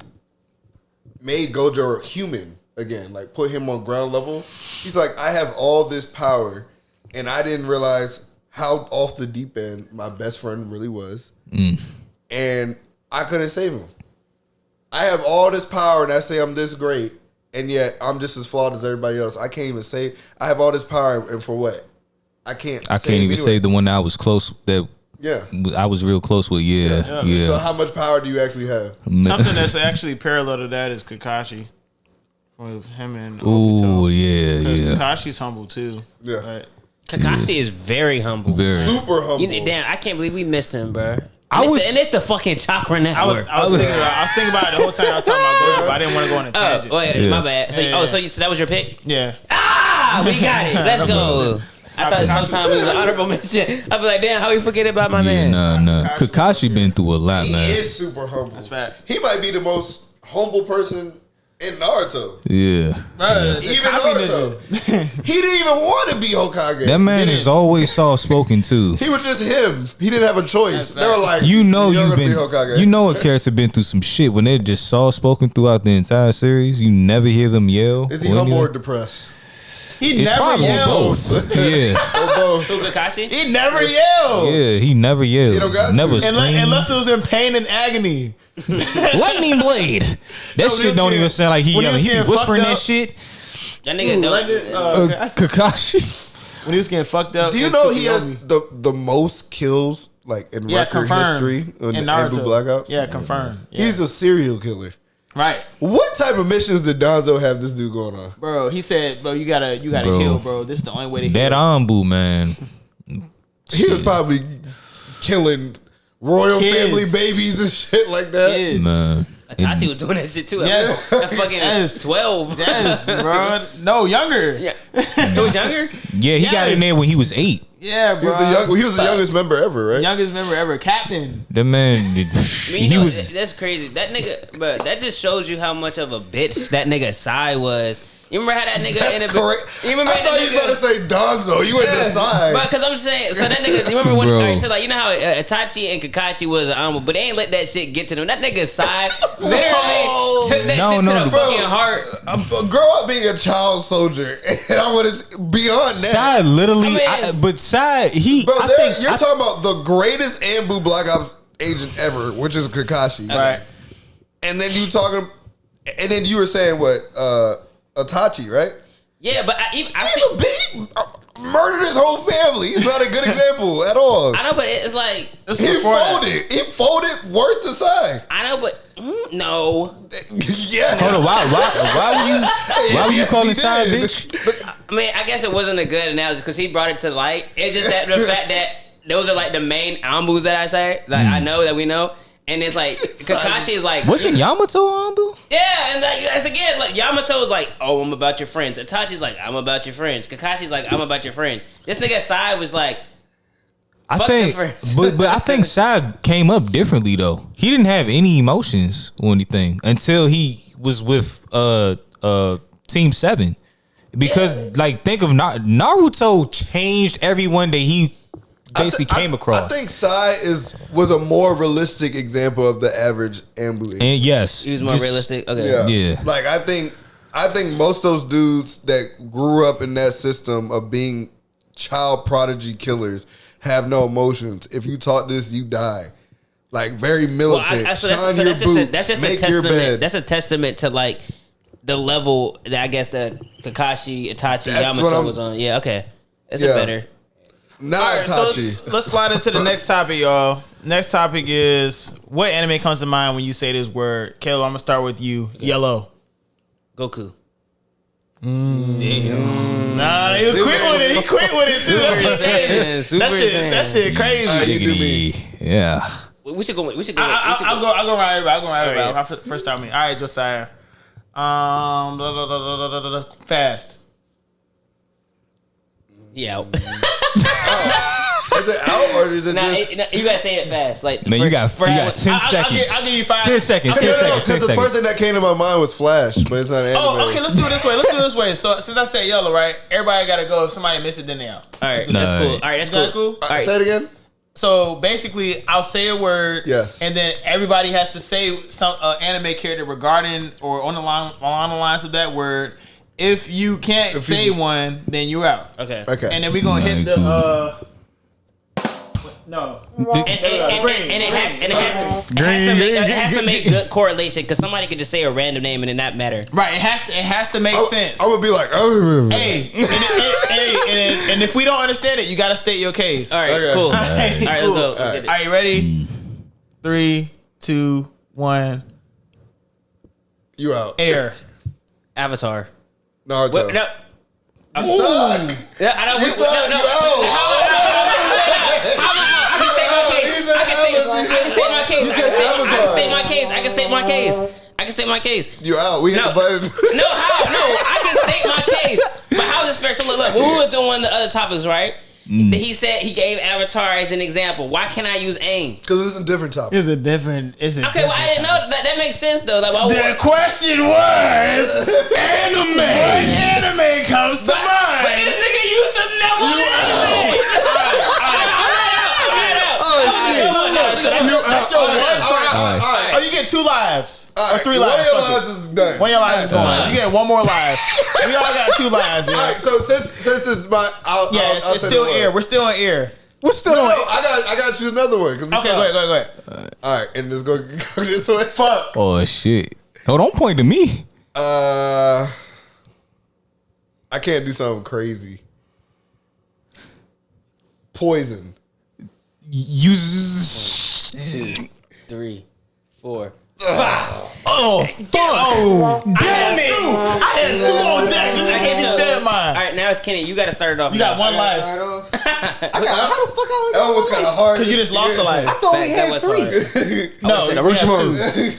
Gojo human. Again, like put him on ground level. He's like, I have all this power, and I didn't realize how off the deep end my best friend really was, and I couldn't save him. I have all this power, and I say I'm this great, and yet I'm just as flawed as everybody else. I can't even save. I have all this power, and for what? I can't even save the one that I was close. That I was real close with. Yeah. So how much power do you actually have? Something that's actually parallel to that is Kakashi. With him and Kakashi's humble too. Yeah, right? Kakashi is very humble, super humble. Damn, I can't believe we missed him, bro. And it's the fucking Chakra network. I was thinking about it the whole time I was talking about Gojo, but I didn't want to go on a tangent. My bad. So that was your pick? Yeah. We got it. Let's go. I thought this whole time he was an honorable mention. I'd be like, damn, how we forget about my man? Nah. Kakashi been through a lot, man. He is super humble. That's facts. He might be the most humble person in Naruto. Yeah. Even Naruto. He didn't even want to be Hokage. That man is always soft spoken too. He was just him. He didn't have a choice. They were like, you know a character been through some shit when they're just soft spoken throughout the entire series. You never hear them yell. Is he humble or depressed? He It's never probably yelled. both. Yeah. Who, Kakashi? He never yelled. Yeah, he never yelled. He don't got Never to. screamed. Unless it was in pain and agony. Lightning blade. That when he shit was don't getting- even sound like he when he yelling. was He be getting whispering fucked that up. shit. That nigga Kakashi. When he was getting fucked up. Do you in know he has Tsukuyomi. the most kills like in record confirmed. history in In Ambu Naruto. Black Ops? Yeah, confirmed. Yeah. He's a serial killer. right. What type of missions did Donzo have this dude going on? Bro, he said, bro, you gotta Bro. heal, bro. This is the only way to heal. That Ambu, man. He was probably killing royal Kids. family babies and shit like that. Kids. Man. Tati was doing that shit too. Yes. At fucking Yes. 12. Yes, bro. No, younger. Yeah. It was younger? Yeah, he got in there when he was 8. Yeah, He bro. was the youngest member ever, right? Youngest member ever. Captain. That man, I mean, he you know, was. that's crazy. That nigga, but that just shows you how much of a bitch that nigga Sai was. You remember how that nigga That's ended correct. You remember I that thought you nigga? was about to say Donzo. You went to side. But because I'm saying, so that nigga, you remember when, Bro. alright, so like, you know how Itachi and Kakashi was an Amo, but they ain't let that shit get to them. That nigga Sai literally took that No, shit no, to the bro. fucking heart. Grow up being a child soldier, and I want to beyond that. Side literally, I mean- but Side, he, Bro, I think, you're talking about the greatest Ambu Black Ops agent ever, which is Kakashi, Right. And then you were saying what Itachi, right? Yeah, but He's a big murdered his whole family. He's not a good example at all. I know, but it's like, This He was before that. folded. He folded worse than Sai. I know, but no. Yeah. hold on, why were you calling he Side did. bitch? But I mean, I guess it wasn't a good analogy because he brought it to light. It's just that the fact that those are like the main Ambus that I say, like I know that we know, and it's like Kakashi is like, Wasn't Yamato Ambu? yeah, and like that's again like Yamato's like, oh, I'm about your friends. Itachi's like, I'm about your friends. Kakashi's like, I'm about your friends. This nigga Sai was like, I Fuck think, the first. but I think Side came up differently though. He didn't have any emotions or anything until he was with Team 7. Because like think of Naruto changed everyone that he basically came across. I think Sai was a more realistic example of the average Ambu agent. and yes, he was more just- realistic. Okay, Yeah. Yeah. Like I think most of those dudes that grew up in that system of being child prodigy killers have no emotions. If you taught this, you die. Like very militant. so Shine that's your just boots. that's just a make your testament. bed. That's a testament to like the level that I guess that Kakashi, Itachi, That's what Yamato I'm- was on. Yeah, okay, that's Yeah. a better. Not All right, so Itachi. let's slide into the next topic, y'all. Next topic is what anime comes to mind when you say this word. Caleb, I'm gonna start with you. Yellow. Goku. Nah, he was quick with it. He quick with it too. That's what's crazy. Super That shit crazy. you do me. Yeah. We should go. We should go. I'll go around everybody. I'll go around everybody. right. I'll first start me. All right, Josiah. Blah, blah, blah, blah, blah, blah, blah. Fast. Yeah. Is it out or is it Nah, just? you gotta say it fast. Like Man, you got 10 seconds. I'll give you 5. 10 seconds. 10 No, seconds. 10 because the first seconds. thing that came to my mind was Flash, but it's not anime. Oh, okay. Let's do it this way. So since I said yellow, right? Everybody gotta go. If somebody miss it, then they out. All right, Nah. that's cool. All right, that's Is that cool. cool? All right, Say it again. So basically, I'll say a word. Yes. And then everybody has to say some anime character regarding or on the line along the lines of that word. If you can't say one, then you're out. Okay. Okay. And then we're gonna hit the no. And it has to make good correlation because somebody could just say a random name and it not matter. Right. It has to make sense. I would be like, oh, Hey, and if we don't understand it, you gotta state your case. All right, Okay. cool. All right, right, cool. let's go. All right. Let's get Are it. you ready? 3, 2, 1. you out. Air. Avatar. Naruto. Wait, no. You suck. No, I don't. You No, suck. no. You out. I can state my case. You out. We hit No. the button. No, how? No, I can state my case. But how is this fair? So look, who was doing one of the other topics, right? He said he gave Avatar as an example. Why can't I use AIM? Because it's a different topic. It's a different. Okay, well I didn't know that makes sense though. Like, why The question was anime. What anime comes to mind? But this nigga used to never. That's your one strike. Oh, you get 2 lives. Or 3 lives. One of your lives is done. One of your lives is gone. You get 1 more live. We all got 2 lives. All right, so since it's my, it's still air. We're still on air. We're still on. I got you another one. Okay, go ahead. All right, and let's go this way. Fuck. Oh shit! Oh, don't point to me. I can't do something crazy. Poison. Use 2, 3, 4. Oh, Damn it! I had 2 on deck just in case he said mine. All right, now it's Kenny. You got to start it off. You got 1 life. How the fuck I That was kind of hard. Because you just lost a life. I thought we That had was 3. No, we have 2.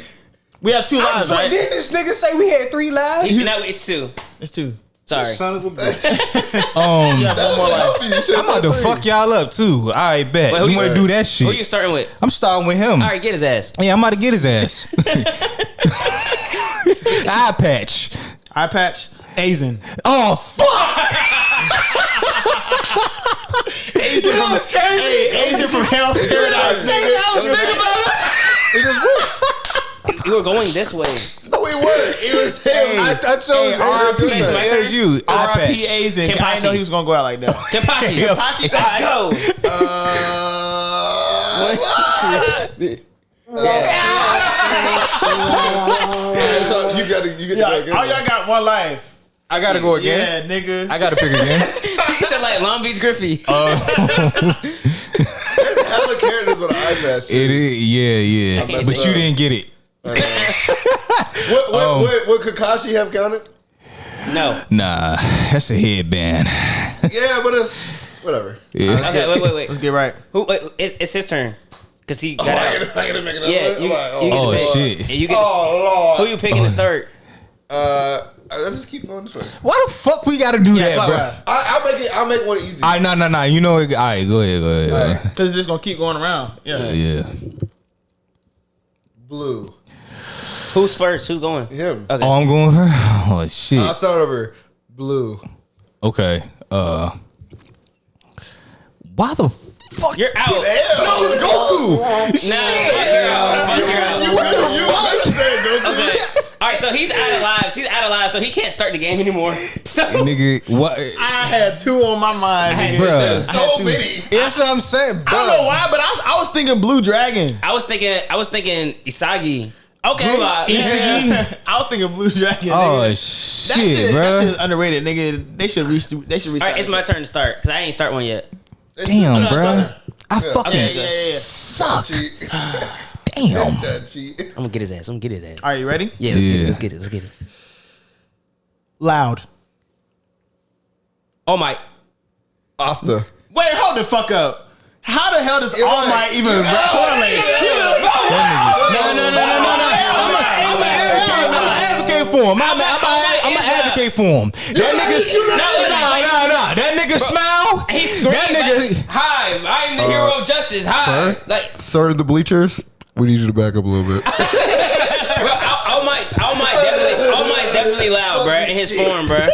We have 2 lives, right? Didn't this nigga say we had 3 lives? Now it's 2. It's 2. Sorry. Son of a bitch. You have 1 more life. I'm about to fuck y'all up too. All right, bet. Wait, who You you want to do that shit? Who you starting with? I'm starting with him. All right, get his ass. Yeah, I'm about to get his ass. Eye patch. Eye patch. Azen. Oh fuck! Azen from Azen from Hell's Paradise, nigga. I was thinking about it. You were going this way. No, we weren't. It was him. I chose RP. It's my turn. It's you. Eye R.I.P. patch. Azen. I didn't know he was gonna go out like that. Kakashi. Kakashi, Let's go. So you get Yeah, all y'all got 1 life. I gotta go again. Yeah, nigga. I gotta pick again. He said like Long Beach Griffey. hella characters with an eye patch. It is, yeah. can't But say you didn't get it. Would Kakashi have counted? No. Nah, that's a headband. Yeah, but it's whatever. Yeah. Okay, wait. Let's get right. It's his turn. Because he got I out. gotta make another Yeah, one? you I'm like, get Oh the pick. shit. And you get oh, who Lord. you picking to start? Let's just keep going this way. Why the fuck we gotta do that, bro? Clockwise. I'll make one easy. All right, nah. You know it. All right, go ahead. Because it's just gonna keep going around. Yeah. Yeah. Blue. Who's first? Who's going? Him. Okay. Oh, I'm going for. Oh shit. I'll start over. Blue. Okay. Why the fuck? You're out. No, Goku. No, you're out. Okay. Okay. All right, so he's out of lives. He's out of lives, so he can't start the game anymore. So Nigga, what? I had 2 on my mind. had nigga. two. Bruh. So many. That's what I'm saying, bro. I don't know why, but I was thinking Blue Dragon. I was thinking Isagi. Okay. Blue Eyes. Yeah. I was thinking Blue Dragon. Oh nigga. shit, That bro. shit is underrated, nigga. They should reach. All right, it's my turn to start because I ain't start one yet. Damn, bro. I fucking Okay, yeah. suck. Cheat. Damn. Cheat. I'm gonna get his ass. Are you ready? Yeah, let's get it. Loud. Oh my. Asta. Wait, hold the fuck up. How the hell does All Might even correlate? No. I'm gonna advocate for him. I'm gonna advocate for him. That nigga, nah. That nigga smile. He screams That nigga. like, "Hi, I'm the hero of justice." Hi, Sir? like, Sir in the bleachers, we need you to back up a little bit. bro, All Might's definitely loud, bro, in his form, bro.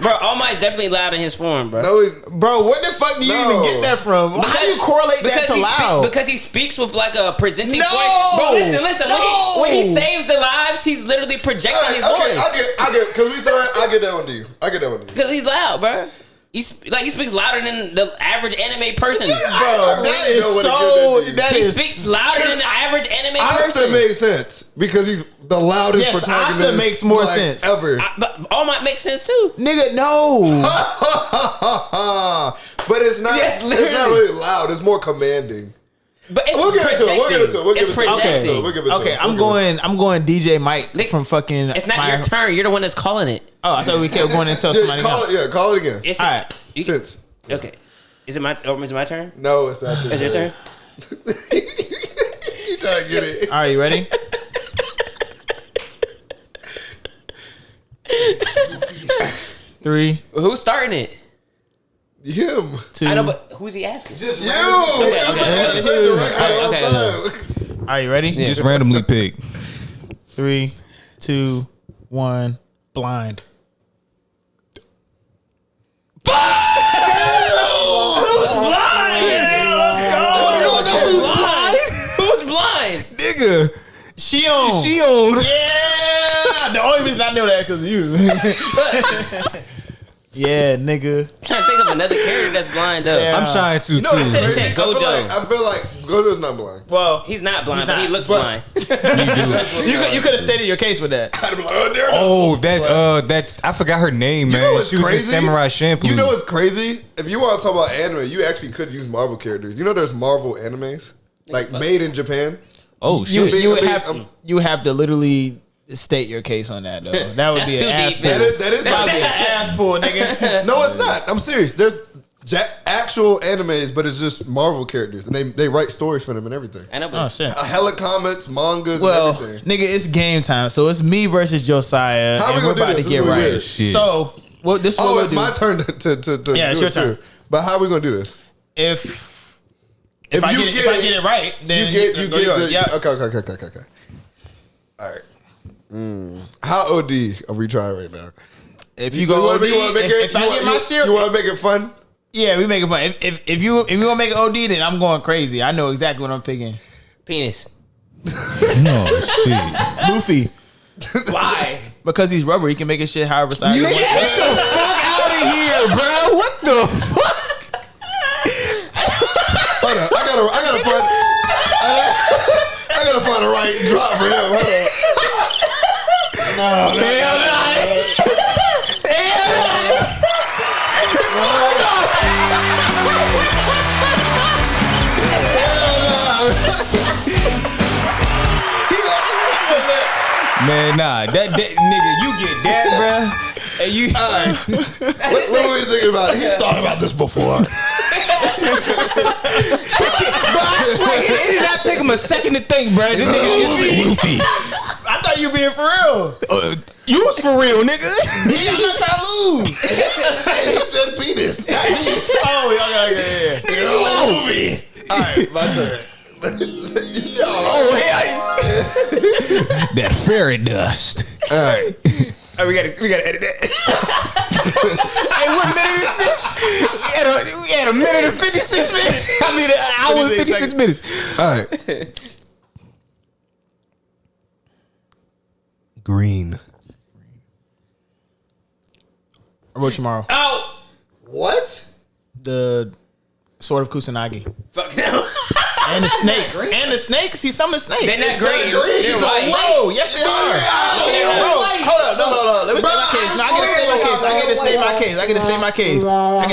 Bro, All Might's definitely loud in his form, bro. No, Bro, where the fuck do you even get that from? How do you correlate that to loud? Because he speaks with like a presenting No! voice. Bro, listen. No! When he saves the lives, he's literally projecting his okay, voice. I get, because we saw it, I get that one to you. Because he's loud, bro. He speaks louder than the average anime person. Bro, that is know what so. a good That He is. speaks louder than the average anime Asta person. made sense because he's the loudest Yes, protagonist. Asta makes more like, sense. ever. But All Might makes sense too. Nigga, no. But it's not. Yes, it's not literally. really loud. It's more commanding. But it's We'll get into it. We'll get into it. We'll It's give it to it. projecting. We'll give it to Okay, it. I'm going DJ Mike Nick, from fucking. It's not your turn. You're the one that's calling it. Oh, I thought we kept going until somebody. Call else. it. Yeah, call it again. It's All right. Since Okay. Is it my turn? no, it's not. Is your turn? You trying to get it? All right, you ready? Three, Who's starting it? Him. 2. I know, but who's he asking? Just you. Okay. Are you ready? Just randomly pick. 3, 2, 1. Blind. Nigga. Shion. Yeah. The only reason I know that because of you. Yeah, nigga. I'm trying to think of another character that's blind though. I'm trying to too. I said Gojo. I feel like Gojo's not blind. Well, He's not blind, but he looks blind. You do. you could have stated your case with that. I'd be like, oh, there it Oh, is. that's I forgot her name, man. You know what's She was in crazy? Samurai Champloo. You know what's crazy? If you want to talk about anime, you actually could use Marvel characters. You know, there's Marvel animes like made in Japan. Oh shit. You have to literally state your case on that though. That would be an ass pull. That is That would be an ass pull, nigga. No, it's not. I'm serious. There's actual animes, but it's just Marvel characters, and they write stories for them and everything. I know, Oh shit. A hella comics, mangas, Well, and everything. nigga, it's game time. So it's me versus Josiah. How we and gonna we're do about this? to This get is right. weird. Shit. So, well, this is what Oh, we'll it's do. my turn to Yeah, it's do your it turn. too. But how we gonna do this? If If I you get get it right, then you go get yours. the, Yeah. Okay. All right. How OD are we trying right now? If you go OD, if I get my cereal, you want to make it fun? yeah, we make it fun. If you want to make it OD, then I'm going crazy. I know exactly what I'm picking. penis. No shit. Luffy, Why? because he's rubber, he can make his shit however size. he Nigga, wants. get the fuck out of here, bro. What the fuck? Hold on, I gotta find the right drop for him. Hold on. Hell no. Man, nah, that nigga, you get that, bruh. And you, What were we thinking about? He's thought about this before. But I swear, it did not take him a second to think, bruh. This nigga is Luffy. I thought you being for real. You was for real, nigga. Yeah, I'm not trying to lose. He said penis. Oh, yeah. All right, my turn. Oh, hell. That fairy dust. All right. Oh, we gotta edit that. Hey, what minute is this? We had a minute and 56 minutes. I mean, an hour and 56 minutes. All right. Green. Orochimaru, Oh, What? the Sword of Kusanagi. fuck no. And the snakes. He summoned snakes. They're not green. green. They're white. Whoa, yes they are. Hold up, no. Let me state my case. No, I get to state my case. I get to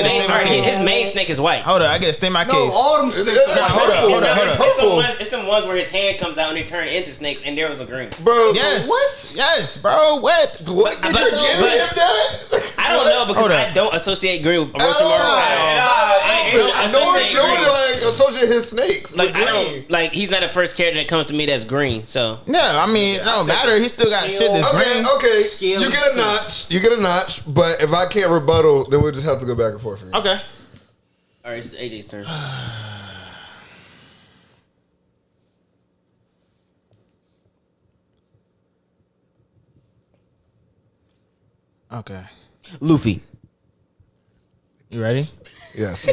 state my case. His main snake is white. Hold up, I get to state my case. all them snakes. Hold up. It's the ones where his hand comes out and they turn into snakes, and there was a green. Bro, Yes. what? Yes, bro. What? What did you give him that? I don't know because Hold up. I don't associate green with Orochimaru. I don't associate his snakes. Like with I green. don't like he's not the first character that comes to me that's green. So Yeah, I mean, it don't matter. He still got shit that's green. Okay. You get a notch. You get a notch. But if I can't rebuttal, then we'll just have to go back and forth. Again. Okay. all right, it's AJ's turn. Okay. Luffy. You ready? Yes.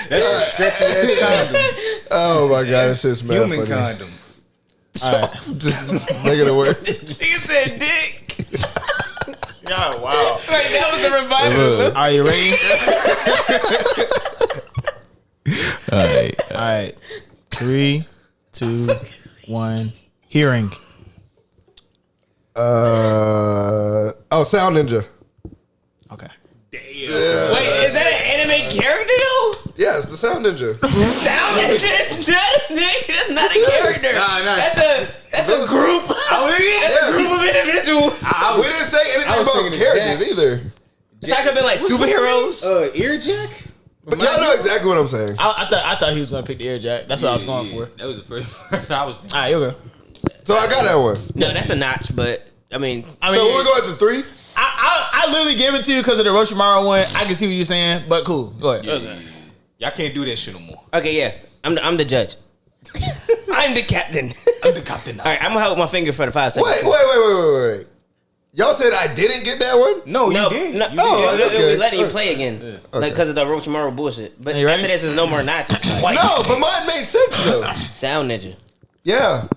That's a stretchy ass condom. Oh my god, this shit's mad Human funny. condom. Just making it worse. Nigga said dick. Yeah, wow. Wait, that was the revival. Are you ready? All right. All right. 3, 2, 1. Hearing. Sound Ninja. Okay. Wait, is that an anime character though? Yes, the Sound Ninja. Sound that's not a character. That's a group. That's a group of individuals. We didn't say anything about characters either. It's not gonna be like superheroes. Earjack? But y'all know exactly what I'm saying. I thought he was gonna pick the air jack. That's what I was going for. That was the first person I was thinking. All right, you go. So I got that one. No, that's a notch, but I mean, So we're going to 3. I literally gave it to you because of the Orochimaru one. I can see what you're saying, but cool. Go ahead. okay. Y'all can't do that shit no more. Okay, yeah. I'm the judge. I'm the captain. I'm the captain now. All right, I'm gonna hold my finger for the 5 seconds. Wait. Y'all said I didn't get that one? No, you did. No, we letting you play again. Okay. Like, because of the Orochimaru bullshit. But You ready? after this is no more nachos. No, but mine made sense though. Sound Ninja. Yeah.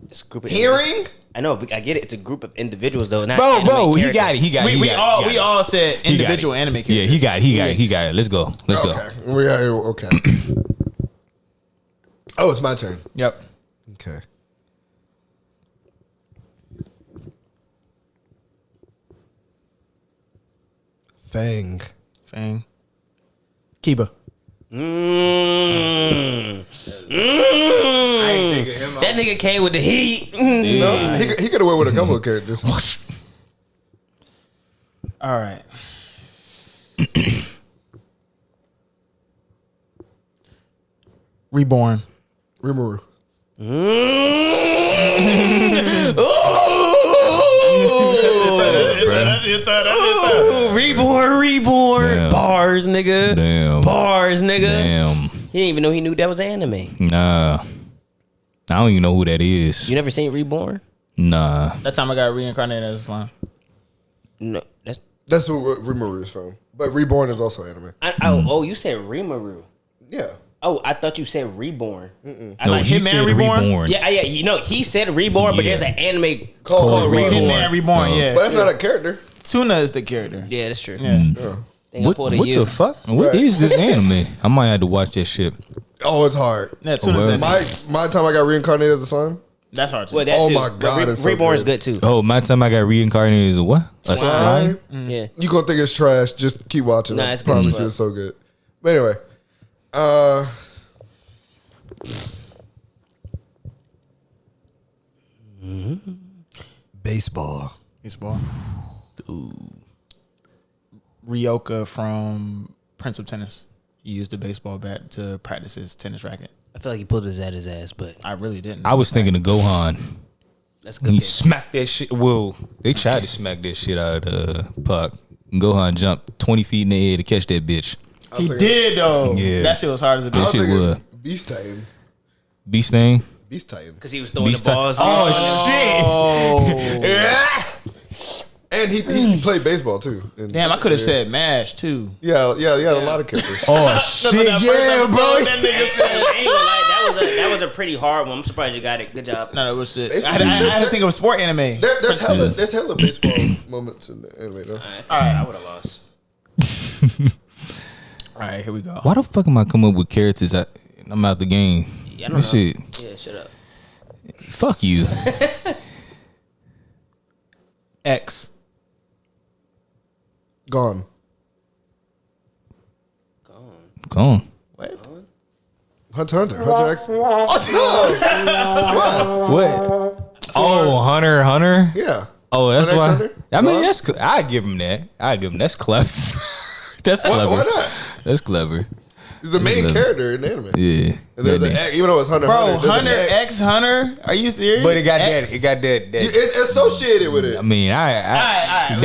It's a group of Hearing? I know, but I get it. It's a group of individuals though, not Bro, anime he characters. got it. He got it. We all said individual anime characters. Yeah, he got it. He got it. Let's go. Let's go. Okay. Oh, it's my turn. Yep. Okay. Fang. Kiba. That nigga came with the heat. No, he could have went with a couple of characters. All right. Reborn. Rimuru. Reborn. Damn. Bars, nigga. Damn. Bars, nigga. Damn. He didn't even know he knew that was anime. Nah. I don't even know who that is. You never seen Reborn? Nah. That time I got reincarnated as a slime. No, That's what Rimuru is from. But Reborn is also anime. oh, you said Rimuru. Yeah. Oh, I thought you said Reborn. No, like he Hitman said Reborn? Reborn. Yeah, you know, he said Reborn, but Yeah. there's an anime Called called Reborn. Reborn. Hitman Reborn, yeah. But that's not a character. Tuna is the character. Yeah, that's true. Yeah. Think I What, pulled a what U. the fuck? What is this anime? I might have to watch that shit. Oh, it's hard. Yeah, Tuna's well. that. My time I got reincarnated as a slime. That's hard too. Well, that Oh too. my But God, it's so Reborn's good. good too. Oh, my time I got reincarnated as a what? A slime? Yeah. You gonna think it's trash? Just keep watching. Nah, I it's good promise as you, fuck. it's so good. But anyway, baseball. Baseball. Ryoka from Prince of Tennis. He used a baseball bat to practice his tennis racket. I feel like he pulled his at his ass, but I really didn't. I was thinking of Gohan. that's He good. smacked that shit. Well, they tried to smack that shit out of Puck. Gohan jumped 20 feet in the air to catch that bitch. He did though. Yeah. That shit was hard as a That bitch. shit was Beast Titan. Beast Stain. Beast Titan. Because he was throwing Beast the balls. Oh shit! And he played baseball too. And- Damn, I could have said MASH too. Yeah, he had a lot of characters. Oh shit! Yeah, bro. I ain't gonna lie, that was a pretty hard one. I'm surprised you got it. Good job. No, it was shit. I had to think of sport anime. There's hella baseball moments in the anime though. I would have lost. All right, here we go. Why the fuck am I coming up with characters? I'm out the game. Yeah, I don't This know. shit. Yeah, shut up. Fuck you. X. Gone. Go on. What? Hunter X. What? Oh, Hunter. Yeah. Oh, that's Hunter why. X Hunter? I mean, Gone? I give him that. That's clever. That's clever. Why not? That's clever. He's the main Love it. character in the anime. Yeah. And there's That an nigga. X, even though it's Hunter. Bro, there's an Hunter X Hunter? Are you serious? But it got X? that. It got that. It's associated with it. I mean, that's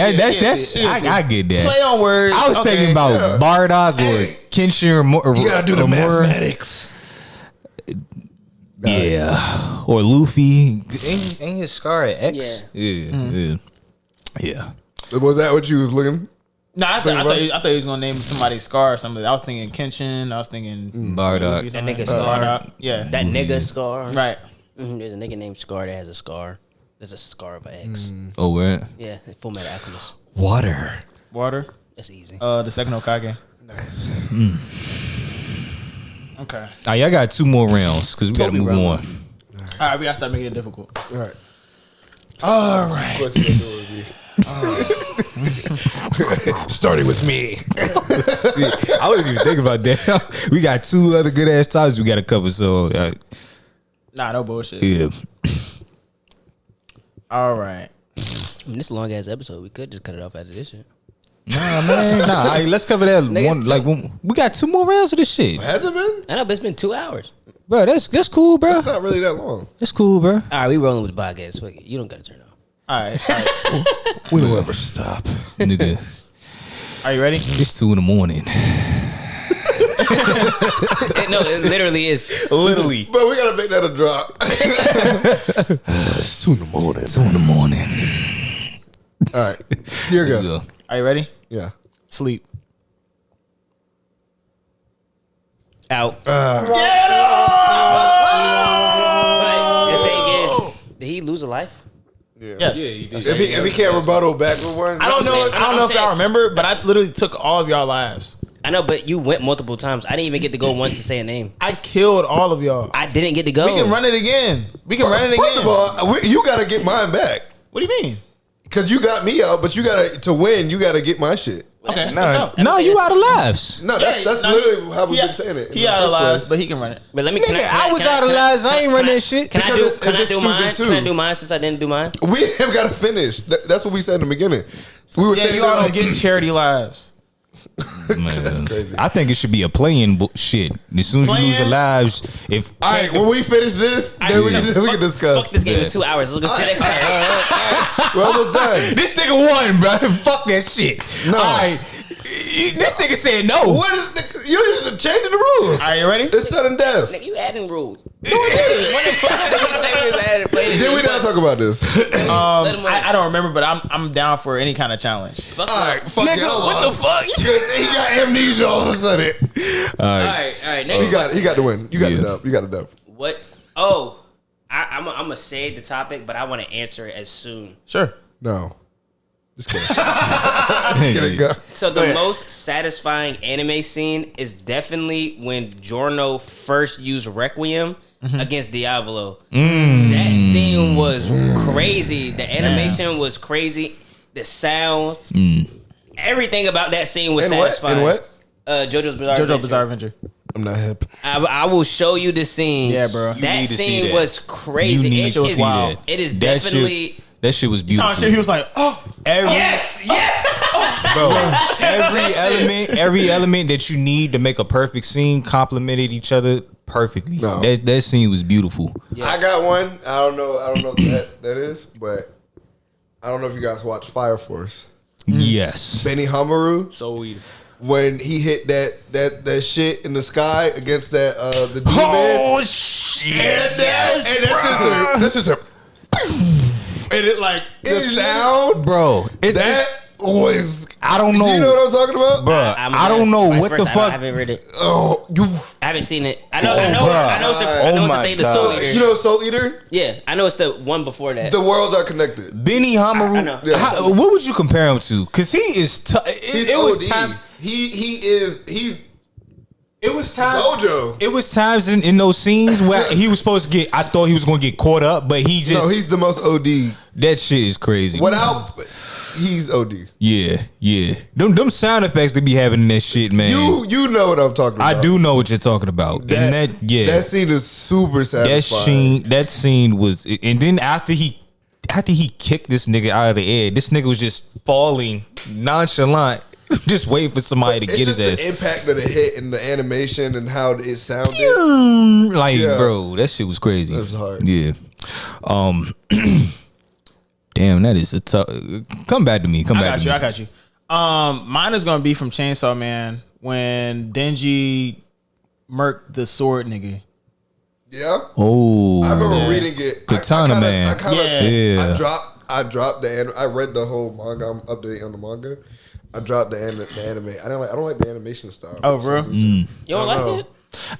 I get that. Play on words. I was Okay. thinking about Yeah. Bardock or Hey. Kenshin or You gotta do the Mura. mathematics. Yeah. Or Luffy. Ain't his scar at X? Yeah. Yeah. Was that what you was looking? No, I Think thought about he was gonna name somebody Scar or something. I was thinking Kenshin. I was thinking Bardock. That nigga Scar. Bardock. Yeah. That nigga Scar. Right. There's a nigga named Scar that has a scar. There's a scar of an X. Oh, where? Yeah, Full Metal Alchemist. Water. Water. That's easy. The second Hokage. Nice. Okay. All right, y'all got 2 more rounds because we got to Toby move round. on. All right, we gotta start making it difficult. All right. All right. Starting with me. Shit, I wasn't even thinking about that. We got 2 other good ass topics we got to cover. So, Nah, no bullshit. yeah. All right. This long ass episode, we could just cut it off after this shit. Nah, man. Nah, all right, let's cover that Niggas one. Like, we got 2 more rounds of this shit. Has it been? I know, but it's been 2 hours. Bro, that's cool, bro. It's not really that long. That's cool, bro. All right, we rolling with the podcast. Fuck it. You don't got to turn it off. All right. We will never stop. Nigga, Are you ready? it's 2 in the morning. No, it literally is. Literally. But we gotta make that a drop. It's 2 in the morning. 2 in the morning. All right. Here you go. Are you ready? Yeah. Sleep. Out. Get But the thing is, did he lose a life? Yeah. Yes. Yeah, he did. If he can't rebuttal back with one, I don't know. I don't know if y'all remember, but I literally took all of y'all lives. I know, but you went multiple times. I didn't even get to go once to say a name. I killed all of y'all. I didn't get to go. We can run it again. We can run it again. First of all, you got to get mine back What do you mean? because you got me out, but you got to win. You got to get my shit. Okay, No, let's go. you out of lives. No, that's literally how we've been saying it. He out of lives, but he can run it. But let me. Nigga, I was out of lives. I ain't run that shit. Can I Because do? it's Can I just do 2 for mine? 2. Can I do mine since I didn't do mine? We have got to finish. That's what we said in the beginning. We were Yeah, saying you all that, don't get charity lives. That's crazy. I think it should be a playing shit. As soon as you lose your lives, if all right, when we finish this, then we can discuss. Fuck this game. It's 2 hours. Let's go see next time. We're almost done. this nigga won, bro. Fuck that shit. No. All right, this nigga said no. What is you just changing the rules? Are you ready? It's sudden death. Nigga, you adding rules. When the fuck did we say we was adding play this Did we game? not talk about this? I don't remember, but I'm down for any kind of challenge. Fuck All right, fuck Nigga, it. what the fuck? He got amnesia all of a sudden. All right. Next He got the win. You got Yeah. the dub. You got the dub. What? Oh, I'm gonna say the topic, but I want to answer it as soon. Sure. No. Just kidding. Just kidding. Go. So the most satisfying anime scene is definitely when Giorno first used Requiem against Diavolo. That scene was crazy. The animation was crazy. The sounds, everything about that scene was And what? satisfying. And what? JoJo's Bizarre JoJo Adventure. Bizarre Adventure. I'm not hip. I will show you the scene. Yeah, bro. You That need to see scene that. was crazy. You need to is see that. It is That definitely. That shit was beautiful. Tom shit, he was like, oh, Yes. Bro, every element that you need to make a perfect scene complemented each other perfectly. No. That scene was beautiful. I got one. I don't know what that is, but I don't know if you guys watch Fire Force. Yes. Benny Hamaru, so weird. when he hit that shit in the sky against that the demon. Oh shit! And that's just a and it like the sound, bro. that was. I don't know, You know what I'm talking about, bro. I don't know what the I fuck. haven't read it. Oh, you. I haven't seen it. I know. Oh, I know. bruh. I know. It's the, I Oh know it's the my thing. The God. Soul Eater. You know Soul Eater? Yeah, I know it's the one before that. The worlds are connected. Benny Hamaru. I know. Yeah. What would you compare him to? Because he is. He's It was OD. time. He's It was time. Gojo. It was times in those scenes where he was supposed to get. I thought he was going to get caught up, but he just. No, he's the most OD. That shit is crazy. Without, he's OD. Yeah. Them sound effects they be having in that shit, man. You know what I'm talking about. I do know what you're talking about. And that scene is super satisfying. that scene was, and then after he kicked this nigga out of the air, this nigga was just falling nonchalant, just waiting for somebody to It's get his just ass. the impact of the hit and the animation and how it sounded. Like, Yeah. bro, that shit was crazy. That was hard. Yeah. Damn, that is a tough. Come back to me. I got you. Mine is gonna be from Chainsaw Man when Denji murked the sword nigga. Yeah. Oh, I remember reading it. Katana Man. Yeah. I dropped I read the whole manga. I'm updating on the manga. I dropped the anime. I don't like the animation style. Oh, bro. You don't I don't like know. it?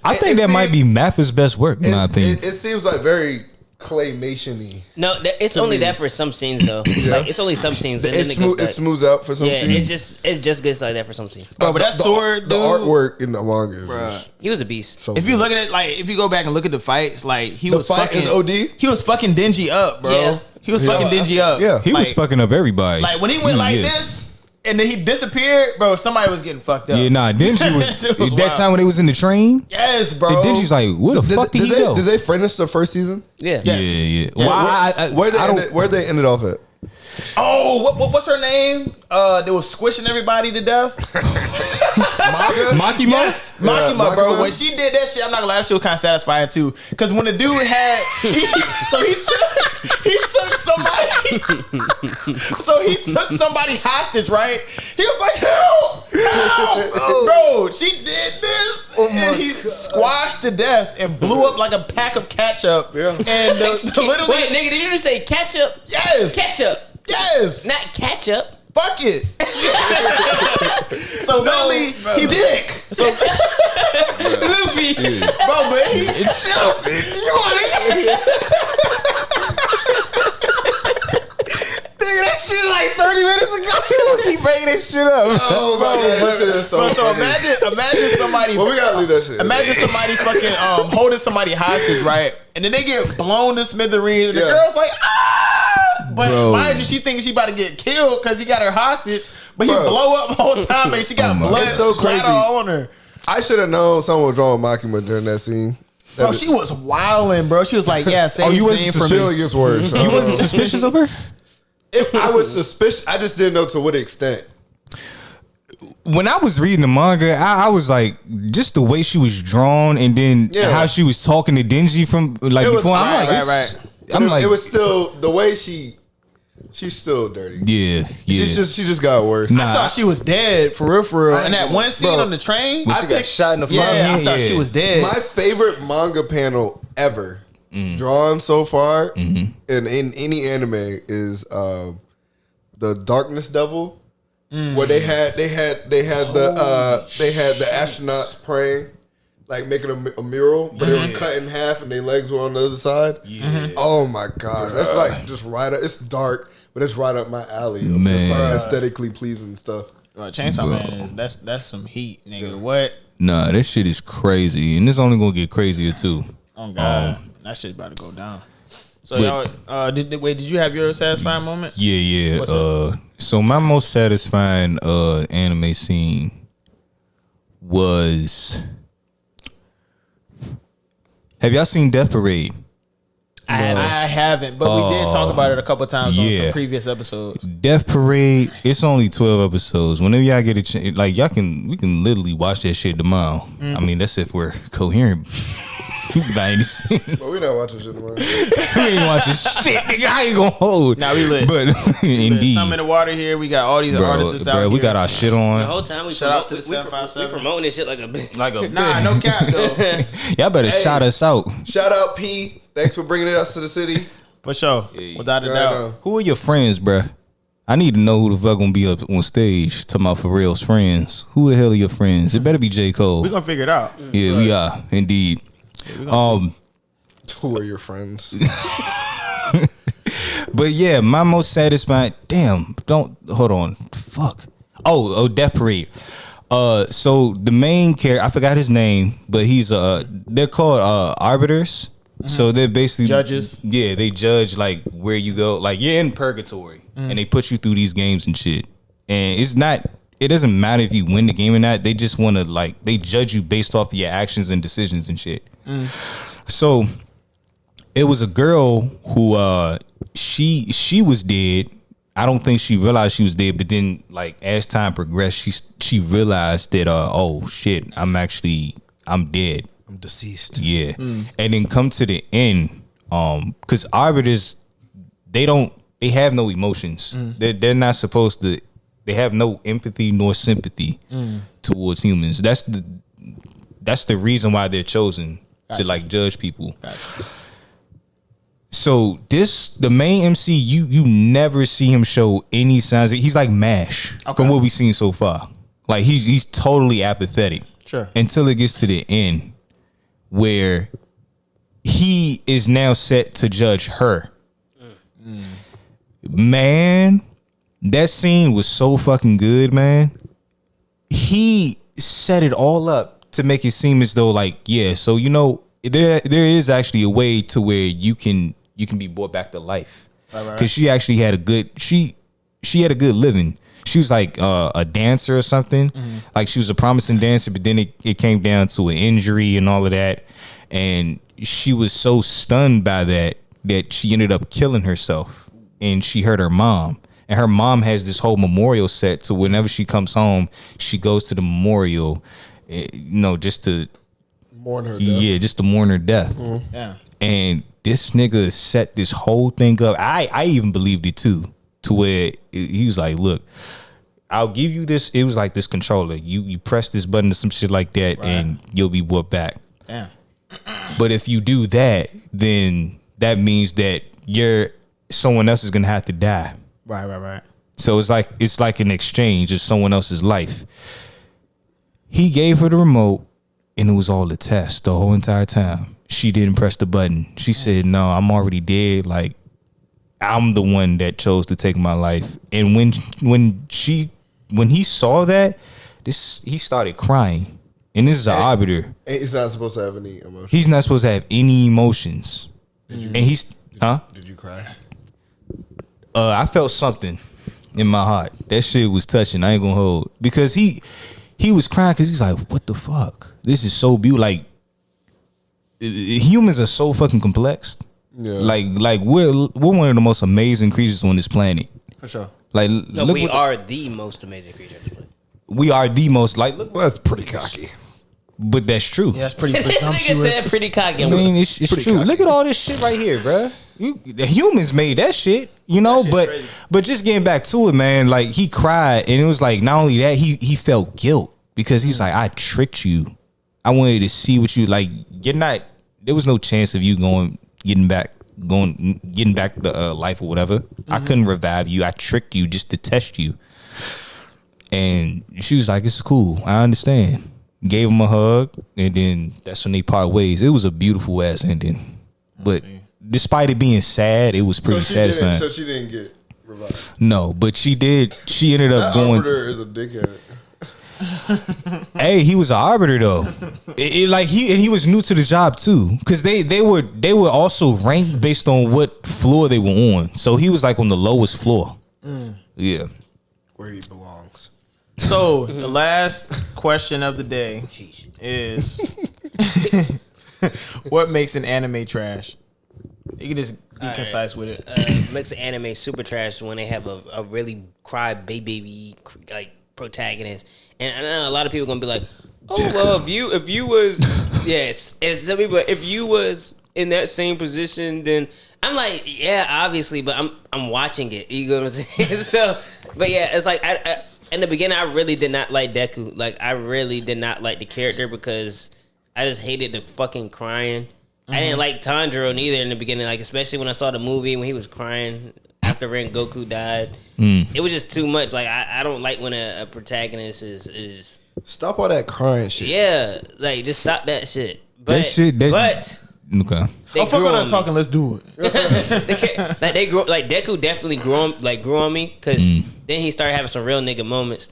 I think It that might be Mappa's best work, in my opinion. It seems like very claymation-y. No, it's only that for some scenes though. Like it's only some scenes. And then It smooths out for some Yeah, scenes. it just gets like that for some scenes. Bro, but that sword, the dude, artwork in the manga is just He was a beast. so if you good. look at it, like if you go back and look at the fights, like he The was fight fucking is OD? He was fucking Denji up, bro. Yeah. He was fucking Denji up. Yeah. He was fucking up everybody. Like when he went like Yeah. this and then he disappeared, bro. Somebody was getting fucked up. Yeah, nah, Denji was, Shit was that wild. time when they was in the train. Yes, bro. And Denji's like, where the fuck did he go? Did they finish the first season? Yeah. Yes. Yeah. Well, Where they ended off at? Oh, what's her name? They was squishing everybody to death. Makima? Yes, Makima, bro. Makima. When she did that shit, I'm not gonna lie, that shit was kind of satisfying too. Because when the dude had, he took somebody hostage, right? He was like, help, bro. She did this, and he squashed to death and blew up like a pack of ketchup. Yeah. And literally, Wait, nigga, did you just say ketchup? yes, Ketchup. Yes. Not ketchup. Fuck it. So literally, he dick. So Luffy. bro, but he Nigga, that shit like 30 minutes ago. He will keep bringing that shit up. Oh my god, that shit is so Bro, so funny. imagine somebody. Well, we gotta leave that shit. Imagine somebody fucking holding somebody hostage, right? And then they get blown to smithereens, and the Yeah. girl's like, ah! But Bro. mind you, she thinks she about to get killed because he got her hostage. But he Bro. blow up the whole time, and she got blood It's so splatter crazy. all on her. I should have known someone was drawing Makima during that scene. Bro, she was wilding, bro. She was like, yeah, say you his wasn't name for suspicious. me. It gets worse. You wasn't suspicious of her? I was suspicious. I just didn't know to what extent. When I was reading the manga, I was like, just the way she was drawn, and then Yeah. how she was talking to Denji from like It was- before. I'm right, like, right, it's- But I'm like, it was still the way she's still dirty. yeah. She just got worse. Nah, I thought she was dead for real. And that one scene Bro. on the train, I think Shot in the front. yeah, I thought Yeah. she was dead. my favorite manga panel ever drawn so far in any anime is the Darkness Devil, where they had the astronauts praying, like making a mural, but they were cut in half and their legs were on the other side. Yeah. Oh my gosh, that's like just right up. It's dark, but it's right up my alley. Of Man. just like aesthetically pleasing stuff. Chainsaw Man is that's some heat, nigga. What? nah, that shit is crazy, and it's only gonna get crazier too. Oh God, that shit's about to go down. So But- y'all, did you have your satisfying moment? Yeah. What's up? So my most satisfying anime scene was. Have y'all seen Death Parade? I haven't, but we did talk about it a couple times on yeah. some previous episodes. Death Parade. It's only 12 episodes. Whenever y'all get a chance, like we can literally watch that shit tomorrow. I mean, that's if we're coherent. By any sense. But we not watching shit tomorrow. We ain't watching shit, nigga. I ain't gonna hold. Nah, we lit. But There's indeed, some in the water here. We got all these artists out we here. got our shit The on. whole time we Shout out to the we 757. promoting this shit like a bitch. Like a Nah, no cap though. y'all better Hey. shout us out. Shout out P. Thanks for bringing us to the city. For sure, without a Yeah, I doubt. know. Who are your friends, bruh? I need to know who the fuck gonna be up on stage talking about for real's friends. Who the hell are your friends? It better be J. Cole. We gonna figure it out. Yeah, we are indeed. Who are your friends? But yeah, my most satisfying. Damn, don't hold on. Fuck. Oh, Death Parade. So the main character, I forgot his name, but he's they're called arbiters. So they're basically Judges. Yeah, they judge like where you go. Like you're in purgatory, and they put you through these games and shit. And it's not. It doesn't matter if you win the game or not. They just want to like they judge you based off of your actions and decisions and shit. So it was a girl who she was dead. I don't think she realized she was dead, but then like as time progressed, she realized that oh shit, I'm dead. I'm deceased. Yeah. And then come to the end, because arbiters they have no emotions. They're not supposed to. They have no empathy nor sympathy towards humans. That's the reason why they're chosen to like judge people. So the main MC, you never see him show any signs. He's like MASH from what we've seen so far. Like he's totally apathetic. Sure. Until it gets to the end, where he is now set to judge her. Man, that scene was so fucking good, man. He set it all up to make it seem as though like, yeah, so you know, there is actually a way to where you can be brought back to life. Because she actually had a good she had a good living. She was like a dancer or something. Like she was a promising dancer, but then it came down to an injury and all of that. And she was so stunned by that she ended up killing herself. And she hurt her mom. And her mom has this whole memorial set. So whenever she comes home, she goes to the memorial, just to Mourn her death. yeah, just to mourn her death. Yeah. And this nigga set this whole thing up. I even believed it too, to where he was like, look, I'll give you this. It was like this controller. You press this button or some shit like that, and you'll be brought back. Damn. But if you do that, then that means that someone else is gonna have to die. Right. So it's like an exchange of someone else's life. He gave her the remote, and it was all a test the whole entire time. She didn't press the button. She said, "No, I'm already dead. Like, I'm the one that chose to take my life." And when he saw that, he started crying. And this is an arbiter. He's not supposed to have any emotions. He's not supposed to have any emotions. And Did you cry? I felt something in my heart. That shit was touching. I ain't gonna hold, because he was crying because he's like, "What the fuck? This is so beautiful." Like, humans are so fucking complex. Yeah. Like we're one of the most amazing creatures on this planet. For sure. Like, No, we are the most amazing creature on this planet. We are the most, like, look, Well, that's pretty cocky. but that's true. Yeah, that's pretty Nigga presumptuous. said pretty cocky. I mean, it's true. cocky. Look at all this shit right here, bruh. The humans made that shit, you know. shit's But crazy. but just getting back to it, man. Like, he cried, and it was like, not only that, he felt guilt because he's like, I tricked you. I wanted to see what you like. You're not. There was no chance of you getting back to life or whatever. I couldn't revive you. I tricked you just to test you. And she was like, "It's cool. I understand." Gave him a hug, and then that's when they part ways. It was a beautiful ass ending, but despite it being sad, it was pretty satisfying. So she didn't get revived. No, but she did. She ended up That going. arbiter is a dickhead. Hey, he was an arbiter though. He was new to the job too, because they were also ranked based on what floor they were on. So he was like on the lowest floor. Yeah. Where he belongs. So the last question of the day Sheesh. is, what makes an anime trash? You can just be concise with it. Makes an anime super trash when they have a really cry baby like protagonist, and I know a lot of people gonna be like, "Oh well, if you was yes," as some people, if you was in that same position, then I'm like, yeah, obviously, but I'm watching it. You know what I'm saying? So, but yeah, it's like I in the beginning, I really did not like Deku. Like, I really did not like the character because I just hated the fucking crying. I didn't like Tanjiro neither in the beginning, like, especially when I saw the movie when he was crying after Rengoku died. It was just too much. Like, I don't like when a protagonist is Stop all that crying shit. yeah, like, just stop that shit. But, That shit, that- but Okay. they Oh, fuck grew all on that me. talking. Let's do it. Like, they grew, like, Deku definitely grew on me because then he started having some real nigga moments,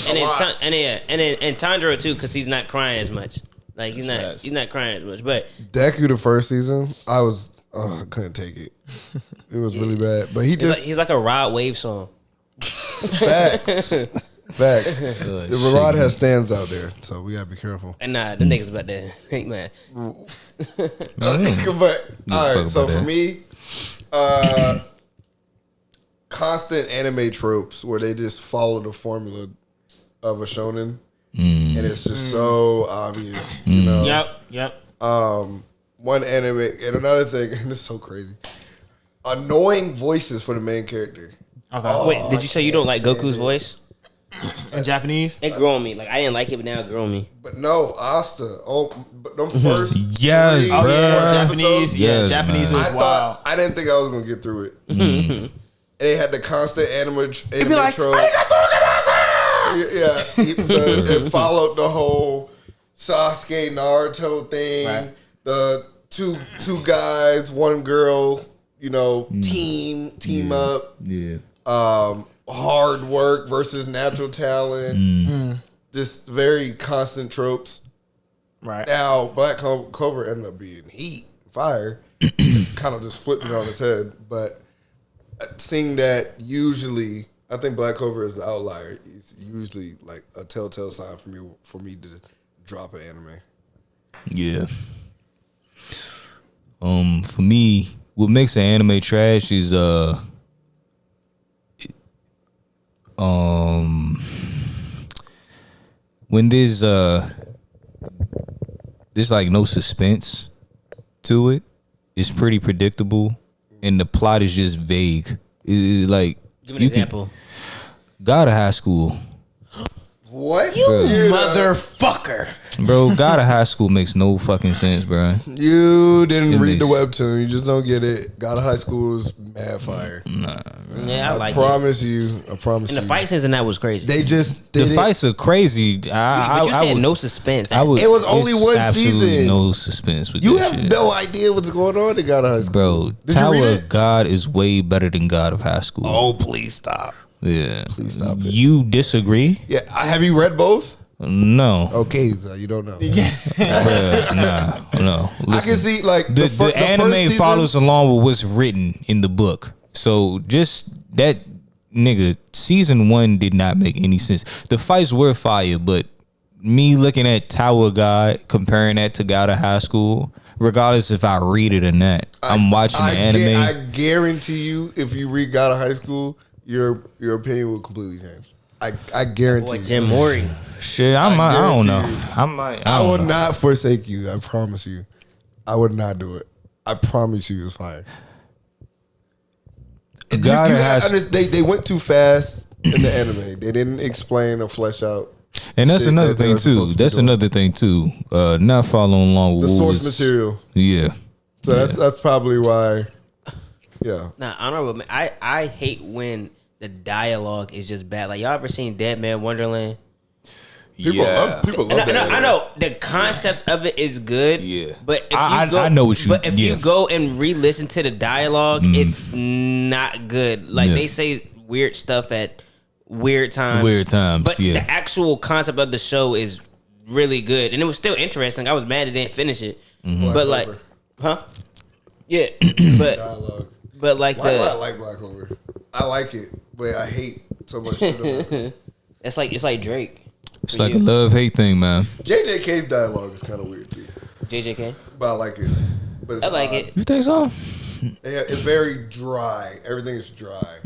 and then Tanjiro too, because he's not crying as much. Like, he's not crying as much. But Deku the first season, I couldn't take it. It was really bad. But he's like a Rod Wave song. facts. Facts. The Rod has stands out there, so we gotta be careful. And nah, them niggas about that. Hey, man. But all right, so about for that. me, constant anime tropes where they just follow the formula of a shonen, and it's just so obvious, you know. Yep. One anime and another thing, and this is so crazy. Annoying voices for the main character. Okay. Wait, did you say you don't like Goku's voice? In Japanese? It grew on me. Like, I didn't like it, but now it grew on me. But no, Asta. Oh, but them first Yes, three, bruh. four Japanese. episodes, Yeah, Yes, Japanese man. was I wild. thought I didn't think I was gonna get through it. And they had the constant anime He'd be like, trope. Yeah, it followed the whole Sasuke Naruto thing. Right. The two guys, one girl, you know, team up. Yeah. Hard work versus natural talent. Just very constant tropes. Right. Now, Black Clover ended up being heat, fire. Kind of just flipped it on its head. But seeing that, usually, I think Black Clover is the outlier. It's usually like a telltale sign for me to drop an anime. Yeah. For me, what makes an anime trash is when there's like no suspense to it. It's pretty predictable, and the plot is just vague. Like, Give me an example. God of High School. What? You motherfucker. Bro, God of High School makes no fucking sense, bro. You didn't read the webtoon. You just don't get it. God of High School is mad fire. Nah. Yeah, I like promise it. you. I promise you. And the fight scenes in that was crazy. The fights are crazy. But you said no suspense. It was only one season. No suspense with You that have shit. no idea what's going on in God of High School. Bro, Tower of God is way better than God of High School. Oh, please stop. Yeah. Please stop it. You disagree? Yeah. Have you read both? No. Okay, so you don't know. No. Listen, I can see like the anime follows along with what's written in the book. So just that nigga, season 1 did not make any sense. The fights were fire, but me looking at Tower of God, comparing that to God of High School, regardless if I read it or not, I'm watching the anime. I guarantee you, if you read God of High School, your opinion will completely change. I guarantee you. Jim Mori. Shit, I don't know. I will not forsake you. I promise you. I would not do it. I promise you it's fire. They went too fast in the anime. They didn't explain or flesh out. And that's another thing too. That's another thing too. Not following along with the source material. Yeah. So that's probably why. Yeah. Nah, honorable. I hate when the dialogue is just bad. Like, y'all ever seen Dead Man Wonderland? People love that. I know the concept of it is good. Yeah, but if you go, I know what you. But if you go and re-listen to the dialogue, it's not good. Like they say weird stuff at weird times. But the actual concept of the show is really good, and it was still interesting. I was mad it didn't finish it, but like, yeah, but dialogue. But like why do I like Black Clover? I like it, but I hate so much shit about it. It's like Drake. It's like a love-hate thing, man. JJK's dialogue is kind of weird too. JJK? But I like it. But it's I like it. You think so? Yeah, it's very dry. Everything is dry.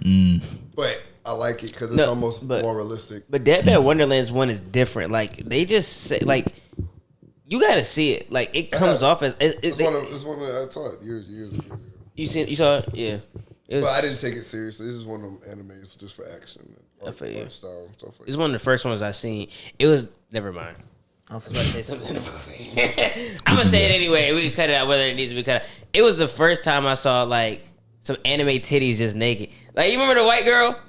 But I like it because it's almost more realistic. But Dead Man Wonderland's one is different. Like, they just say, like, you got to see it. Like, it comes off as... It's one of I saw it years ago. You saw it? Yeah. But I didn't take it seriously. This is one of them animes just for action. Art style and stuff like it's one of the first ones I seen. It was never mind. I was about to say something. I'm gonna say it anyway. We can cut it out whether it needs to be cut out. It was the first time I saw like some anime titties just naked. Like, you remember the white girl?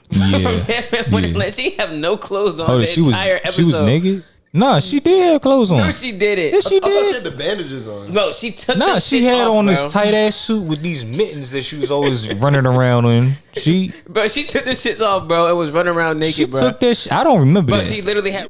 Yeah. She have no clothes on the entire episode. She was naked? Nah, she did have clothes on. No, she did it. Yes, she I thought did. she had the bandages on. No, she took. Nah, she had off, on bro. this tight ass suit with these mittens that she was always running around in. Bro, she took the shits off, bro, and was running around naked, She bro. took that. I don't remember that. She literally had.